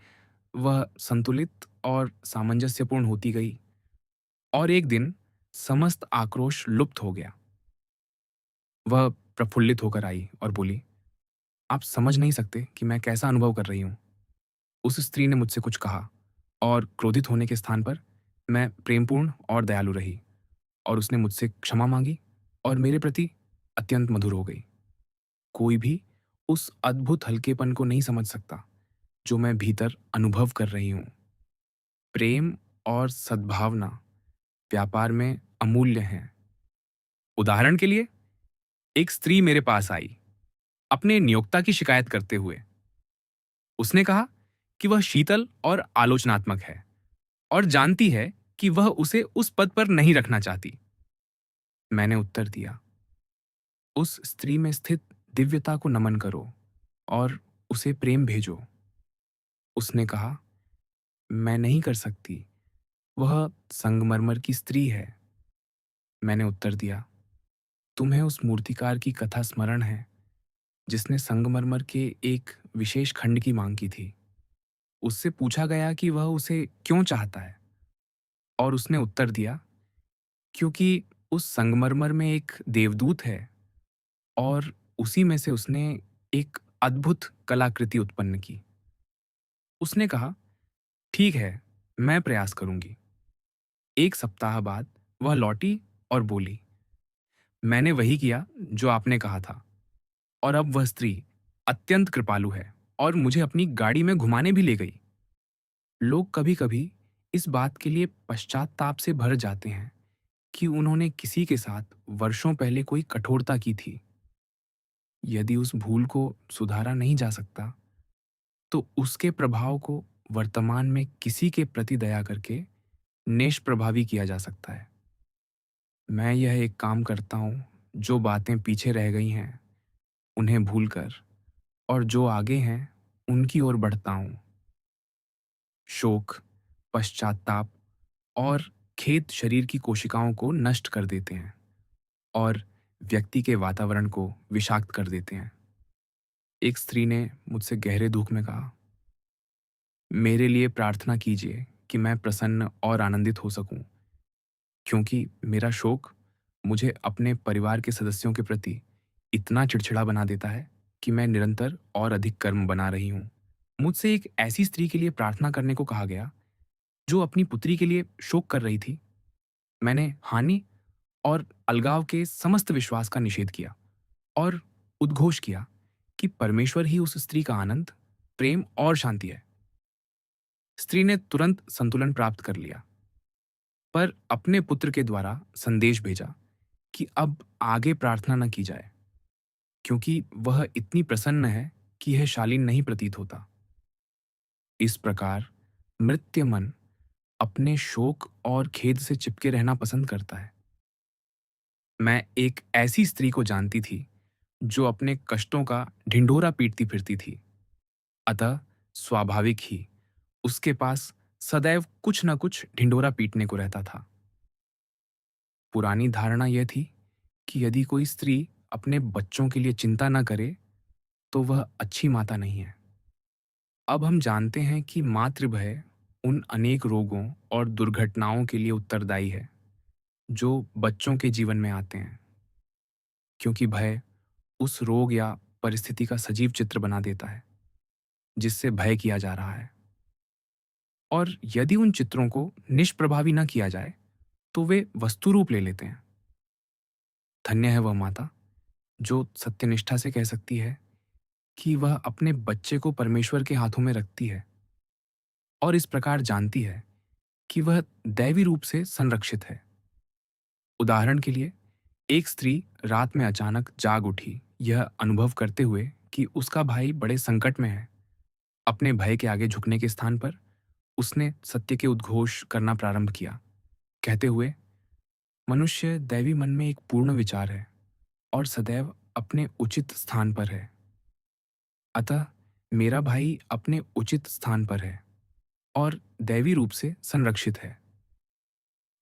वह संतुलित और सामंजस्यपूर्ण होती गई, और एक दिन समस्त आक्रोश लुप्त हो गया। वह प्रफुल्लित होकर आई और बोली, आप समझ नहीं सकते कि मैं कैसा अनुभव कर रही हूँ। उस स्त्री ने मुझसे कुछ कहा, और क्रोधित होने के स्थान पर मैं प्रेमपूर्ण और दयालु रही, और उसने मुझसे क्षमा मांगी और मेरे प्रति अत्यंत मधुर हो गई। कोई भी उस अद्भुत हल्केपन को नहीं समझ सकता जो मैं भीतर अनुभव कर रही हूँ। प्रेम और सद्भावना व्यापार में अमूल्य हैं। उदाहरण के लिए, एक स्त्री मेरे पास आई अपने नियोक्ता की शिकायत करते हुए। उसने कहा कि वह शीतल और आलोचनात्मक है और जानती है कि वह उसे उस पद पर नहीं रखना चाहती। मैंने उत्तर दिया, उस स्त्री में स्थित दिव्यता को नमन करो और उसे प्रेम भेजो। उसने कहा, मैं नहीं कर सकती, वह संगमरमर की स्त्री है। मैंने उत्तर दिया, तुम्हें उस मूर्तिकार की कथा स्मरण है जिसने संगमरमर के एक विशेष खंड की मांग की थी। उससे पूछा गया कि वह उसे क्यों चाहता है, और उसने उत्तर दिया, क्योंकि उस संगमरमर में एक देवदूत है, और उसी में से उसने एक अद्भुत कलाकृति उत्पन्न की। उसने कहा, ठीक है, मैं प्रयास करूंगी। एक सप्ताह बाद वह लौटी और बोली, मैंने वही किया जो आपने कहा था, और अब वह स्त्री अत्यंत कृपालु है और मुझे अपनी गाड़ी में घुमाने भी ले गई। लोग कभी-कभी इस बात के लिए पश्चात्ताप से भर जाते हैं कि उन्होंने किसी के साथ वर्षों पहले कोई कठोरता की थी। यदि उस भूल को सुधारा नहीं जा सकता, तो उसके प्रभाव को वर्तमान में किसी के प्रति दया करके निष्प्रभावी किया जा सकता है। मैं यह एक काम करता हूँ जो बातें पीछे रह गई हैं उन्हें भूलकर, और जो आगे हैं उनकी ओर बढ़ता हूँ। शोक, पश्चात्ताप और खेद शरीर की कोशिकाओं को नष्ट कर देते हैं और व्यक्ति के वातावरण को विषाक्त कर देते हैं। एक स्त्री ने मुझसे गहरे दुख में कहा, मेरे लिए प्रार्थना कीजिए कि मैं प्रसन्न और आनंदित हो सकूं, क्योंकि मेरा शोक मुझे अपने परिवार के सदस्यों के प्रति इतना चिड़चिड़ा बना देता है कि मैं निरंतर और अधिक कर्म बना रही हूँ। मुझसे एक ऐसी स्त्री के लिए प्रार्थना करने को कहा गया जो अपनी पुत्री के लिए शोक कर रही थी। मैंने हानि और अलगाव के समस्त विश्वास का निषेध किया और उद्घोष किया कि परमेश्वर ही उस स्त्री का आनंद, प्रेम और शांति है। स्त्री ने तुरंत संतुलन प्राप्त कर लिया, पर अपने पुत्र के द्वारा संदेश भेजा कि अब आगे प्रार्थना न की जाए, क्योंकि वह इतनी प्रसन्न है कि यह शालीन नहीं प्रतीत होता। इस प्रकार मृत्य मन अपने शोक और खेद से चिपके रहना पसंद करता है। मैं एक ऐसी स्त्री को जानती थी जो अपने कष्टों का ढिंढोरा पीटती फिरती थी। अतः स्वाभाविक ही उसके पास सदैव कुछ न कुछ ढिंढोरा पीटने को रहता था। पुरानी धारणा यह थी कि यदि कोई स्त्री अपने बच्चों के लिए चिंता न करे तो वह अच्छी माता नहीं है। अब हम जानते हैं कि मातृभय उन अनेक रोगों और दुर्घटनाओं के लिए उत्तरदायी है जो बच्चों के जीवन में आते हैं, क्योंकि भय उस रोग या परिस्थिति का सजीव चित्र बना देता है जिससे भय किया जा रहा है। और यदि उन चित्रों को निष्प्रभावी न किया जाए तो वे वस्तु रूप ले लेते हैं। धन्य है वह माता जो सत्यनिष्ठा से कह सकती है कि वह अपने बच्चे को परमेश्वर के हाथों में रखती है और इस प्रकार जानती है कि वह दैवी रूप से संरक्षित है। उदाहरण के लिए, एक स्त्री रात में अचानक जाग उठी यह अनुभव करते हुए कि उसका भाई बड़े संकट में है। अपने भय के आगे झुकने के स्थान पर उसने सत्य के उद्घोष करना प्रारंभ किया, कहते हुए, मनुष्य दैवी मन में एक पूर्ण विचार है और सदैव अपने उचित स्थान पर है। अतः मेरा भाई अपने उचित स्थान पर है और दैवी रूप से संरक्षित है।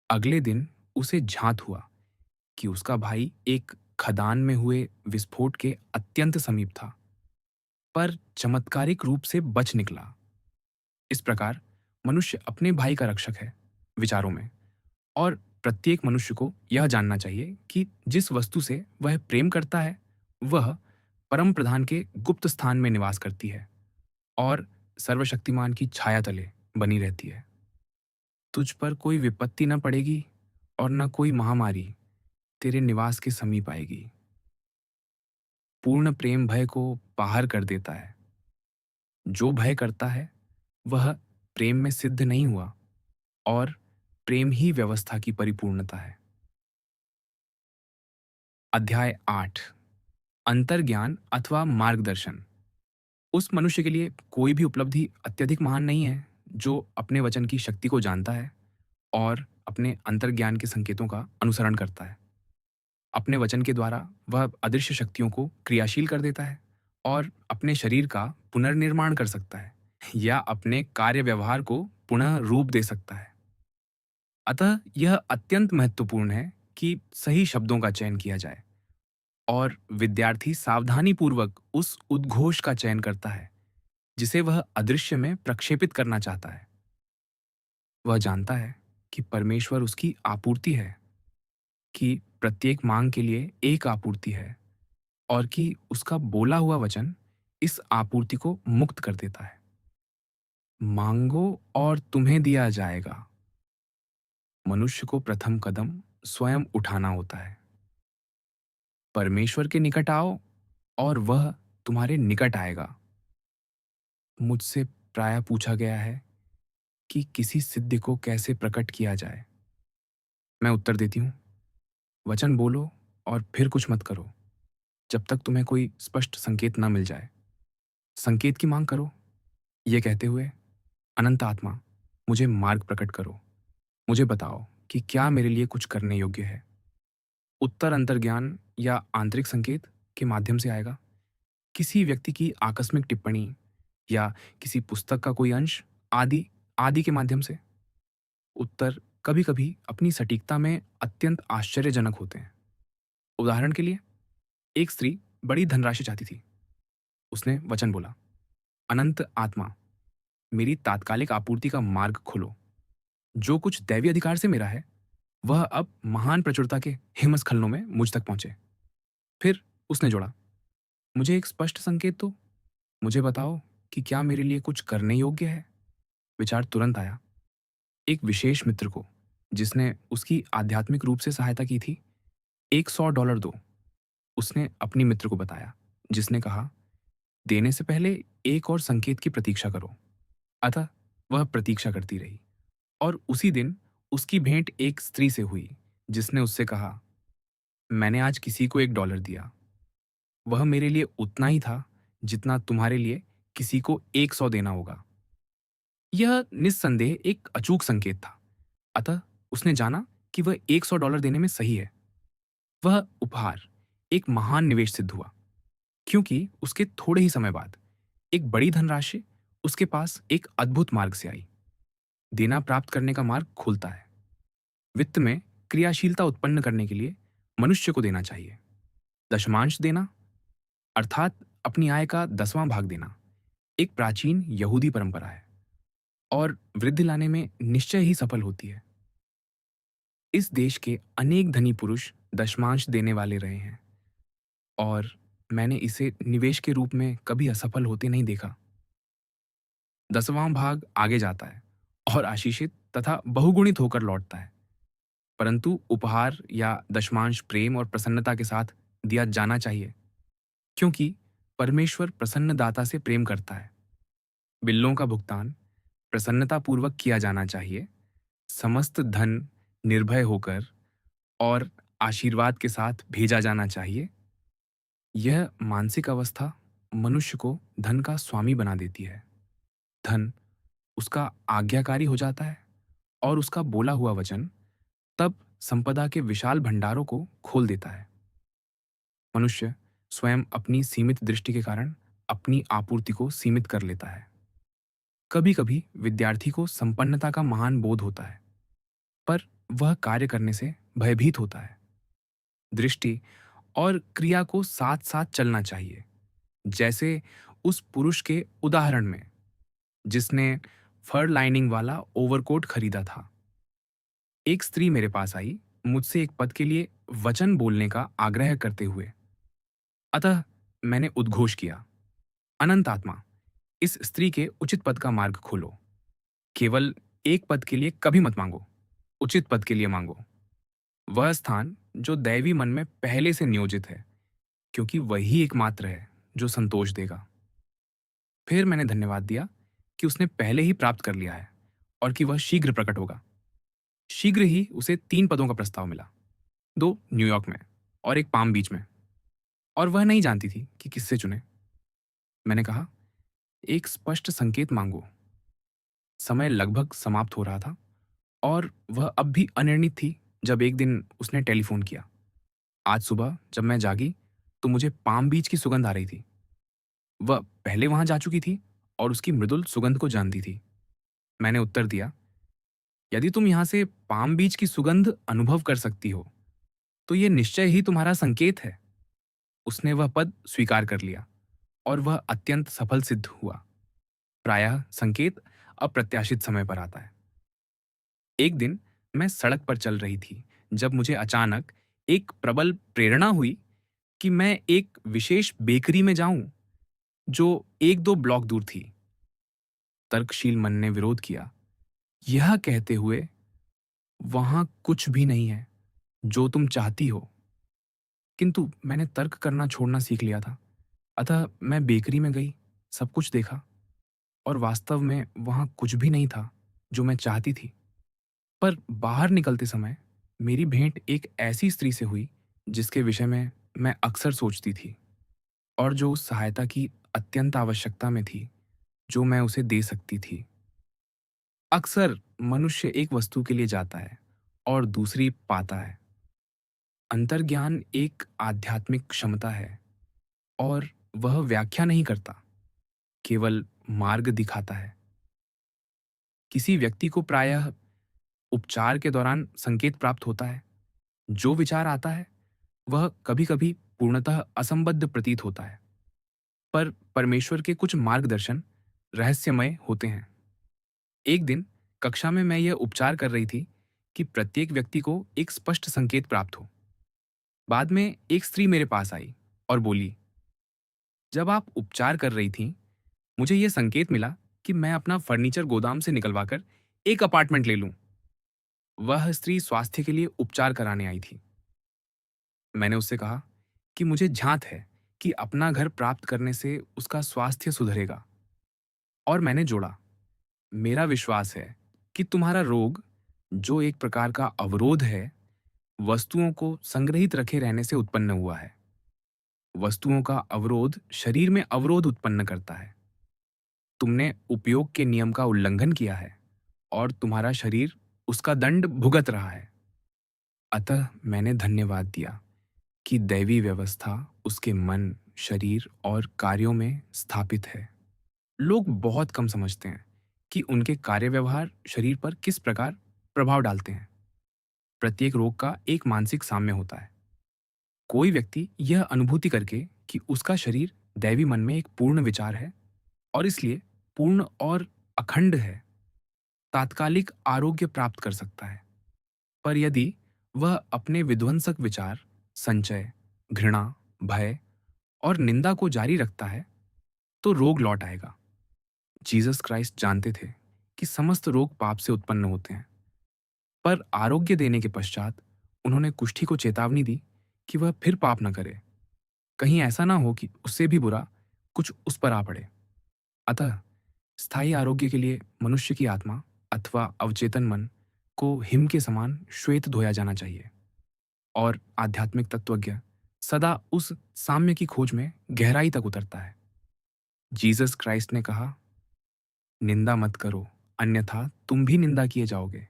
अगले दिन उसे झांत हुआ कि उसका भाई एक खदान में हुए विस्फोट के अत्यंत समीप था, पर चमत्कारिक रूप से बच निकला। इस प्रकार मनुष्य अपने भाई का रक्षक है विचारों में, और प्रत्येक मनुष्य को यह जानना चाहिए कि जिस वस्तु से वह प्रेम करता है वह परम प्रधान के गुप्त स्थान में निवास करती है और सर्वशक्तिमान की छाया तले बनी रहती है। तुझ पर कोई विपत्ति न पड़ेगी और न कोई महामारी तेरे निवास के समीप आएगी। पूर्ण प्रेम भय को बाहर कर देता है। जो भय करता है वह प्रेम में सिद्ध नहीं हुआ, और प्रेम ही व्यवस्था की परिपूर्णता है। अध्याय 8। अंतर्ज्ञान अथवा मार्गदर्शन। उस मनुष्य के लिए कोई भी उपलब्धि अत्यधिक महान नहीं है जो अपने वचन की शक्ति को जानता है और अपने अंतर्ज्ञान के संकेतों का अनुसरण करता है। अपने वचन के द्वारा वह अदृश्य शक्तियों को क्रियाशील कर देता है और अपने शरीर का पुनर्निर्माण कर सकता है या अपने कार्य व्यवहार को पुनः रूप दे सकता है। अतः यह अत्यंत महत्वपूर्ण है कि सही शब्दों का चयन किया जाए और विद्यार्थी सावधानीपूर्वक उस उद्घोष का चयन करता है जिसे वह अदृश्य में प्रक्षेपित करना चाहता है। वह जानता है कि परमेश्वर उसकी आपूर्ति है, कि प्रत्येक मांग के लिए एक आपूर्ति है और कि उसका बोला हुआ वचन इस आपूर्ति को मुक्त कर देता है। मांगो और तुम्हें दिया जाएगा। मनुष्य को प्रथम कदम स्वयं उठाना होता है। परमेश्वर के निकट आओ और वह तुम्हारे निकट आएगा। मुझसे प्रायः पूछा गया है कि किसी सिद्धि को कैसे प्रकट किया जाए। मैं उत्तर देती हूँ, वचन बोलो और फिर कुछ मत करो जब तक तुम्हें कोई स्पष्ट संकेत न मिल जाए। संकेत की मांग करो, ये कहते हुए, अनंत आत्मा, मुझे मार्ग प्रकट करो। मुझे बताओ कि क्या मेरे लिए कुछ करने योग्य है। उत्तर अंतर्ज्ञान या आंतरिक संकेत के माध्यम से आएगा, किसी व्यक्ति की आकस्मिक टिप्पणी या किसी पुस्तक का कोई अंश आदि आदि के माध्यम से। उत्तर कभी-कभी अपनी सटीकता में अत्यंत आश्चर्यजनक होते हैं। उदाहरण के लिए, एक स्त्री बड़ी धनराशि चाहती थी। उसने वचन बोला, अनंत आत्मा, मेरी तात्कालिक आपूर्ति का मार्ग खोलो। जो कुछ दैवीय अधिकार से मेरा है वह अब महान प्रचुरता के हिमस्खलनों में मुझ तक पहुंचे। फिर उसने जोड़ा, मुझे एक स्पष्ट संकेत दो। मुझे बताओ कि क्या मेरे लिए कुछ करने योग्य है। विचार तुरंत आया, एक विशेष मित्र को जिसने उसकी आध्यात्मिक रूप से सहायता की थी, $100 दो। उसने अपनी मित्र को बताया, जिसने कहा, देने से पहले एक और संकेत की प्रतीक्षा करो। अतः वह प्रतीक्षा करती रही और उसी दिन उसकी भेंट एक स्त्री से हुई जिसने उससे कहा, मैंने आज किसी को $1 दिया। वह मेरे लिए उतना ही था जितना तुम्हारे लिए किसी को 100 देना होगा। यह निस्संदेह एक अचूक संकेत था। अतः उसने जाना कि वह $100 देने में सही है। वह उपहार एक महान निवेश सिद्ध हुआ, क्योंकि उसके थोड़े ही समय बाद एक बड़ी धनराशि उसके पास एक अद्भुत मार्ग से आई। देना प्राप्त करने का मार्ग खुलता है। वित्त में क्रियाशीलता उत्पन्न करने के लिए मनुष्य को देना चाहिए। दशमांश देना, अर्थात अपनी आय का 10वां भाग देना, एक प्राचीन यहूदी परंपरा है और वृद्धि लाने में निश्चय ही सफल होती है। इस देश के अनेक धनी पुरुष दशमांश देने वाले रहे हैं और मैंने इसे निवेश के रूप में कभी असफल होते नहीं देखा। 10वां भाग आगे जाता है और आशीषित तथा बहुगुणित होकर लौटता है, परंतु उपहार या दशमांश प्रेम और प्रसन्नता के साथ दिया जाना चाहिए, क्योंकि परमेश्वर प्रसन्न दाता से प्रेम करता है। बिल्लों का भुगतान प्रसन्नतापूर्वक किया जाना चाहिए, समस्त धन निर्भय होकर और आशीर्वाद के साथ भेजा जाना चाहिए। यह मानसिक अवस्था मनुष्य को धन का स्वामी बना देती है। धन उसका आज्ञाकारी हो जाता है और उसका बोला हुआ वचन तब संपदा के विशाल भंडारों को खोल देता है। मनुष्य स्वयं अपनी सीमित दृष्टि के कारण अपनी आपूर्ति को सीमित कर लेता है। कभी कभी विद्यार्थी को संपन्नता का महान बोध होता है, पर वह कार्य करने से भयभीत होता है। दृष्टि और क्रिया को साथ साथ चलना चाहिए, जैसे उस पुरुष के उदाहरण में जिसने फर लाइनिंग वाला ओवरकोट खरीदा था। एक स्त्री मेरे पास आई, मुझसे एक पद के लिए वचन बोलने का आग्रह करते हुए। अतः मैंने उद्घोष किया, अनंत आत्मा, इस स्त्री के उचित पद का मार्ग खोलो। केवल एक पद के लिए कभी मत मांगो, उचित पद के लिए मांगो। वह स्थान जो दैवी मन में पहले से नियोजित है, क्योंकि वही एकमात्र है जो संतोष देगा। फिर मैंने धन्यवाद दिया कि उसने पहले ही प्राप्त कर लिया है और कि वह शीघ्र प्रकट होगा। शीघ्र ही उसे 3 पदों का प्रस्ताव मिला, 2 न्यूयॉर्क में और एक पाम बीच में, और वह नहीं जानती थी कि किससे चुने। मैंने कहा, एक स्पष्ट संकेत मांगो। समय लगभग समाप्त हो रहा था और वह अब भी अनिर्णित थी जब एक दिन उसने टेलीफोन किया। आज सुबह जब मैं जागी तो मुझे पाम बीच की सुगंध आ रही थी। वह पहले वहां जा चुकी थी और उसकी मृदुल सुगंध को जानती थी। मैंने उत्तर दिया, यदि तुम यहां से पाम बीच की सुगंध अनुभव कर सकती हो तो यह निश्चय ही तुम्हारा संकेत है। उसने वह पद स्वीकार कर लिया और वह अत्यंत सफल सिद्ध हुआ। प्रायः संकेत अप्रत्याशित समय पर आता है। एक दिन मैं सड़क पर चल रही थी जब मुझे अचानक एक प्रबल प्रेरणा हुई कि मैं एक विशेष बेकरी में जाऊं जो 1-2 ब्लॉक दूर थी। तर्कशील मन ने विरोध किया, यह कहते हुए, वहां कुछ भी नहीं है जो तुम चाहती हो। किंतु मैंने तर्क करना छोड़ना सीख लिया था। अतः मैं बेकरी में गई, सब कुछ देखा और वास्तव में वहां कुछ भी नहीं था जो मैं चाहती थी। पर बाहर निकलते समय मेरी भेंट एक ऐसी स्त्री से हुई जिसके विषय में मैं अक्सर सोचती थी और जो उस सहायता की अत्यंत आवश्यकता में थी जो मैं उसे दे सकती थी। अक्सर मनुष्य एक वस्तु के लिए जाता है और दूसरी पाता है। अंतर्ज्ञान एक आध्यात्मिक क्षमता है और वह व्याख्या नहीं करता, केवल मार्ग दिखाता है। किसी व्यक्ति को प्रायः उपचार के दौरान संकेत प्राप्त होता है। जो विचार आता है वह कभी-कभी पूर्णतः असंबद्ध प्रतीत होता है, पर परमेश्वर के कुछ मार्गदर्शन रहस्यमय होते हैं। एक दिन कक्षा में मैं यह उपचार कर रही थी कि प्रत्येक व्यक्ति को एक स्पष्ट संकेत प्राप्त हो। बाद में एक स्त्री मेरे पास आई और बोली, जब आप उपचार कर रही थीं, मुझे यह संकेत मिला कि मैं अपना फर्नीचर गोदाम से निकलवाकर एक अपार्टमेंट ले लूं। वह स्त्री स्वास्थ्य के लिए उपचार कराने आई थी। मैंने उससे कहा कि मुझे झांत है कि अपना घर प्राप्त करने से उसका स्वास्थ्य सुधरेगा, और मैंने जोड़ा, मेरा विश्वास है कि तुम्हारा रोग, जो एक प्रकार का अवरोध है, वस्तुओं को संग्रहित रखे रहने से उत्पन्न हुआ है। वस्तुओं का अवरोध शरीर में अवरोध उत्पन्न करता है। तुमने उपयोग के नियम का उल्लंघन किया है और तुम्हारा शरीर उसका दंड भुगत रहा है। अतः मैंने धन्यवाद दिया कि दैवी व्यवस्था उसके मन, शरीर और कार्यों में स्थापित है। लोग बहुत कम समझते हैं कि उनके कार्य व्यवहार शरीर पर किस प्रकार प्रभाव डालते हैं। प्रत्येक रोग का एक मानसिक साम्य होता है। कोई व्यक्ति यह अनुभूति करके कि उसका शरीर दैवी मन में एक पूर्ण विचार है और इसलिए पूर्ण और अखंड है, तात्कालिक आरोग्य प्राप्त कर सकता है। पर यदि वह अपने विध्वंसक विचार, संचय, घृणा, भय और निंदा को जारी रखता है, तो रोग लौट आएगा। जीसस क्राइस्ट जानते थे कि समस्त रोग पाप से उत्पन्न होते हैं, पर आरोग्य देने के पश्चात उन्होंने कुष्ठी को चेतावनी दी कि वह फिर पाप न करे। कहीं ऐसा ना हो कि उससे भी बुरा कुछ उस पर आ पड़े। अतः स्थायी आरोग्य के लिए मनुष्य की आत्मा अथवा अवचेतन मन को हिम के समान श्वेत धोया जाना चाहिए और आध्यात्मिक तत्वज्ञ सदा उस साम्य की खोज में गहराई तक उतरता है। जीसस क्राइस्ट ने कहा, निंदा मत करो, अन्यथा तुम भी निंदा किए जाओगे।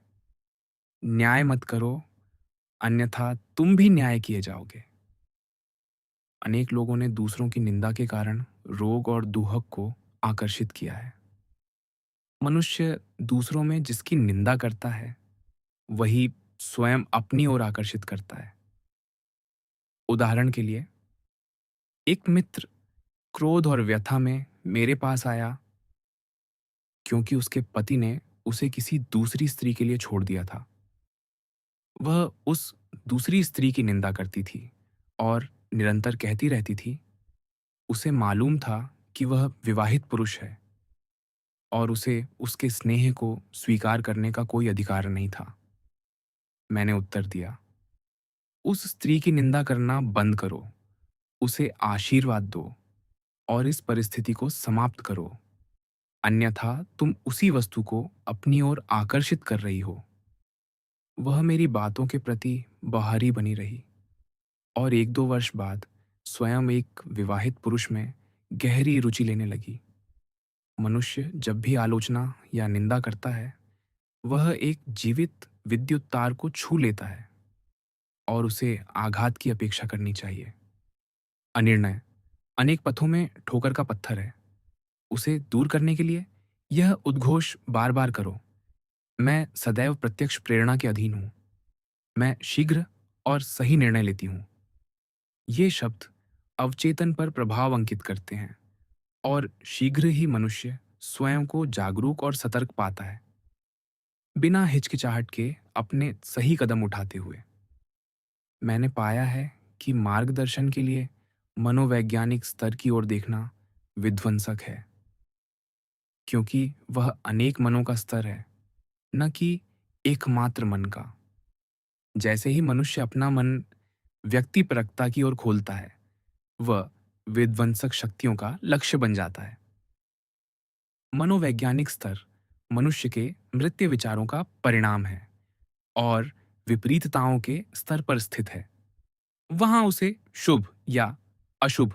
न्याय मत करो, अन्यथा तुम भी न्याय किए जाओगे। अनेक लोगों ने दूसरों की निंदा के कारण रोग और दुहक को आकर्षित किया है। मनुष्य दूसरों में जिसकी निंदा करता है, वही स्वयं अपनी ओर आकर्षित करता है। उदाहरण के लिए, एक मित्र क्रोध और व्यथा में मेरे पास आया क्योंकि उसके पति ने उसे किसी दूसरी स्त्री के लिए छोड़ दिया था। वह उस दूसरी स्त्री की निंदा करती थी और निरंतर कहती रहती थी, उसे मालूम था कि वह विवाहित पुरुष है और उसे उसके स्नेह को स्वीकार करने का कोई अधिकार नहीं था। मैंने उत्तर दिया, उस स्त्री की निंदा करना बंद करो, उसे आशीर्वाद दो और इस परिस्थिति को समाप्त करो, अन्यथा तुम उसी वस्तु को अपनी ओर आकर्षित कर रही हो। वह मेरी बातों के प्रति बाहरी बनी रही और 1-2 वर्ष बाद स्वयं एक विवाहित पुरुष में गहरी रुचि लेने लगी। मनुष्य जब भी आलोचना या निंदा करता है, वह एक जीवित विद्युत तार को छू लेता है और उसे आघात की अपेक्षा करनी चाहिए। अनिर्णय अनेक पथों में ठोकर का पत्थर है। उसे दूर करने के लिए यह उद्घोष बार बार करो, मैं सदैव प्रत्यक्ष प्रेरणा के अधीन हूं, मैं शीघ्र और सही निर्णय लेती हूं। ये शब्द अवचेतन पर प्रभाव अंकित करते हैं और शीघ्र ही मनुष्य स्वयं को जागरूक और सतर्क पाता है, बिना हिचकिचाहट के अपने सही कदम उठाते हुए। मैंने पाया है कि मार्गदर्शन के लिए मनोवैज्ञानिक स्तर की ओर देखना विध्वंसक है, क्योंकि वह अनेक मनों का स्तर है, न कि एकमात्र मन का। जैसे ही मनुष्य अपना मन व्यक्तिपरकता की ओर खोलता है, वह विध्वंसक शक्तियों का लक्ष्य बन जाता है। मनोवैज्ञानिक स्तर मनुष्य के मृत्य विचारों का परिणाम है और विपरीतताओं के स्तर पर स्थित है। वहां उसे शुभ या अशुभ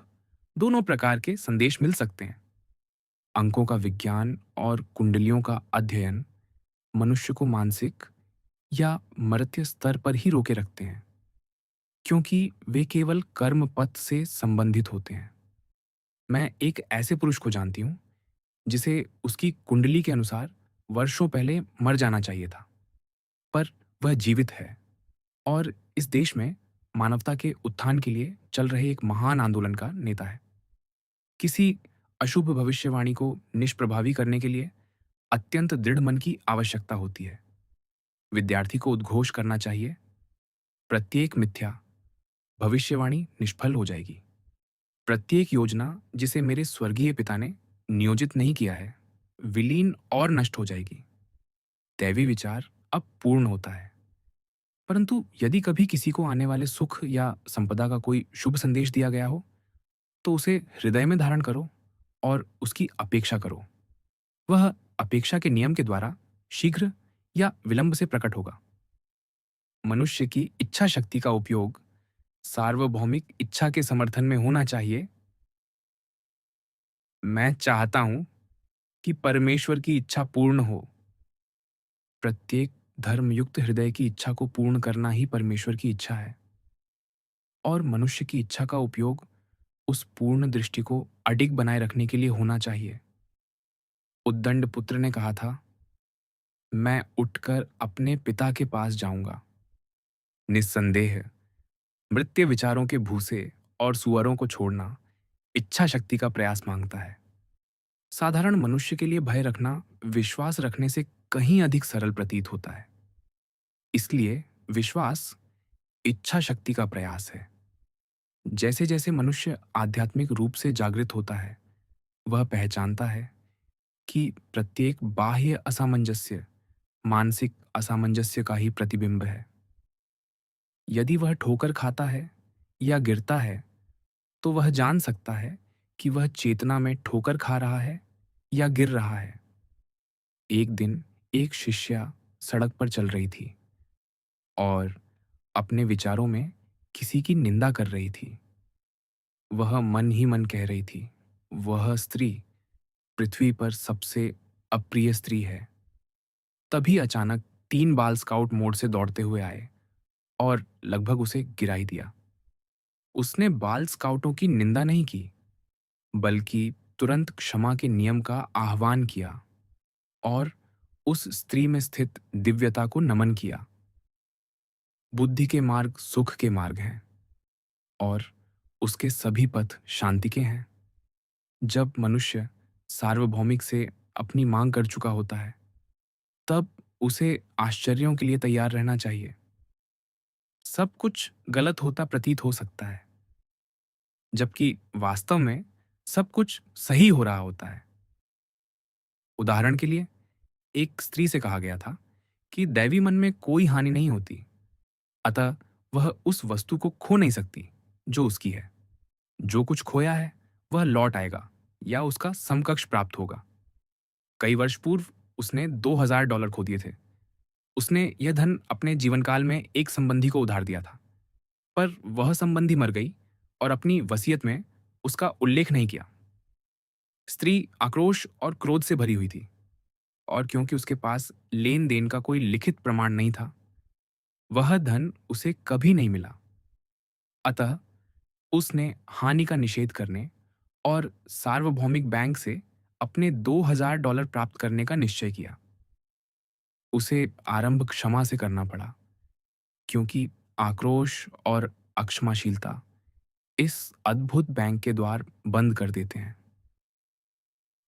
दोनों प्रकार के संदेश मिल सकते हैं। अंकों का विज्ञान और कुंडलियों का अध्ययन मनुष्य को मानसिक या मर्त्य स्तर पर ही रोके रखते हैं, क्योंकि वे केवल कर्म पथ से संबंधित होते हैं। मैं एक ऐसे पुरुष को जानती हूँ जिसे उसकी कुंडली के अनुसार वर्षों पहले मर जाना चाहिए था, पर वह जीवित है और इस देश में मानवता के उत्थान के लिए चल रहे एक महान आंदोलन का नेता है। किसी अशुभ भविष्यवाणी को निष्प्रभावी करने के लिए अत्यंत दृढ़ मन की आवश्यकता होती है। विद्यार्थी को उद्घोष करना चाहिए, प्रत्येक मिथ्या भविष्यवाणी निष्फल हो जाएगी। प्रत्येक योजना जिसे मेरे स्वर्गीय पिता ने नियोजित नहीं किया है, विलीन और नष्ट हो जाएगी। दैवी विचार अब पूर्ण होता है। परंतु यदि कभी किसी को आने वाले सुख या संपदा का कोई शुभ संदेश दिया गया हो, तो उसे हृदय में धारण करो और उसकी अपेक्षा करो। वह अपेक्षा के नियम के द्वारा शीघ्र या विलंब से प्रकट होगा। मनुष्य की इच्छा शक्ति का उपयोग सार्वभौमिक इच्छा के समर्थन में होना चाहिए। मैं चाहता हूं कि परमेश्वर की इच्छा पूर्ण हो। प्रत्येक धर्मयुक्त हृदय की इच्छा को पूर्ण करना ही परमेश्वर की इच्छा है, और मनुष्य की इच्छा का उपयोग उस पूर्ण दृष्टि को अडिग बनाए रखने के लिए होना चाहिए। उद्दंड पुत्र ने कहा था, मैं उठकर अपने पिता के पास जाऊंगा। निस्संदेह मृत्य विचारों के भूसे और सुअरों को छोड़ना इच्छा शक्ति का प्रयास मांगता है। साधारण मनुष्य के लिए भय रखना विश्वास रखने से कहीं अधिक सरल प्रतीत होता है। इसलिए विश्वास इच्छा शक्ति का प्रयास है। जैसे जैसे मनुष्य आध्यात्मिक रूप से जागृत होता है, वह पहचानता है कि प्रत्येक बाह्य असामंजस्य मानसिक असामंजस्य का ही प्रतिबिंब है। यदि वह ठोकर खाता है या गिरता है, तो वह जान सकता है कि वह चेतना में ठोकर खा रहा है या गिर रहा है। एक दिन एक शिष्या सड़क पर चल रही थी और अपने विचारों में किसी की निंदा कर रही थी। वह मन ही मन कह रही थी, वह स्त्री पृथ्वी पर सबसे अप्रिय स्त्री है। तभी अचानक 3 बाल स्काउट मोड़ से दौड़ते हुए आए और लगभग उसे गिरा ही दिया। उसने बाल स्काउटों की निंदा नहीं की, बल्कि तुरंत क्षमा के नियम का आह्वान किया और उस स्त्री में स्थित दिव्यता को नमन किया। बुद्धि के मार्ग सुख के मार्ग हैं और उसके सभी पथ शांति के हैं। जब मनुष्य सार्वभौमिक से अपनी मांग कर चुका होता है, तब उसे आश्चर्यों के लिए तैयार रहना चाहिए। सब कुछ गलत होता प्रतीत हो सकता है, जबकि वास्तव में सब कुछ सही हो रहा होता है। उदाहरण के लिए, एक स्त्री से कहा गया था कि दैवी मन में कोई हानि नहीं होती, अतः वह उस वस्तु को खो नहीं सकती जो उसकी है। जो कुछ खोया है वह लौट आएगा या उसका समकक्ष प्राप्त होगा। कई वर्ष पूर्व उसने $2000 खो दिए थे। उसने यह धन अपने जीवनकाल में एक संबंधी को उधार दिया था, पर वह संबंधी मर गई और अपनी वसीयत में उसका उल्लेख नहीं किया। स्त्री आक्रोश और क्रोध से भरी हुई थी, और क्योंकि उसके पास लेन देन का कोई लिखित प्रमाण नहीं था, वह धन उसे कभी नहीं मिला। अतः उसने हानि का निषेध करने और सार्वभौमिक बैंक से अपने $2000 प्राप्त करने का निश्चय किया। उसे आरंभ क्षमा से करना पड़ा, क्योंकि आक्रोश और अक्षमाशीलता इस अद्भुत बैंक के द्वार बंद कर देते हैं।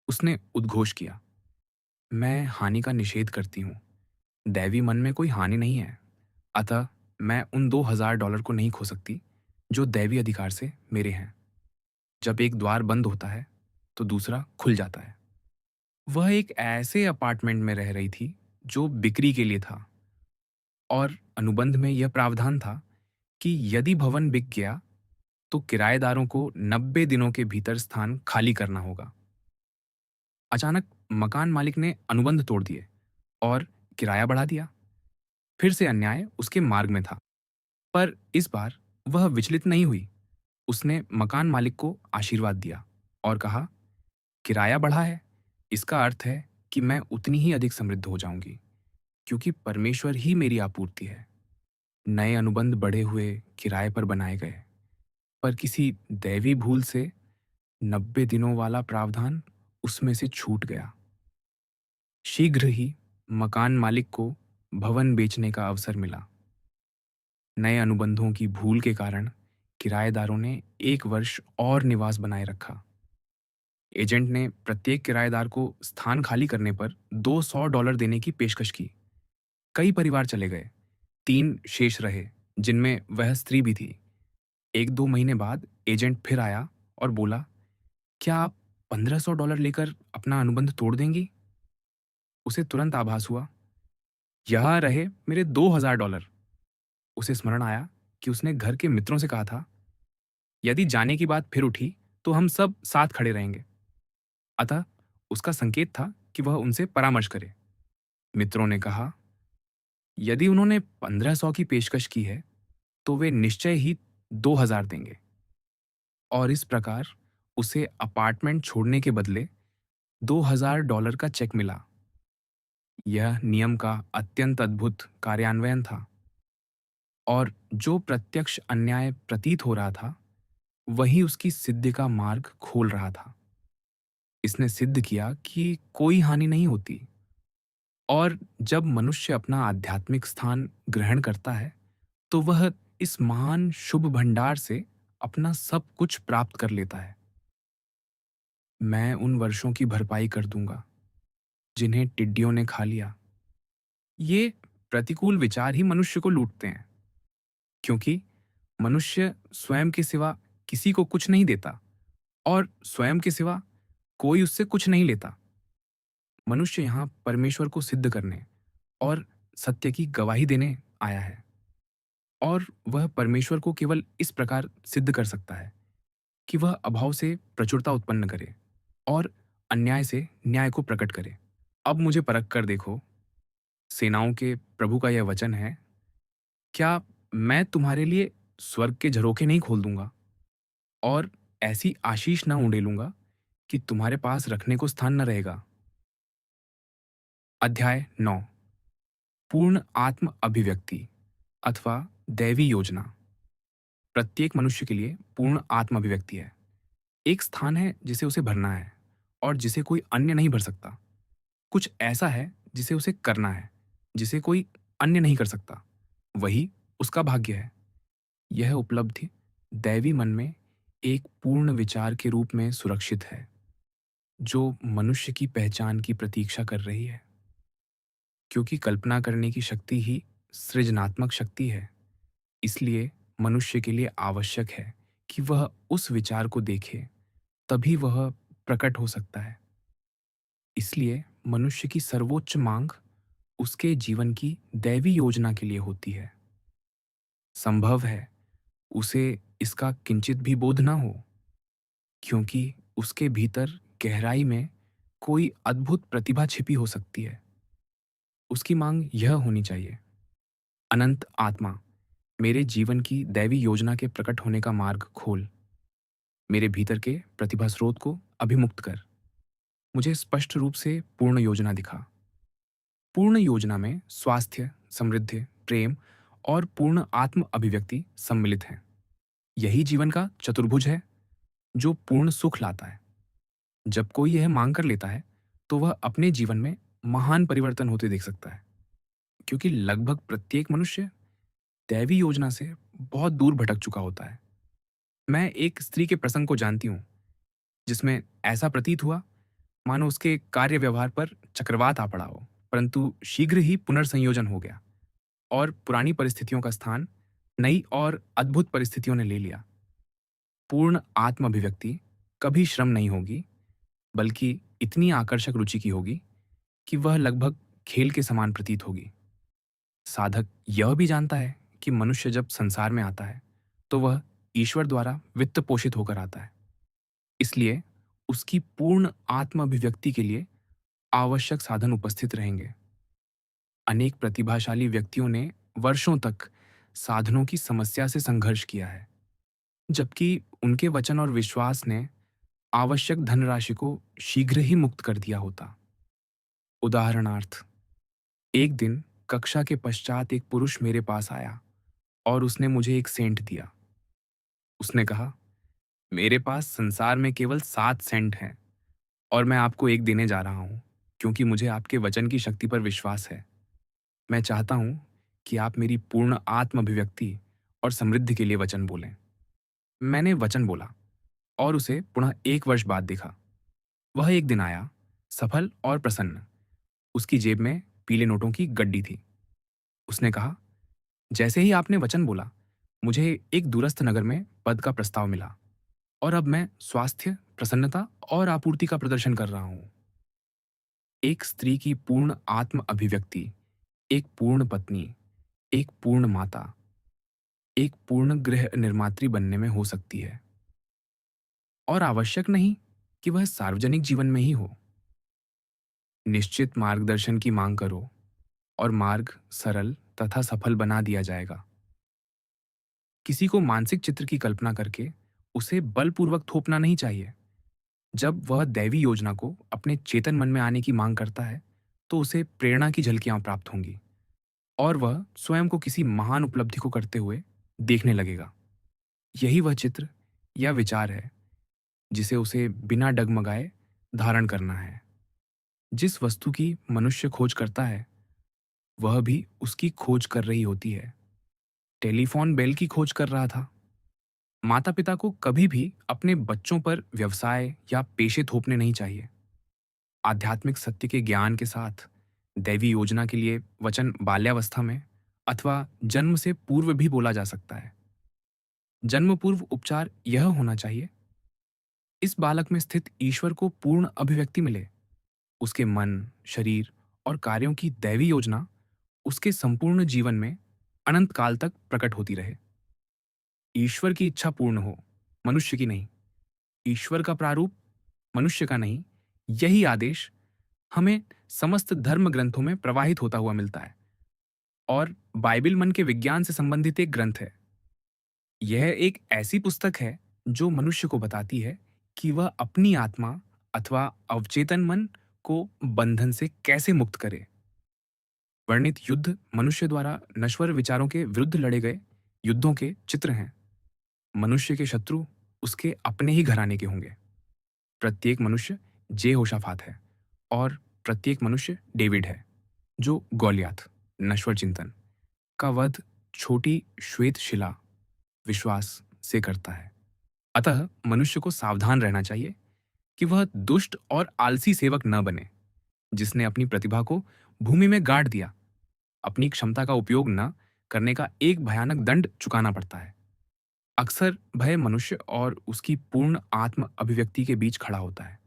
उसने उद्घोष किया, मैं हानि का निषेध करती हूँ। दैवी मन में कोई हानि नहीं है, अतः मैं उन $2000 को नहीं खो सकती जो दैवी अधिकार से मेरे हैं। जब एक द्वार बंद होता है तो दूसरा खुल जाता है। वह एक ऐसे अपार्टमेंट में रह रही थी जो बिक्री के लिए था, और अनुबंध में यह प्रावधान था कि यदि भवन बिक गया तो किराएदारों को 90 दिनों के भीतर स्थान खाली करना होगा। अचानक मकान मालिक ने अनुबंध तोड़ दिए और किराया बढ़ा दिया। फिर से अन्याय उसके मार्ग में था, पर इस बार वह विचलित नहीं हुई। उसने मकान मालिक को आशीर्वाद दिया और कहा, किराया बढ़ा है, इसका अर्थ है कि मैं उतनी ही अधिक समृद्ध हो जाऊंगी, क्योंकि परमेश्वर ही मेरी आपूर्ति है। नए अनुबंध बढ़े हुए किराए पर बनाए गए, पर किसी दैवी भूल से 90 दिनों वाला प्रावधान उसमें से छूट गया। शीघ्र ही मकान मालिक को भवन बेचने का अवसर मिला। नए अनुबंधों की भूल के कारण किराएदारों ने 1 वर्ष और निवास बनाए रखा। एजेंट ने प्रत्येक किराएदार को स्थान खाली करने पर $200 देने की पेशकश की। कई परिवार चले गए, 3 शेष रहे, जिनमें वह स्त्री भी थी। 1-2 महीने बाद एजेंट फिर आया और बोला, क्या आप $1500 लेकर अपना अनुबंध तोड़ देंगी? उसे तुरंत आभास हुआ, यह रहे मेरे $2000। उसे स्मरण आया कि उसने घर के मित्रों से कहा था, यदि जाने की बात फिर उठी तो हम सब साथ खड़े रहेंगे। अतः उसका संकेत था कि वह उनसे परामर्श करे। मित्रों ने कहा, यदि उन्होंने 1500 की पेशकश की है तो वे निश्चय ही 2000 देंगे। और इस प्रकार उसे अपार्टमेंट छोड़ने के बदले $2000 का चेक मिला। यह नियम का अत्यंत अद्भुत कार्यान्वयन था और जो प्रत्यक्ष अन्याय प्रतीत हो रहा था, वही उसकी सिद्धि का मार्ग खोल रहा था। इसने सिद्ध किया कि कोई हानि नहीं होती और जब मनुष्य अपना आध्यात्मिक स्थान ग्रहण करता है, तो वह इस महान शुभ भंडार से अपना सब कुछ प्राप्त कर लेता है। मैं उन वर्षों की भरपाई कर दूंगा जिन्हें टिड्डियों ने खा लिया। ये प्रतिकूल विचार ही मनुष्य को लूटते हैं, क्योंकि मनुष्य स्वयं के सिवा किसी को कुछ नहीं देता और स्वयं के सिवा कोई उससे कुछ नहीं लेता। मनुष्य यहाँ परमेश्वर को सिद्ध करने और सत्य की गवाही देने आया है और वह परमेश्वर को केवल इस प्रकार सिद्ध कर सकता है कि वह अभाव से प्रचुरता उत्पन्न करे और अन्याय से न्याय को प्रकट करे। अब मुझे परख कर देखो, सेनाओं के प्रभु का यह वचन है, क्या मैं तुम्हारे लिए स्वर्ग के झरोखे नहीं खोल दूंगा और ऐसी आशीष न उंडेलूंगा कि तुम्हारे पास रखने को स्थान न रहेगा। अध्याय 9। पूर्ण आत्म अभिव्यक्ति अथवा दैवी योजना। प्रत्येक मनुष्य के लिए पूर्ण आत्म अभिव्यक्ति है। एक स्थान है जिसे उसे भरना है और जिसे कोई अन्य नहीं भर सकता। कुछ ऐसा है जिसे उसे करना है, जिसे कोई अन्य नहीं कर सकता। वही उसका भाग्य है। यह उपलब्धि दैवी मन में एक पूर्ण विचार के रूप में सुरक्षित है, जो मनुष्य की पहचान की प्रतीक्षा कर रही है। क्योंकि कल्पना करने की शक्ति ही सृजनात्मक शक्ति है, इसलिए मनुष्य के लिए आवश्यक है कि वह उस विचार को देखे, तभी वह प्रकट हो सकता है। इसलिए मनुष्य की सर्वोच्च मांग उसके जीवन की दैवी योजना के लिए होती है। संभव है उसे इसका किंचित भी बोध ना हो, क्योंकि उसके भीतर गहराई में कोई अद्भुत प्रतिभा छिपी हो सकती है। उसकी मांग यह होनी चाहिए, अनंत आत्मा, मेरे जीवन की दैवी योजना के प्रकट होने का मार्ग खोल। मेरे भीतर के प्रतिभा स्रोत को अभिमुक्त कर। मुझे स्पष्ट रूप से पूर्ण योजना दिखा। पूर्ण योजना में स्वास्थ्य, समृद्धि, प्रेम और पूर्ण आत्म अभिव्यक्ति सम्मिलित हैं। यही जीवन का चतुर्भुज है जो पूर्ण सुख लाता है। जब कोई यह मांग कर लेता है, तो वह अपने जीवन में महान परिवर्तन होते देख सकता है, क्योंकि लगभग प्रत्येक मनुष्य दैवी योजना से बहुत दूर भटक चुका होता है। मैं एक स्त्री के प्रसंग को जानती हूँ, जिसमें ऐसा प्रतीत हुआ मानो उसके कार्य व्यवहार पर चक्रवात आ पड़ा हो, परंतु शीघ्र ही पुनर्संयोजन हो गया और पुरानी परिस्थितियों का स्थान नई और अद्भुत परिस्थितियों ने ले लिया। पूर्ण आत्म अभिव्यक्ति कभी श्रम नहीं होगी, बल्कि इतनी आकर्षक रुचि की होगी कि वह लगभग खेल के समान प्रतीत होगी। साधक यह भी जानता है कि मनुष्य जब संसार में आता है, तो वह ईश्वर द्वारा वित्त पोषित होकर आता है। इसलिए उसकी पूर्ण आत्म अभिव्यक्ति के लिए आवश्यक साधन उपस्थित रहेंगे। अनेक प्रतिभाशाली व्यक्तियों ने वर्षों तक साधनों की समस्या से संघर्ष किया है, जबकि उनके वचन और विश्वास ने आवश्यक धनराशि को शीघ्र ही मुक्त कर दिया होता। उदाहरणार्थ, एक दिन कक्षा के पश्चात एक पुरुष मेरे पास आया और उसने मुझे एक सेंट दिया। उसने कहा, मेरे पास संसार में केवल 7 सेंट हैं और मैं आपको एक देने जा रहा हूं, क्योंकि मुझे आपके वचन की शक्ति पर विश्वास है। मैं चाहता हूं कि आप मेरी पूर्ण आत्म अभिव्यक्ति और समृद्धि के लिए वचन बोलें। मैंने वचन बोला और उसे पुनः 1 वर्ष बाद देखा। वह एक दिन आया, सफल और प्रसन्न। उसकी जेब में पीले नोटों की गड्डी थी। उसने कहा, जैसे ही आपने वचन बोला, मुझे एक दूरस्थ नगर में पद का प्रस्ताव मिला और अब मैं स्वास्थ्य, प्रसन्नता और आपूर्ति का प्रदर्शन कर रहा हूं। एक स्त्री की पूर्ण आत्म अभिव्यक्ति एक पूर्ण पत्नी, एक पूर्ण माता, एक पूर्ण गृह निर्मात्री बनने में हो सकती है, और आवश्यक नहीं कि वह सार्वजनिक जीवन में ही हो। निश्चित मार्गदर्शन की मांग करो और मार्ग सरल तथा सफल बना दिया जाएगा। किसी को मानसिक चित्र की कल्पना करके उसे बलपूर्वक थोपना नहीं चाहिए। जब वह दैवी योजना को अपने चेतन मन में आने की मांग करता है, तो उसे प्रेरणा की झलकियां प्राप्त होंगी और वह स्वयं को किसी महान उपलब्धि को करते हुए देखने लगेगा। यही वह चित्र या विचार है जिसे उसे बिना डगमगाए धारण करना है। जिस वस्तु की मनुष्य खोज करता है, वह भी उसकी खोज कर रही होती है। टेलीफोन बेल की खोज कर रहा था। माता पिता को कभी भी अपने बच्चों पर व्यवसाय या पेशे थोपने नहीं चाहिए। आध्यात्मिक सत्य के ज्ञान के साथ दैवी योजना के लिए वचन बाल्यावस्था में अथवा जन्म से पूर्व भी बोला जा सकता है। जन्म पूर्व उपचार यह होना चाहिए, इस बालक में स्थित ईश्वर को पूर्ण अभिव्यक्ति मिले, उसके मन, शरीर और कार्यों की दैवी योजना उसके संपूर्ण जीवन में अनंत काल तक प्रकट होती रहे। ईश्वर की इच्छा पूर्ण हो, मनुष्य की नहीं। ईश्वर का प्रारूप, मनुष्य का नहीं। यही आदेश हमें समस्त धर्म ग्रंथों में प्रवाहित होता हुआ मिलता है और बाइबिल मन के विज्ञान से संबंधित एक ग्रंथ है। यह एक ऐसी पुस्तक है जो मनुष्य को बताती है कि वह अपनी आत्मा अथवा अवचेतन मन को बंधन से कैसे मुक्त करे। वर्णित युद्ध मनुष्य द्वारा नश्वर विचारों के विरुद्ध लड़े गए युद्धों के चित्र हैं। मनुष्य के शत्रु उसके अपने ही घराने के होंगे। प्रत्येक मनुष्य जेहोशाफात है और प्रत्येक मनुष्य डेविड है, जो गॉलियाथ, नश्वर चिंतन का वध छोटी श्वेत शिला विश्वास से करता है। अतः मनुष्य को सावधान रहना चाहिए कि वह दुष्ट और आलसी सेवक न बने, जिसने अपनी प्रतिभा को भूमि में गाड़ दिया। अपनी क्षमता का उपयोग न करने का एक भयानक दंड चुकाना पड़ता है। अक्सर भय मनुष्य और उसकी पूर्ण आत्म अभिव्यक्ति के बीच खड़ा होता है।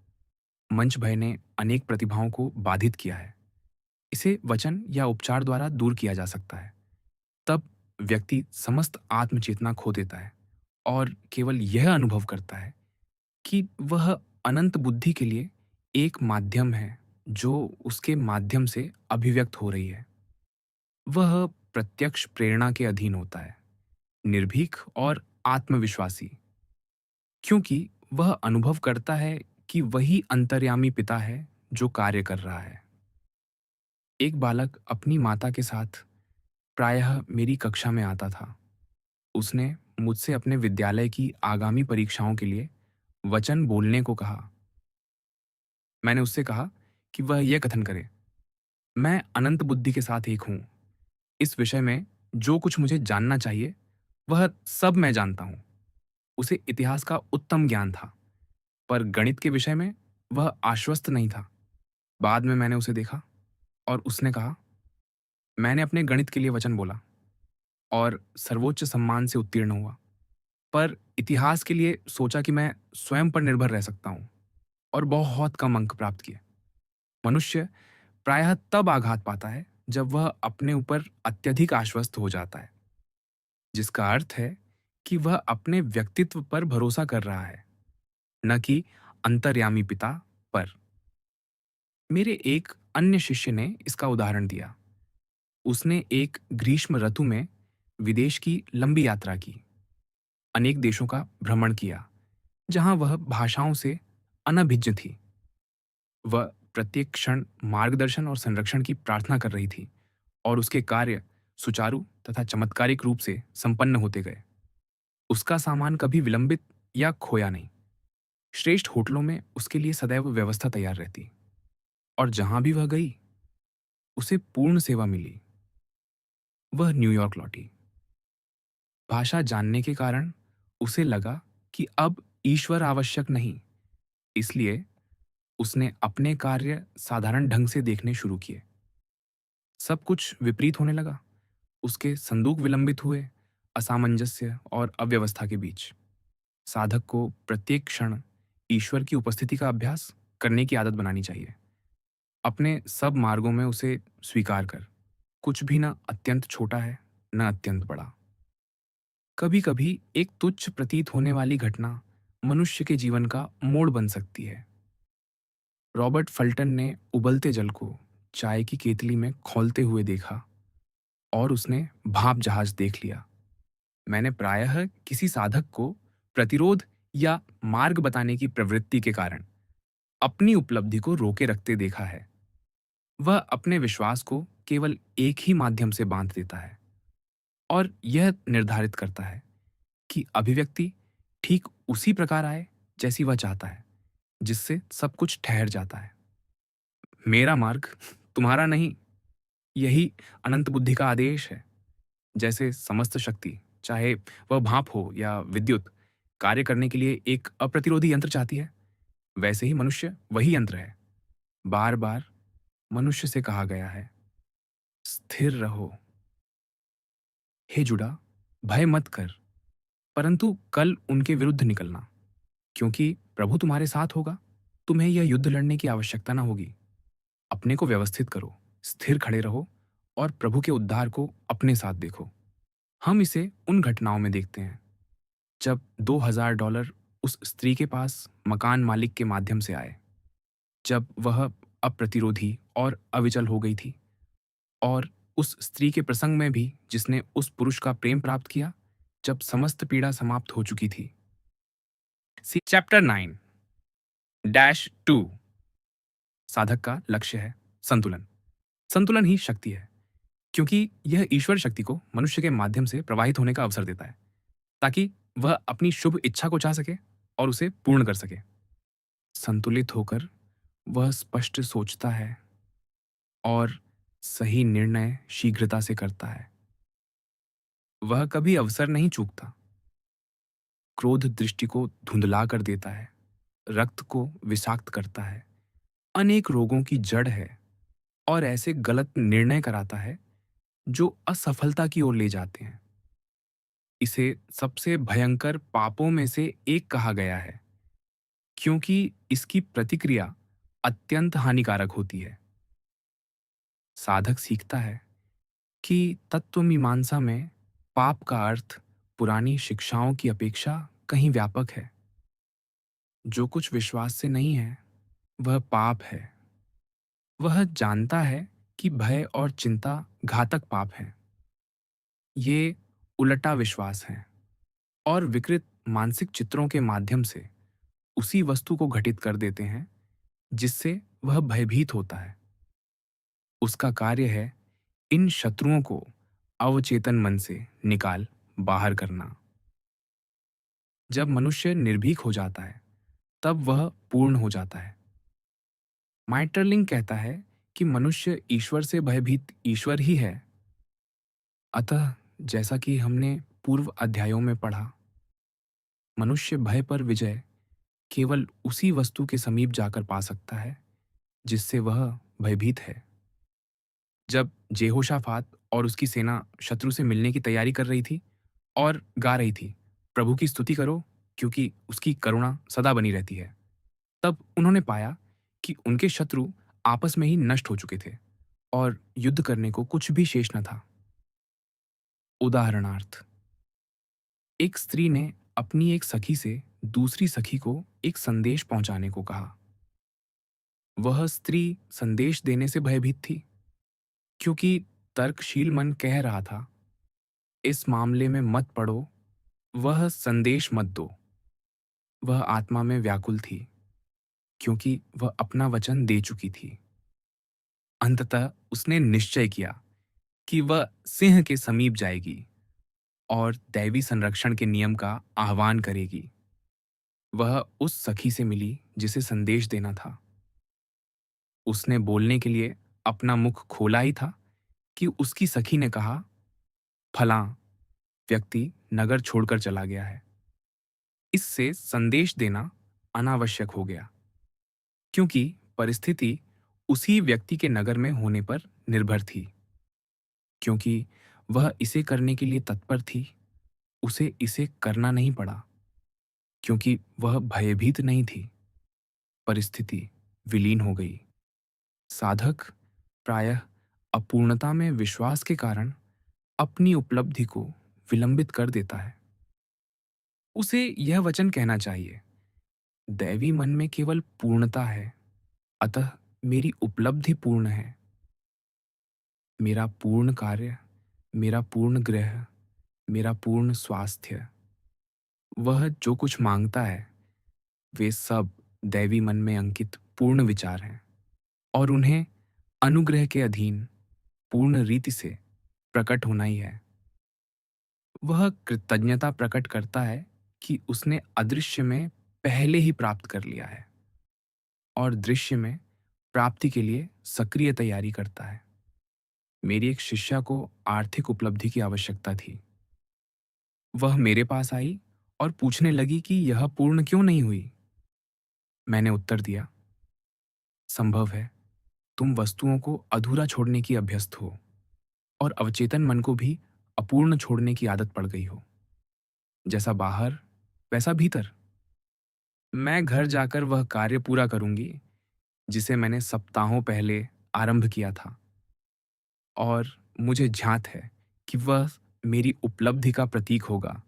मंच भय ने अनेक प्रतिभाओं को बाधित किया है। इसे वचन या उपचार द्वारा दूर किया जा सकता है। तब व्यक्ति समस्त आत्मचेतना खो देता है और केवल यह अनुभव करता है कि वह अनंत बुद्धि के लिए एक माध्यम है जो उसके माध्यम से अभिव्यक्त हो रही है। वह प्रत्यक्ष प्रेरणा के अधीन होता है, निर्भीक और आत्मविश्वासी, क्योंकि वह अनुभव करता है कि वही अंतर्यामी पिता है जो कार्य कर रहा है। एक बालक अपनी माता के साथ प्रायः मेरी कक्षा में आता था। उसने मुझसे अपने विद्यालय की आगामी परीक्षाओं के लिए वचन बोलने को कहा। मैंने उससे कहा कि वह यह कथन करे, मैं अनंत बुद्धि के साथ एक हूं। इस विषय में जो कुछ मुझे जानना चाहिए वह सब मैं जानता हूं। उसे इतिहास का उत्तम ज्ञान था, पर गणित के विषय में वह आश्वस्त नहीं था। बाद में मैंने उसे देखा और उसने कहा, मैंने अपने गणित के लिए वचन बोला और सर्वोच्च सम्मान से उत्तीर्ण हुआ, पर इतिहास के लिए सोचा कि मैं स्वयं पर निर्भर रह सकता हूं और बहुत कम अंक प्राप्त किए। मनुष्य प्रायः तब आघात पाता है जब वह अपने ऊपर अत्यधिक आश्वस्त हो जाता है, जिसका अर्थ है कि वह अपने व्यक्तित्व पर भरोसा कर रहा है, न कि अंतर्यामी पिता पर। मेरे एक अन्य शिष्य ने इसका उदाहरण दिया। उसने एक ग्रीष्म ऋतु में विदेश की लंबी यात्रा की, अनेक देशों का भ्रमण किया, जहां वह भाषाओं से अनभिज्ञ थी। वह प्रत्येक क्षण मार्गदर्शन और संरक्षण की प्रार्थना कर रही थी और उसके कार्य सुचारू तथा चमत्कारिक रूप से संपन्न होते गए। उसका सामान कभी विलंबित या खोया नहीं। श्रेष्ठ होटलों में उसके लिए सदैव व्यवस्था तैयार रहती और जहां भी वह गई, उसे पूर्ण सेवा मिली। वह न्यूयॉर्क लौटी। भाषा जानने के कारण उसे लगा कि अब ईश्वर आवश्यक नहीं, इसलिए उसने अपने कार्य साधारण ढंग से देखने शुरू किए। सब कुछ विपरीत होने लगा। उसके संदूक विलंबित हुए, असामंजस्य और अव्यवस्था के बीच। साधक को प्रत्येक क्षण ईश्वर की उपस्थिति का अभ्यास करने की आदत बनानी चाहिए। अपने सब मार्गों में उसे स्वीकार कर। कुछ भी न अत्यंत छोटा है, न अत्यंत बड़ा। कभी कभी एक तुच्छ प्रतीत होने वाली घटना मनुष्य के जीवन का मोड़ बन सकती है। रॉबर्ट फल्टन ने उबलते जल को चाय की केतली में खौलते हुए देखा और उसने भाप जहाज देख लिया। मैंने प्रायः किसी साधक को प्रतिरोध या मार्ग बताने की प्रवृत्ति के कारण अपनी उपलब्धि को रोके रखते देखा है। वह अपने विश्वास को केवल एक ही माध्यम से बांध देता है और यह निर्धारित करता है कि अभिव्यक्ति ठीक उसी प्रकार आए जैसी वह चाहता है, जिससे सब कुछ ठहर जाता है। मेरा मार्ग तुम्हारा नहीं, यही अनंत बुद्धि का आदेश है। जैसे समस्त शक्ति, चाहे वह भाप हो या विद्युत, कार्य करने के लिए एक अप्रतिरोधी यंत्र चाहती है, वैसे ही मनुष्य वही यंत्र है। बार बार मनुष्य से कहा गया है, स्थिर रहो। हे जुड़ा, भय मत कर, परंतु कल उनके विरुद्ध निकलना, क्योंकि प्रभु तुम्हारे साथ होगा। तुम्हें यह युद्ध लड़ने की आवश्यकता ना होगी। अपने को व्यवस्थित करो, स्थिर खड़े रहो और प्रभु के उद्धार को अपने साथ देखो। हम इसे उन घटनाओं में देखते हैं जब $2000 उस स्त्री के पास मकान मालिक के माध्यम से आए, जब वह अप्रतिरोधी और अविचल हो गई थी, और उस स्त्री के प्रसंग में भी जिसने उस पुरुष का प्रेम प्राप्त किया जब समस्त पीड़ा समाप्त हो चुकी थी। सी चैप्टर 9-2। साधक का लक्ष्य है संतुलन। संतुलन ही शक्ति है, क्योंकि यह ईश्वर शक्ति को मनुष्य के माध्यम से प्रवाहित होने का अवसर देता है, ताकि वह अपनी शुभ इच्छा को चाह सके और उसे पूर्ण कर सके। संतुलित होकर वह स्पष्ट सोचता है और सही निर्णय शीघ्रता से करता है। वह कभी अवसर नहीं चूकता। क्रोध दृष्टि को धुंधला कर देता है, रक्त को विषाक्त करता है, अनेक रोगों की जड़ है और ऐसे गलत निर्णय कराता है जो असफलता की ओर ले जाते हैं। इसे सबसे भयंकर पापों में से एक कहा गया है, क्योंकि इसकी प्रतिक्रिया अत्यंत हानिकारक होती है। साधक सीखता है कि तत्वमीमांसा में पाप का अर्थ पुरानी शिक्षाओं की अपेक्षा कहीं व्यापक है। जो कुछ विश्वास से नहीं है, वह पाप है। वह जानता है कि भय और चिंता घातक पाप हैं। ये उलटा विश्वास है और विकृत मानसिक चित्रों के माध्यम से उसी वस्तु को घटित कर देते हैं जिससे वह भयभीत होता है। उसका कार्य है इन शत्रुओं को अवचेतन मन से निकाल बाहर करना। जब मनुष्य निर्भीक हो जाता है, तब वह पूर्ण हो जाता है। माइटरलिंग कहता है कि मनुष्य ईश्वर से भयभीत ईश्वर ही है। अतः जैसा कि हमने पूर्व अध्यायों में पढ़ा, मनुष्य भय पर विजय केवल उसी वस्तु के समीप जाकर पा सकता है जिससे वह भयभीत है। जब जेहोशाफात और उसकी सेना शत्रु से मिलने की तैयारी कर रही थी और गा रही थी, प्रभु की स्तुति करो क्योंकि उसकी करुणा सदा बनी रहती है, तब उन्होंने पाया कि उनके शत्रु आपस में ही नष्ट हो चुके थे और युद्ध करने को कुछ भी शेष न था। उदाहरणार्थ, एक स्त्री ने अपनी एक सखी से दूसरी सखी को एक संदेश पहुंचाने को कहा। वह स्त्री संदेश देने से भयभीत थी, क्योंकि तर्कशील मन कह रहा था, इस मामले में मत पड़ो, वह संदेश मत दो। वह आत्मा में व्याकुल थी, क्योंकि वह अपना वचन दे चुकी थी। अंततः उसने निश्चय किया कि वह सिंह के समीप जाएगी और दैवी संरक्षण के नियम का आह्वान करेगी। वह उस सखी से मिली जिसे संदेश देना था। उसने बोलने के लिए अपना मुख खोला ही था कि उसकी सखी ने कहा, फलां व्यक्ति नगर छोड़कर चला गया है। इससे संदेश देना अनावश्यक हो गया, क्योंकि परिस्थिति उसी व्यक्ति के नगर में होने पर निर्भर थी। क्योंकि वह इसे करने के लिए तत्पर थी, उसे इसे करना नहीं पड़ा। क्योंकि वह भयभीत नहीं थी, परिस्थिति विलीन हो गई। साधक प्रायः अपूर्णता में विश्वास के कारण अपनी उपलब्धि को विलंबित कर देता है। उसे यह वचन कहना चाहिए, दैवी मन में केवल पूर्णता है, अतः मेरी उपलब्धि पूर्ण है। मेरा पूर्ण कार्य, मेरा पूर्ण गृह, मेरा पूर्ण स्वास्थ्य, वह जो कुछ मांगता है वे सब दैवी मन में अंकित पूर्ण विचार हैं और उन्हें अनुग्रह के अधीन पूर्ण रीति से प्रकट होना ही है। वह कृतज्ञता प्रकट करता है कि उसने अदृश्य में पहले ही प्राप्त कर लिया है और दृश्य में प्राप्ति के लिए सक्रिय तैयारी करता है। मेरी एक शिष्या को आर्थिक उपलब्धि की आवश्यकता थी। वह मेरे पास आई और पूछने लगी कि यह पूर्ण क्यों नहीं हुई। मैंने उत्तर दिया, संभव है तुम वस्तुओं को अधूरा छोड़ने की अभ्यस्त हो और अवचेतन मन को भी अपूर्ण छोड़ने की आदत पड़ गई हो। जैसा बाहर वैसा भीतर। मैं घर जाकर वह कार्य पूरा करूंगी जिसे मैंने सप्ताहों पहले आरंभ किया था और मुझे झांत है कि वह मेरी उपलब्धि का प्रतीक होगा।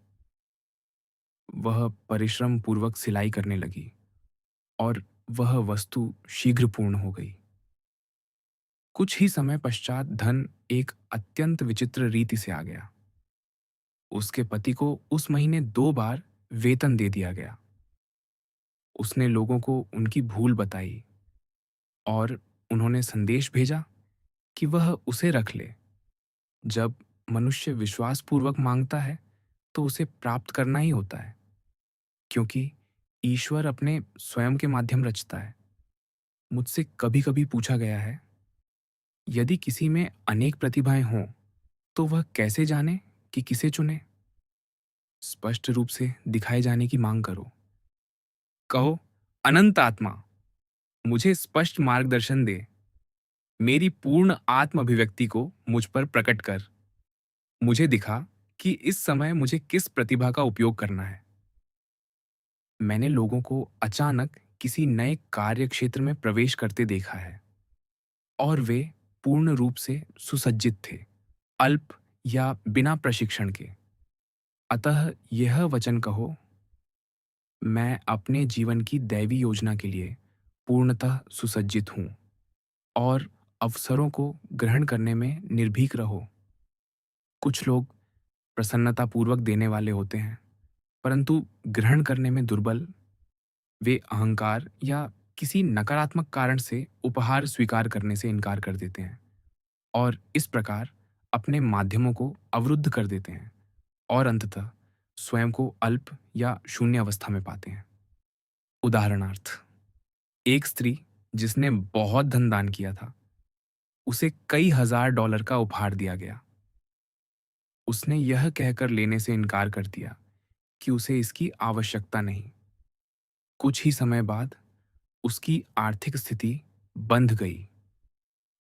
वह परिश्रम पूर्वक सिलाई करने लगी और वह वस्तु शीघ्र पूर्ण हो गई। कुछ ही समय पश्चात धन एक अत्यंत विचित्र रीति से आ गया। उसके पति को उस महीने 2 बार वेतन दे दिया गया। उसने लोगों को उनकी भूल बताई और उन्होंने संदेश भेजा कि वह उसे रख ले। जब मनुष्य विश्वासपूर्वक मांगता है तो उसे प्राप्त करना ही होता है, क्योंकि ईश्वर अपने स्वयं के माध्यम रचता है। मुझसे कभी-कभी पूछा गया है, यदि किसी में अनेक प्रतिभाएं हों, तो वह कैसे जाने कि किसे चुने? स्पष्ट रूप से दिखाए जाने की मांग करो। कहो, अनंत आत्मा, मुझे स्पष्ट मार्गदर्शन दे। मेरी पूर्ण आत्म अभिव्यक्ति को मुझ पर प्रकट कर। मुझे दिखा कि इस समय मुझे किस प्रतिभा का उपयोग करना है। मैंने लोगों को अचानक किसी नए कार्य क्षेत्र में प्रवेश करते देखा है और वे पूर्ण रूप से सुसज्जित थे, अल्प या बिना प्रशिक्षण के। अतः यह वचन कहो, मैं अपने जीवन की दैवी योजना के लिए पूर्णतः सुसज्जित हूँ और अवसरों को ग्रहण करने में निर्भीक रहो। कुछ लोग प्रसन्नतापूर्वक देने वाले होते हैं, परंतु ग्रहण करने में दुर्बल। वे अहंकार या किसी नकारात्मक कारण से उपहार स्वीकार करने से इनकार कर देते हैं और इस प्रकार अपने माध्यमों को अवरुद्ध कर देते हैं और अंततः स्वयं को अल्प या शून्य अवस्था में पाते हैं। उदाहरणार्थ, एक स्त्री जिसने बहुत धन दान किया था, उसे कई हजार डॉलर का उपहार दिया गया। उसने यह कहकर लेने से इनकार कर दिया कि उसे इसकी आवश्यकता नहीं। कुछ ही समय बाद उसकी आर्थिक स्थिति बंध गई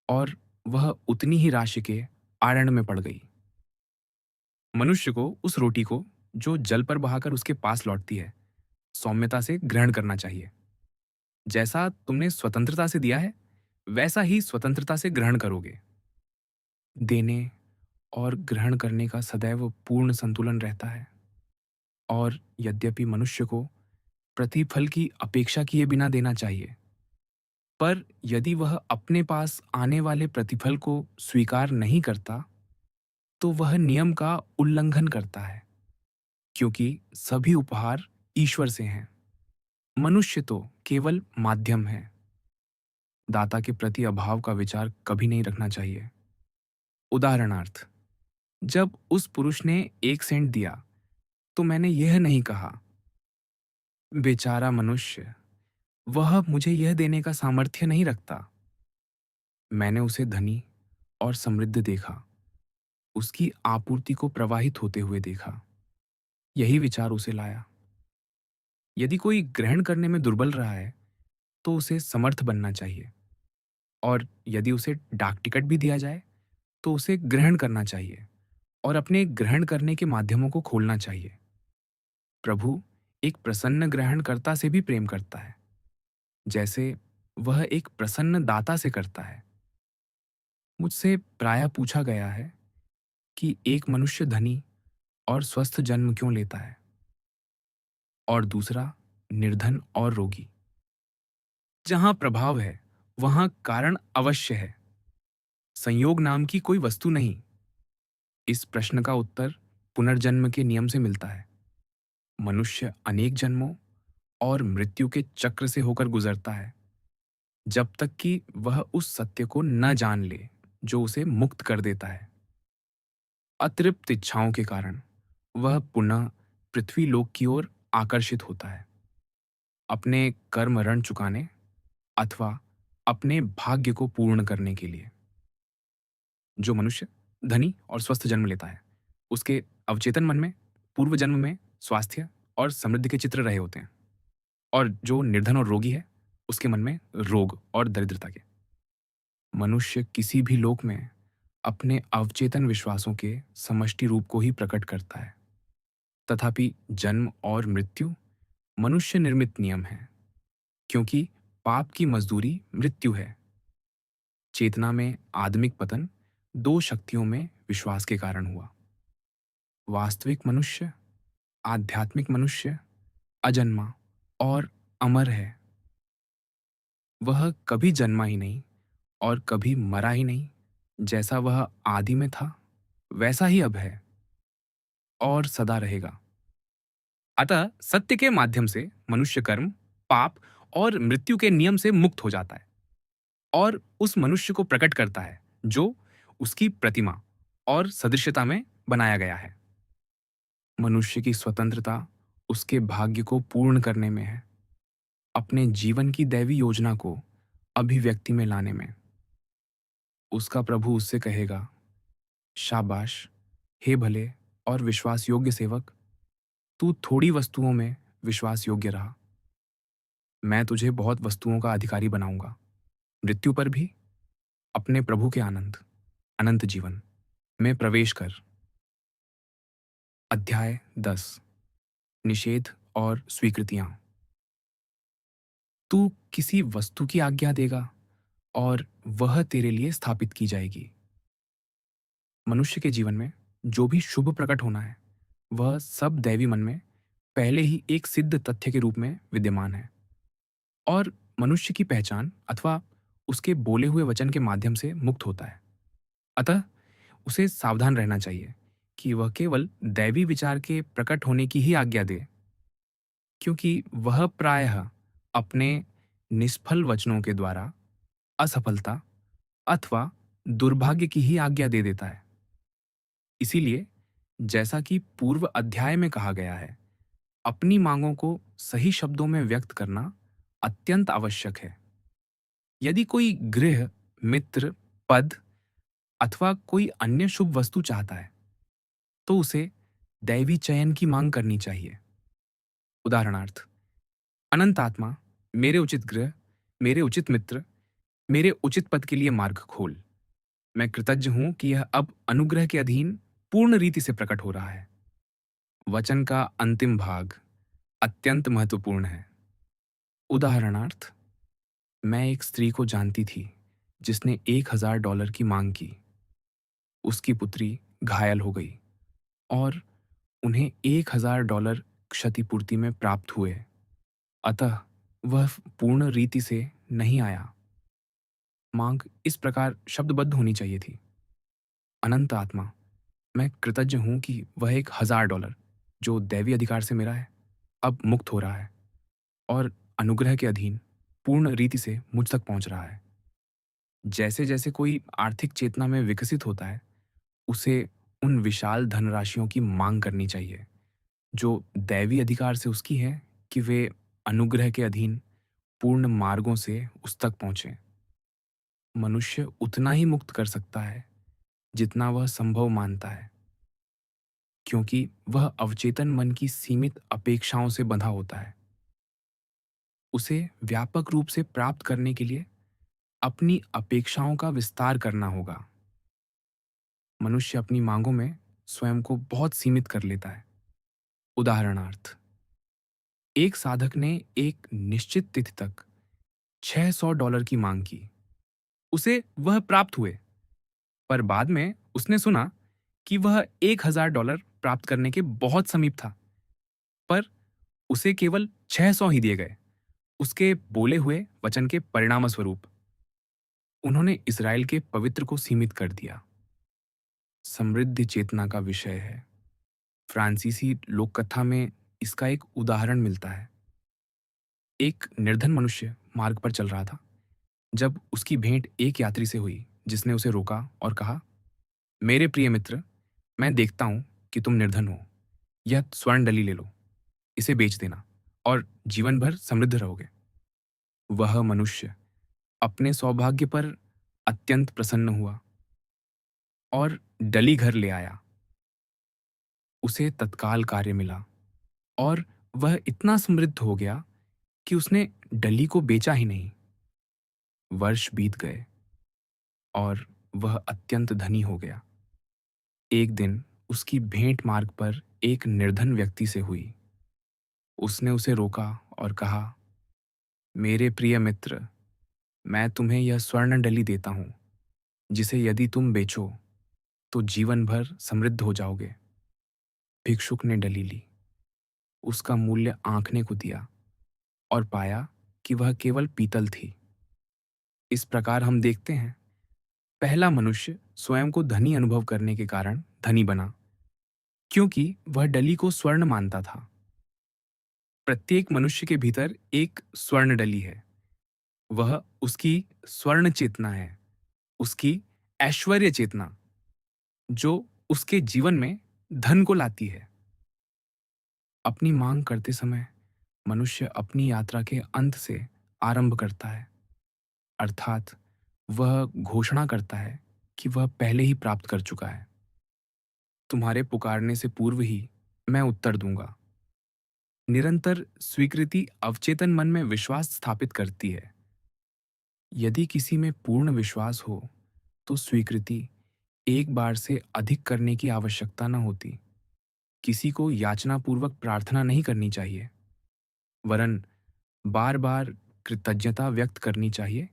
और वह उतनी ही राशि के आड़ण में पड़ गई। मनुष्य को उस रोटी को जो जल पर बहाकर उसके पास लौटती है, सौम्यता से ग्रहण करना चाहिए। जैसा तुमने स्वतंत्रता से दिया है, वैसा ही स्वतंत्रता से ग्रहण करोगे। देने और ग्रहण करने का सदैव पूर्ण संतुलन रहता है और यद्यपि मनुष्य को प्रतिफल की अपेक्षा किए बिना देना चाहिए, पर यदि वह अपने पास आने वाले प्रतिफल को स्वीकार नहीं करता, तो वह नियम का उल्लंघन करता है, क्योंकि सभी उपहार ईश्वर से हैं। मनुष्य तो केवल माध्यम है। दाता के प्रति अभाव का विचार कभी नहीं रखना चाहिए। उदाहरणार्थ, जब उस पुरुष ने 1 सेंट दिया, तो मैंने यह नहीं कहा, बेचारा मनुष्य, वह मुझे यह देने का सामर्थ्य नहीं रखता। मैंने उसे धनी और समृद्ध देखा, उसकी आपूर्ति को प्रवाहित होते हुए देखा। यही विचार उसे लाया। यदि कोई ग्रहण करने में दुर्बल रहा है, तो उसे समर्थ बनना चाहिए और यदि उसे डाक टिकट भी दिया जाए, तो उसे ग्रहण करना चाहिए और अपने ग्रहण करने के माध्यमों को खोलना चाहिए। प्रभु एक प्रसन्न ग्रहणकर्ता से भी प्रेम करता है, जैसे वह एक प्रसन्न दाता से करता है। मुझसे प्रायः पूछा गया है कि एक मनुष्य धनी और स्वस्थ जन्म क्यों लेता है और दूसरा निर्धन और रोगी। जहां प्रभाव है, वहां कारण अवश्य है, संयोग नाम की कोई वस्तु नहीं। इस प्रश्न का उत्तर पुनर्जन्म के नियम से मिलता है। मनुष्य अनेक जन्मों और मृत्यु के चक्र से होकर गुजरता है। जब तक कि वह उस सत्य को न जान ले जो उसे मुक्त कर देता है। अतृप्त इच्छाओं के कारण वह पुनः पृथ्वी लोक की ओर आकर्षित होता है, अपने कर्म ऋण चुकाने अथवा अपने भाग्य को पूर्ण करने के लिए। जो मनुष्य धनी और स्वस्थ जन्म लेता है, उसके अवचेतन मन में पूर्व जन्म में स्वास्थ्य और समृद्धि के चित्र रहे होते हैं, और जो निर्धन और रोगी है, उसके मन में रोग और दरिद्रता के। मनुष्य किसी भी लोक में अपने अवचेतन विश्वासों के समष्टि रूप को ही प्रकट करता है। तथापि जन्म और मृत्यु मनुष्य निर्मित नियम है, क्योंकि पाप की मजदूरी मृत्यु है। चेतना में आदमिक पतन दो शक्तियों में विश्वास के कारण हुआ। वास्तविक मनुष्य, आध्यात्मिक मनुष्य अजन्मा और अमर है। वह कभी जन्मा ही नहीं और कभी मरा ही नहीं। जैसा वह आदि में था, वैसा ही अब है और सदा रहेगा। अतः सत्य के माध्यम से मनुष्य कर्म, पाप और मृत्यु के नियम से मुक्त हो जाता है और उस मनुष्य को प्रकट करता है जो उसकी प्रतिमा और सदृश्यता में बनाया गया है। मनुष्य की स्वतंत्रता उसके भाग्य को पूर्ण करने में है, अपने जीवन की दैवी योजना को अभिव्यक्ति में लाने में। उसका प्रभु उससे कहेगा, शाबाश, हे भले और विश्वास योग्य सेवक, तू थोड़ी वस्तुओं में विश्वास योग्य रहा। मैं तुझे बहुत वस्तुओं का अधिकारी बनाऊंगा। मृत्यु पर भी अपने प्रभु के आनंद, अनंत जीवन में प्रवेश कर। अध्याय 10। निषेध और स्वीकृतियां। तू किसी वस्तु की आज्ञा देगा और वह तेरे लिए स्थापित की जाएगी। मनुष्य के जीवन में जो भी शुभ प्रकट होना है, वह सब दैवी मन में पहले ही एक सिद्ध तथ्य के रूप में विद्यमान है, और मनुष्य की पहचान अथवा उसके बोले हुए वचन के माध्यम से मुक्त होता है। अतः उसे सावधान रहना चाहिए कि वह केवल दैवी विचार के प्रकट होने की ही आज्ञा दे, क्योंकि वह प्रायः अपने निष्फल वचनों के द्वारा असफलता अथवा दुर्भाग्य की ही आज्ञा दे देता है। इसीलिए जैसा कि पूर्व अध्याय में कहा गया है, अपनी मांगों को सही शब्दों में व्यक्त करना अत्यंत आवश्यक है। यदि कोई गृह, मित्र, पद अथवा कोई अन्य शुभ वस्तु चाहता है, तो उसे दैवी चयन की मांग करनी चाहिए। उदाहरणार्थ, अनंत आत्मा, मेरे उचित गृह, मेरे उचित मित्र, मेरे उचित पद के लिए मार्ग खोल। मैं कृतज्ञ हूं कि यह अब अनुग्रह के अधीन पूर्ण रीति से प्रकट हो रहा है। वचन का अंतिम भाग अत्यंत महत्वपूर्ण है। उदाहरणार्थ, मैं एक स्त्री को जानती थी जिसने $1000 की मांग की। उसकी पुत्री घायल हो गई और उन्हें $1000 क्षतिपूर्ति में प्राप्त हुए। अतः वह पूर्ण रीति से नहीं आया। मांग इस प्रकार शब्दबद्ध होनी चाहिए थी, अनंत आत्मा, मैं कृतज्ञ हूं कि वह $1000 जो दैवी अधिकार से मेरा है, अब मुक्त हो रहा है और अनुग्रह के अधीन पूर्ण रीति से मुझ तक पहुंच रहा है। जैसे जैसे कोई आर्थिक चेतना में विकसित होता है, उसे उन विशाल धनराशियों की मांग करनी चाहिए जो दैवी अधिकार से उसकी है, कि वे अनुग्रह के अधीन पूर्ण मार्गों से उस तक पहुंचे। मनुष्य उतना ही मुक्त कर सकता है जितना वह संभव मानता है, क्योंकि वह अवचेतन मन की सीमित अपेक्षाओं से बंधा होता है। उसे व्यापक रूप से प्राप्त करने के लिए अपनी अपेक्षाओं का विस्तार करना होगा। मनुष्य अपनी मांगों में स्वयं को बहुत सीमित कर लेता है। उदाहरणार्थ, एक साधक ने एक निश्चित तिथि तक $600 की मांग की। उसे वह प्राप्त हुए, पर बाद में उसने सुना कि वह $1000 प्राप्त करने के बहुत समीप था, पर उसे केवल 600 ही दिए गए, उसके बोले हुए वचन के परिणाम स्वरूप। उन्होंने इज़राइल के पवित्र को सीमित कर दिया। समृद्धि चेतना का विषय है। फ्रांसीसी लोक कथा में इसका एक उदाहरण मिलता है। एक निर्धन मनुष्य मार्ग पर चल रहा था। जब उसकी भेंट एक यात्री से हुई जिसने उसे रोका और कहा, मेरे प्रिय मित्र, मैं देखता हूं कि तुम निर्धन हो। यह स्वर्ण डली ले लो, इसे बेच देना और जीवन भर समृद्ध रहोगे। वह मनुष्य अपने सौभाग्य पर अत्यंत प्रसन्न हुआ और डली घर ले आया। उसे तत्काल कार्य मिला और वह इतना समृद्ध हो गया कि उसने डली को बेचा ही नहीं। वर्ष बीत गए और वह अत्यंत धनी हो गया। एक दिन उसकी भेंट मार्ग पर एक निर्धन व्यक्ति से हुई। उसने उसे रोका और कहा, मेरे प्रिय मित्र, मैं तुम्हें यह स्वर्ण डली देता हूं, जिसे यदि तुम बेचो तो जीवन भर समृद्ध हो जाओगे। भिक्षुक ने डली ली, उसका मूल्य आंकने को दिया और पाया कि वह केवल पीतल थी। इस प्रकार हम देखते हैं, पहला मनुष्य स्वयं को धनी अनुभव करने के कारण धनी बना, क्योंकि वह डली को स्वर्ण मानता था। प्रत्येक मनुष्य के भीतर एक स्वर्ण डली है। वह उसकी स्वर्ण चेतना है, उसकी ऐश्वर्य चेतना, जो उसके जीवन में धन को लाती है। अपनी मांग करते समय मनुष्य अपनी यात्रा के अंत से आरंभ करता है, अर्थात वह घोषणा करता है कि वह पहले ही प्राप्त कर चुका है। तुम्हारे पुकारने से पूर्व ही मैं उत्तर दूंगा। निरंतर स्वीकृति अवचेतन मन में विश्वास स्थापित करती है। यदि किसी में पूर्ण विश्वास हो तो स्वीकृति एक बार से अधिक करने की आवश्यकता न होती। किसी को याचनापूर्वक प्रार्थना नहीं करनी चाहिए, वरन बार बार कृतज्ञता व्यक्त करनी चाहिए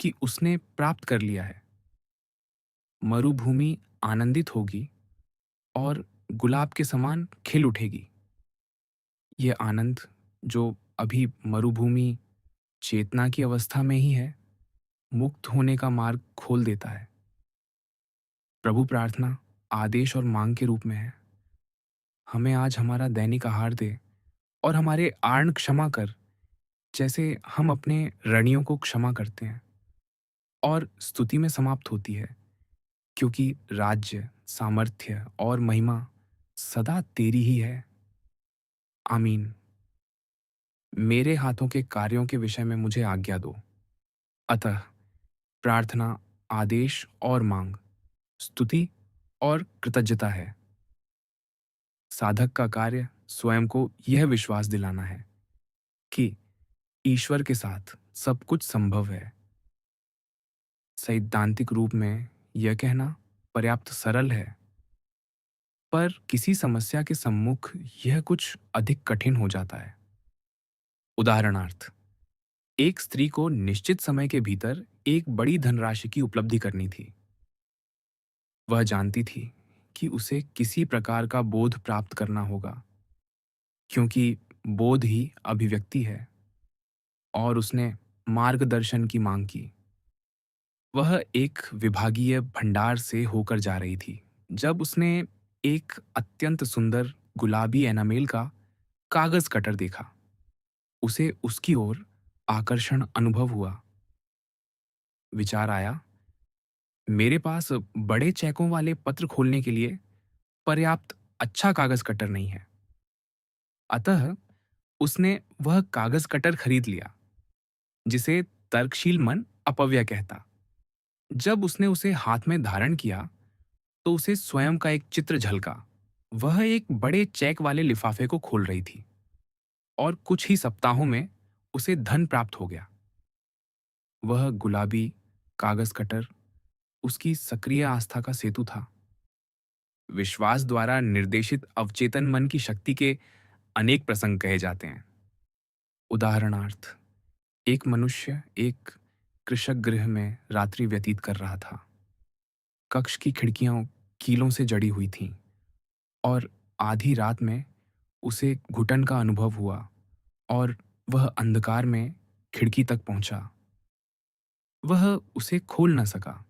कि उसने प्राप्त कर लिया है। मरुभूमि आनंदित होगी और गुलाब के समान खिल उठेगी। यह आनंद, जो अभी मरुभूमि चेतना की अवस्था में ही है, मुक्त होने का मार्ग खोल देता है। प्रभु प्रार्थना आदेश और मांग के रूप में है। हमें आज हमारा दैनिक आहार दे और हमारे आर्न क्षमा कर, जैसे हम अपने ऋणियों को क्षमा करते हैं। और स्तुति में समाप्त होती है, क्योंकि राज्य, सामर्थ्य और महिमा सदा तेरी ही है। आमीन। मेरे हाथों के कार्यों के विषय में मुझे आज्ञा दो। अतः प्रार्थना, आदेश और मांग, स्तुति और कृतज्ञता है। साधक का कार्य स्वयं को यह विश्वास दिलाना है कि ईश्वर के साथ सब कुछ संभव है। सैद्धांतिक रूप में यह कहना पर्याप्त सरल है, पर किसी समस्या के सम्मुख यह कुछ अधिक कठिन हो जाता है। उदाहरणार्थ, एक स्त्री को निश्चित समय के भीतर एक बड़ी धनराशि की उपलब्धि करनी थी। वह जानती थी कि उसे किसी प्रकार का बोध प्राप्त करना होगा, क्योंकि बोध ही अभिव्यक्ति है, और उसने मार्गदर्शन की मांग की। वह एक विभागीय भंडार से होकर जा रही थी जब उसने एक अत्यंत सुंदर गुलाबी एनामेल का कागज कटर देखा। उसे उसकी ओर आकर्षण अनुभव हुआ। विचार आया, मेरे पास बड़े चेकों वाले पत्र खोलने के लिए पर्याप्त अच्छा कागज कटर नहीं है। अतः उसने वह कागज कटर खरीद लिया, जिसे तर्कशील मन अपव्यय कहता। जब उसने उसे हाथ में धारण किया तो उसे स्वयं का एक चित्र झलका। वह एक बड़े चेक वाले लिफाफे को खोल रही थी और कुछ ही सप्ताहों में उसे धन प्राप्त हो गया। वह गुलाबी कागज कटर उसकी सक्रिय आस्था का सेतु था। विश्वास द्वारा निर्देशित अवचेतन मन की शक्ति के अनेक प्रसंग कहे जाते हैं। उदाहरणार्थ, एक मनुष्य एक कृषक गृह में रात्रि व्यतीत कर रहा था। कक्ष की खिड़कियां कीलों से जड़ी हुई थीं और आधी रात में उसे घुटन का अनुभव हुआ और वह अंधकार में खिड़की तक पहुंचा। वह उसे खोल न सका,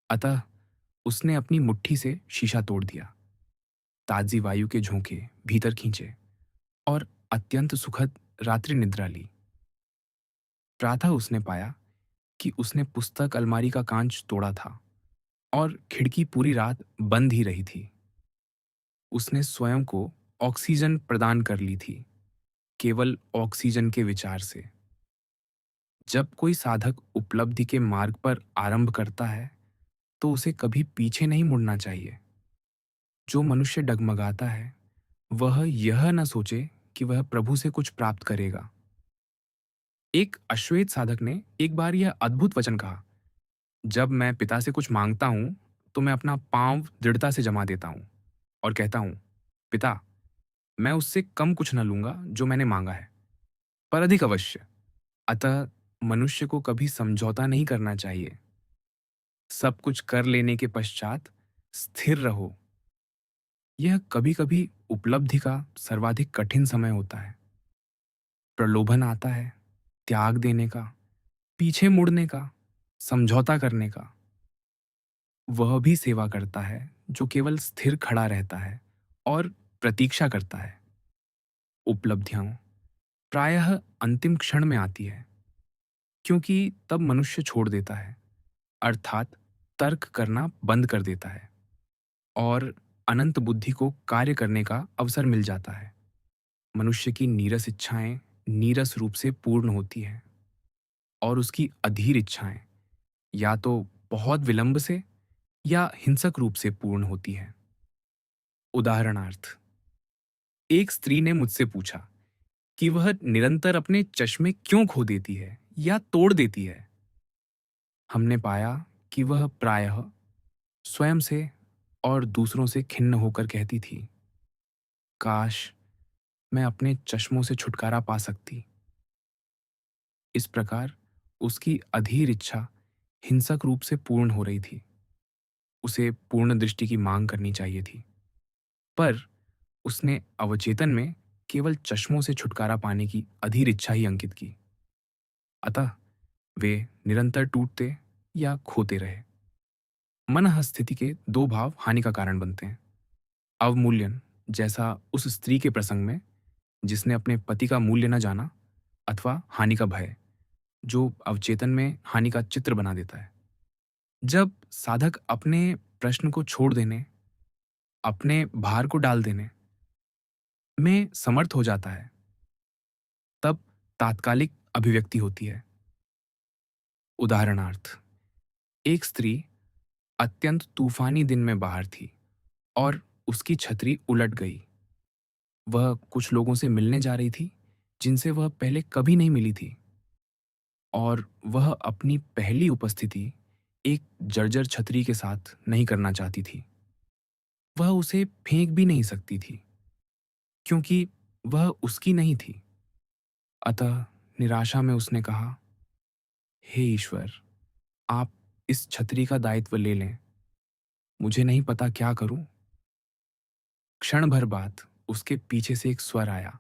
अतः उसने अपनी मुट्ठी से शीशा तोड़ दिया। ताजी वायु के झोंके भीतर खींचे और अत्यंत सुखद रात्रि निद्रा ली। प्रातः उसने पाया कि उसने पुस्तक अलमारी का कांच तोड़ा था और खिड़की पूरी रात बंद ही रही थी। उसने स्वयं को ऑक्सीजन प्रदान कर ली थी, केवल ऑक्सीजन के विचार से। जब कोई साधक उपलब्धि के मार्ग पर आरंभ करता है, तो उसे कभी पीछे नहीं मुड़ना चाहिए। जो मनुष्य डगमगाता है, वह यह न सोचे कि वह प्रभु से कुछ प्राप्त करेगा। एक अश्वेत साधक ने एक बार यह अद्भुत वचन कहा, जब मैं पिता से कुछ मांगता हूं, तो मैं अपना पांव दृढ़ता से जमा देता हूं और कहता हूं, पिता, मैं उससे कम कुछ न लूंगा जो मैंने मांगा है, पर अधिक अवश्य। अतः मनुष्य को कभी समझौता नहीं करना चाहिए। सब कुछ कर लेने के पश्चात स्थिर रहो। यह कभी-कभी उपलब्धि का सर्वाधिक कठिन समय होता है। प्रलोभन आता है, त्याग देने का, पीछे मुड़ने का, समझौता करने का। वह भी सेवा करता है जो केवल स्थिर खड़ा रहता है और प्रतीक्षा करता है। उपलब्धियां प्रायः अंतिम क्षण में आती है, क्योंकि तब मनुष्य छोड़ देता है, अर्थात तर्क करना बंद कर देता है और अनंत बुद्धि को कार्य करने का अवसर मिल जाता है। मनुष्य की नीरस इच्छाएं नीरस रूप से पूर्ण होती हैं और उसकी अधीर इच्छाएं या तो बहुत विलंब से या हिंसक रूप से पूर्ण होती हैं। उदाहरणार्थ, एक स्त्री ने मुझसे पूछा कि वह निरंतर अपने चश्मे क्यों खो देती है या तोड़ देती है। हमने पाया कि वह प्रायः स्वयं से और दूसरों से खिन्न होकर कहती थी, काश मैं अपने चश्मों से छुटकारा पा सकती। इस प्रकार उसकी अधीर इच्छा हिंसक रूप से पूर्ण हो रही थी। उसे पूर्ण दृष्टि की मांग करनी चाहिए थी, पर उसने अवचेतन में केवल चश्मों से छुटकारा पाने की अधीर इच्छा ही अंकित की। अतः वे निरंतर टूटते या खोते रहे। मनः स्थिति के दो भाव हानि का कारण बनते हैं। अवमूल्यन, जैसा उस स्त्री के प्रसंग में जिसने अपने पति का मूल्य न जाना, अथवा हानि का भय, जो अवचेतन में हानि का चित्र बना देता है। जब साधक अपने प्रश्न को छोड़ देने, अपने भार को डाल देने में समर्थ हो जाता है, तब तात्कालिक अभिव्यक्ति होती है। उदाहरणार्थ, एक स्त्री अत्यंत तूफानी दिन में बाहर थी और उसकी छतरी उलट गई। वह कुछ लोगों से मिलने जा रही थी जिनसे वह पहले कभी नहीं मिली थी, और वह अपनी पहली उपस्थिति एक जर्जर छतरी के साथ नहीं करना चाहती थी। वह उसे फेंक भी नहीं सकती थी, क्योंकि वह उसकी नहीं थी। अतः निराशा में उसने कहा, हे ईश्वर, आप इस छतरी का दायित्व ले लें। मुझे नहीं पता क्या करूं। क्षण भर बाद उसके पीछे से एक स्वर आया,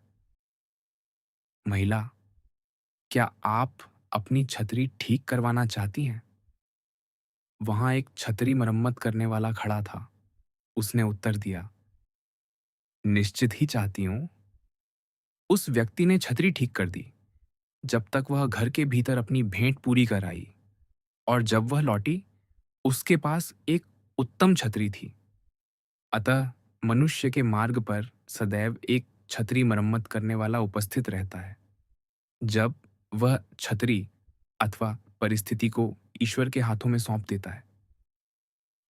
महिला, क्या आप अपनी छतरी ठीक करवाना चाहती हैं? वहां एक छतरी मरम्मत करने वाला खड़ा था। उसने उत्तर दिया, निश्चित ही चाहती हूं। उस व्यक्ति ने छतरी ठीक कर दी जब तक वह घर के भीतर अपनी भेंट पूरी कर आई, और जब वह लौटी, उसके पास एक उत्तम छतरी थी। अतः मनुष्य के मार्ग पर सदैव एक छतरी मरम्मत करने वाला उपस्थित रहता है। जब वह छतरी अथवा परिस्थिति को ईश्वर के हाथों में सौंप देता है,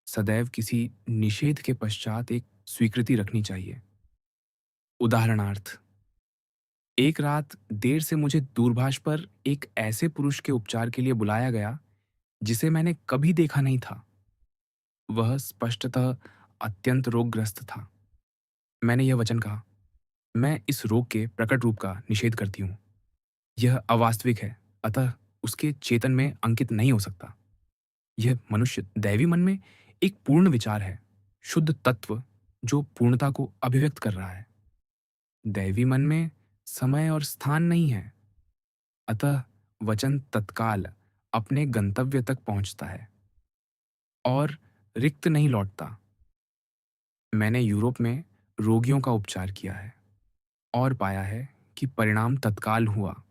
सदैव किसी निषेध के पश्चात एक स्वीकृति रखनी चाहिए। उदाहरणार्थ, एक रात देर से मुझे दूरभाष पर एक ऐसे पुरुष के उपचार के लिए बुलाया गया जिसे मैंने कभी देखा नहीं था। वह स्पष्टतः अत्यंत रोगग्रस्त था। मैंने यह वचन कहा, मैं इस रोग के प्रकट रूप का निषेध करती हूँ। यह अवास्तविक है, अतः उसके चेतन में अंकित नहीं हो सकता। यह मनुष्य दैवी मन में एक पूर्ण विचार है, शुद्ध तत्व जो पूर्णता को अभिव्यक्त कर रहा है। दैवी मन में समय और स्थान नहीं है, अतः वचन तत्काल अपने गंतव्य तक पहुंचता है और रिक्त नहीं लौटता। मैंने यूरोप में रोगियों का उपचार किया है और पाया है कि परिणाम तत्काल हुआ।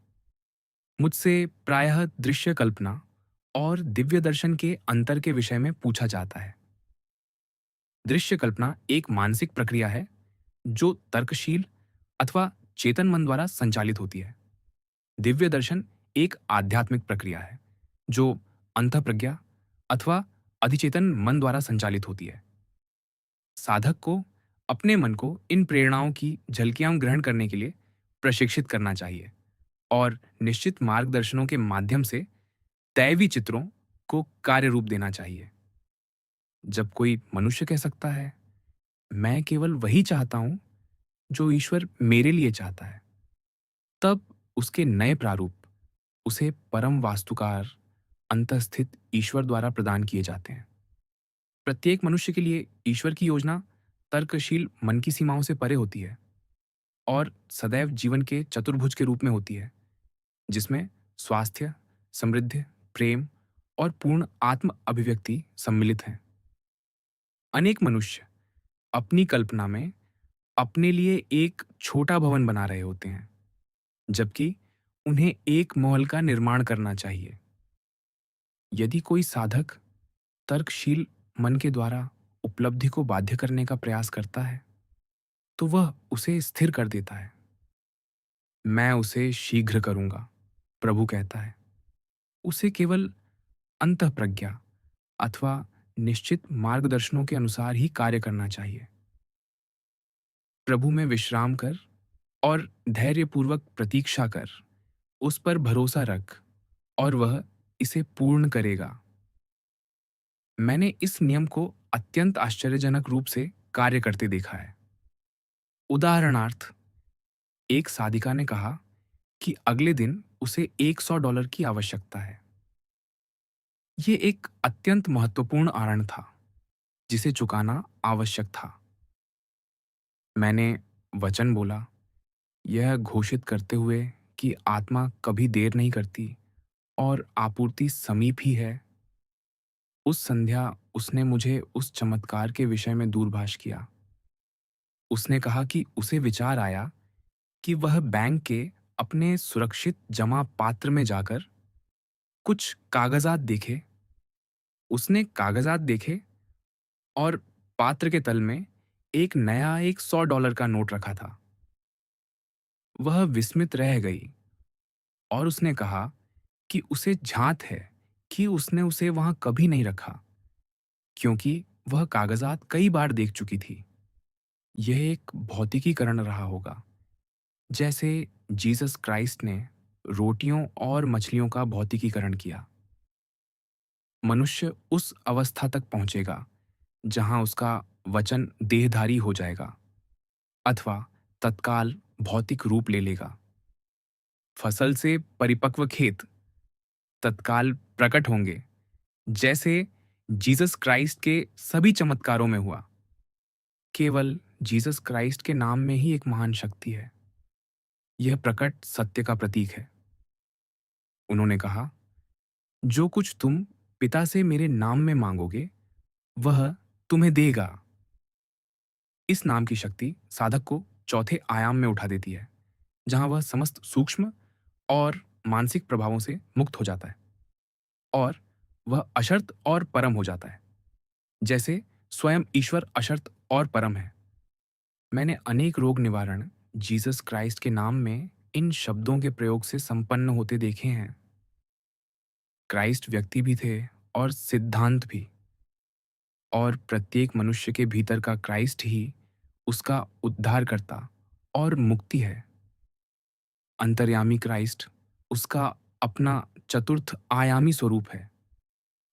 मुझसे प्रायः दृश्य कल्पना और दिव्य दर्शन के अंतर के विषय में पूछा जाता है। दृश्य कल्पना एक मानसिक प्रक्रिया है जो तर्कशील अथवा चेतन मन द्वारा संचालित होती है। दिव्य दर्शन एक आध्यात्मिक प्रक्रिया है जो अंतःप्रज्ञा अथवा अधिचेतन मन द्वारा संचालित होती है। साधक को अपने मन को इन प्रेरणाओं की झलकियां ग्रहण करने के लिए प्रशिक्षित करना चाहिए और निश्चित मार्गदर्शनों के माध्यम से दैवी चित्रों को कार्य रूप देना चाहिए। जब कोई मनुष्य कह सकता है, मैं केवल वही चाहता हूं जो ईश्वर मेरे लिए चाहता है, तब उसके नए प्रारूप उसे परम वास्तुकार अंतःस्थित ईश्वर द्वारा प्रदान किए जाते हैं। प्रत्येक मनुष्य के लिए ईश्वर की योजना तर्कशील मन की सीमाओं से परे होती है और सदैव जीवन के चतुर्भुज के रूप में होती है, जिसमें स्वास्थ्य, समृद्धि, प्रेम और पूर्ण आत्म अभिव्यक्ति सम्मिलित हैं। अनेक मनुष्य अपनी कल्पना में अपने लिए एक छोटा भवन बना रहे होते हैं, जबकि उन्हें एक महल का निर्माण करना चाहिए। यदि कोई साधक तर्कशील मन के द्वारा उपलब्धि को बाध्य करने का प्रयास करता है, तो वह उसे स्थिर कर देता है। मैं उसे शीघ्र करूंगा, प्रभु कहता है। उसे केवल अंतःप्रज्ञा अथवा निश्चित मार्गदर्शनों के अनुसार ही कार्य करना चाहिए। प्रभु में विश्राम कर और धैर्यपूर्वक प्रतीक्षा कर, उस पर भरोसा रख और वह इसे पूर्ण करेगा। मैंने इस नियम को अत्यंत आश्चर्यजनक रूप से कार्य करते देखा है। उदाहरणार्थ, एक साधिका ने कहा कि अगले दिन उसे $100 की आवश्यकता है। ये एक अत्यंत महत्वपूर्ण आरण था जिसे चुकाना आवश्यक था। मैंने वचन बोला, यह घोषित करते हुए कि आत्मा कभी देर नहीं करती और आपूर्ति समीप ही है। उस संध्या उसने मुझे उस चमत्कार के विषय में दूरभाष किया। उसने कहा कि उसे विचार आया कि वह बैंक के अपने सुरक्षित जमा पात्र में जाकर कुछ कागजात देखे। उसने कागजात देखे और पात्र के तल में एक नया $100 का नोट रखा था। वह विस्मित रह गई और उसने कहा कि उसे झांत है कि उसने उसे वहां कभी नहीं रखा, क्योंकि वह कागजात कई बार देख चुकी थी। यह एक भौतिकीकरण रहा होगा, जैसे जीसस क्राइस्ट ने रोटियों और मछलियों का भौतिकीकरण किया। मनुष्य उस अवस्था तक पहुंचेगा जहां उसका वचन देहधारी हो जाएगा अथवा तत्काल भौतिक रूप ले लेगा। फसल से परिपक्व खेत तत्काल प्रकट होंगे, जैसे जीसस क्राइस्ट के सभी चमत्कारों में हुआ। केवल जीसस क्राइस्ट के नाम में ही एक महान शक्ति है। यह प्रकट सत्य का प्रतीक है। उन्होंने कहा, जो कुछ तुम पिता से मेरे नाम में मांगोगे, वह तुम्हें देगा। इस नाम की शक्ति साधक को चौथे आयाम में उठा देती है, जहां वह समस्त सूक्ष्म और मानसिक प्रभावों से मुक्त हो जाता है और वह अशर्त और परम हो जाता है, जैसे स्वयं ईश्वर अशर्त और परम है। मैंने अनेक रोग निवारण जीसस क्राइस्ट के नाम में इन शब्दों के प्रयोग से संपन्न होते देखे हैं। क्राइस्ट व्यक्ति भी थे और सिद्धांत भी, और प्रत्येक मनुष्य के भीतर का क्राइस्ट ही उसका उद्धारकर्ता और मुक्ति है। अंतर्यामी क्राइस्ट उसका अपना चतुर्थ आयामी स्वरूप है।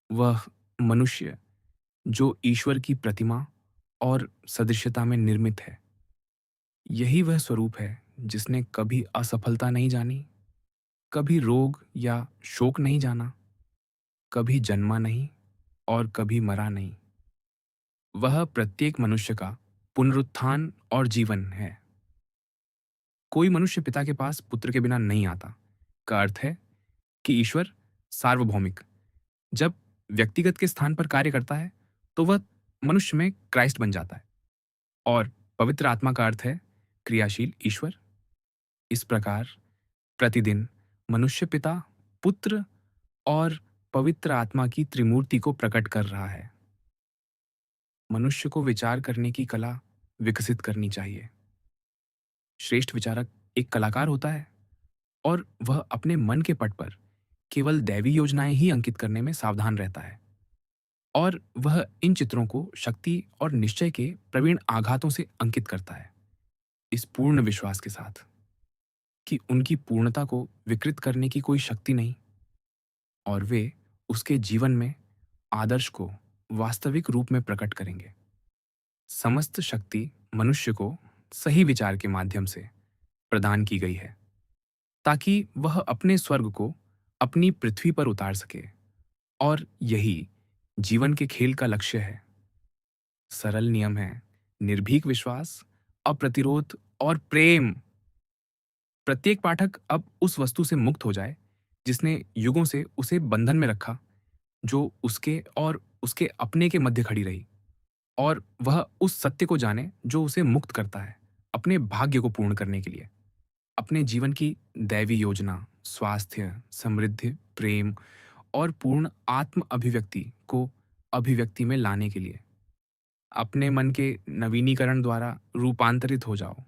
वह मनुष्य जो ईश्वर की प्रतिमा और सदृश्यता में निर्मित है। यही वह स्वरूप है जिसने कभी असफलता नहीं जानी, कभी रोग या शोक नहीं जाना, कभी जन्मा नहीं और कभी मरा नहीं। वह प्रत्येक मनुष्य का पुनरुत्थान और जीवन है। कोई मनुष्य पिता के पास पुत्र के बिना नहीं आता, का अर्थ है कि ईश्वर सार्वभौमिक जब व्यक्तिगत के स्थान पर कार्य करता है, तो वह मनुष्य में क्राइस्ट बन जाता है, और पवित्र आत्मा का अर्थ है क्रियाशील ईश्वर। इस प्रकार प्रतिदिन मनुष्य पिता, पुत्र और पवित्र आत्मा की त्रिमूर्ति को प्रकट कर रहा है। मनुष्य को विचार करने की कला विकसित करनी चाहिए। श्रेष्ठ विचारक एक कलाकार होता है और वह अपने मन के पट पर केवल दैवी योजनाएं ही अंकित करने में सावधान रहता है, और वह इन चित्रों को शक्ति और निश्चय के प्रवीण आघातों से अंकित करता है, इस पूर्ण विश्वास के साथ कि उनकी पूर्णता को विकृत करने की कोई शक्ति नहीं, और वे उसके जीवन में आदर्श को वास्तविक रूप में प्रकट करेंगे। समस्त शक्ति मनुष्य को सही विचार के माध्यम से प्रदान की गई है, ताकि वह अपने स्वर्ग को अपनी पृथ्वी पर उतार सके, और यही जीवन के खेल का लक्ष्य है। सरल नियम है: निर्भीक विश्वास, अप्रतिरोध और प्रेम। प्रत्येक पाठक अब उस वस्तु से मुक्त हो जाए जिसने युगों से उसे बंधन में रखा, जो उसके और उसके अपने के मध्य खड़ी रही, और वह उस सत्य को जाने जो उसे मुक्त करता है अपने भाग्य को पूर्ण करने के लिए, अपने जीवन की दैवी योजना, स्वास्थ्य, समृद्धि, प्रेम और पूर्ण आत्म अभिव्यक्ति को अभिव्यक्ति में लाने के लिए। अपने मन के नवीनीकरण द्वारा रूपांतरित हो जाओ,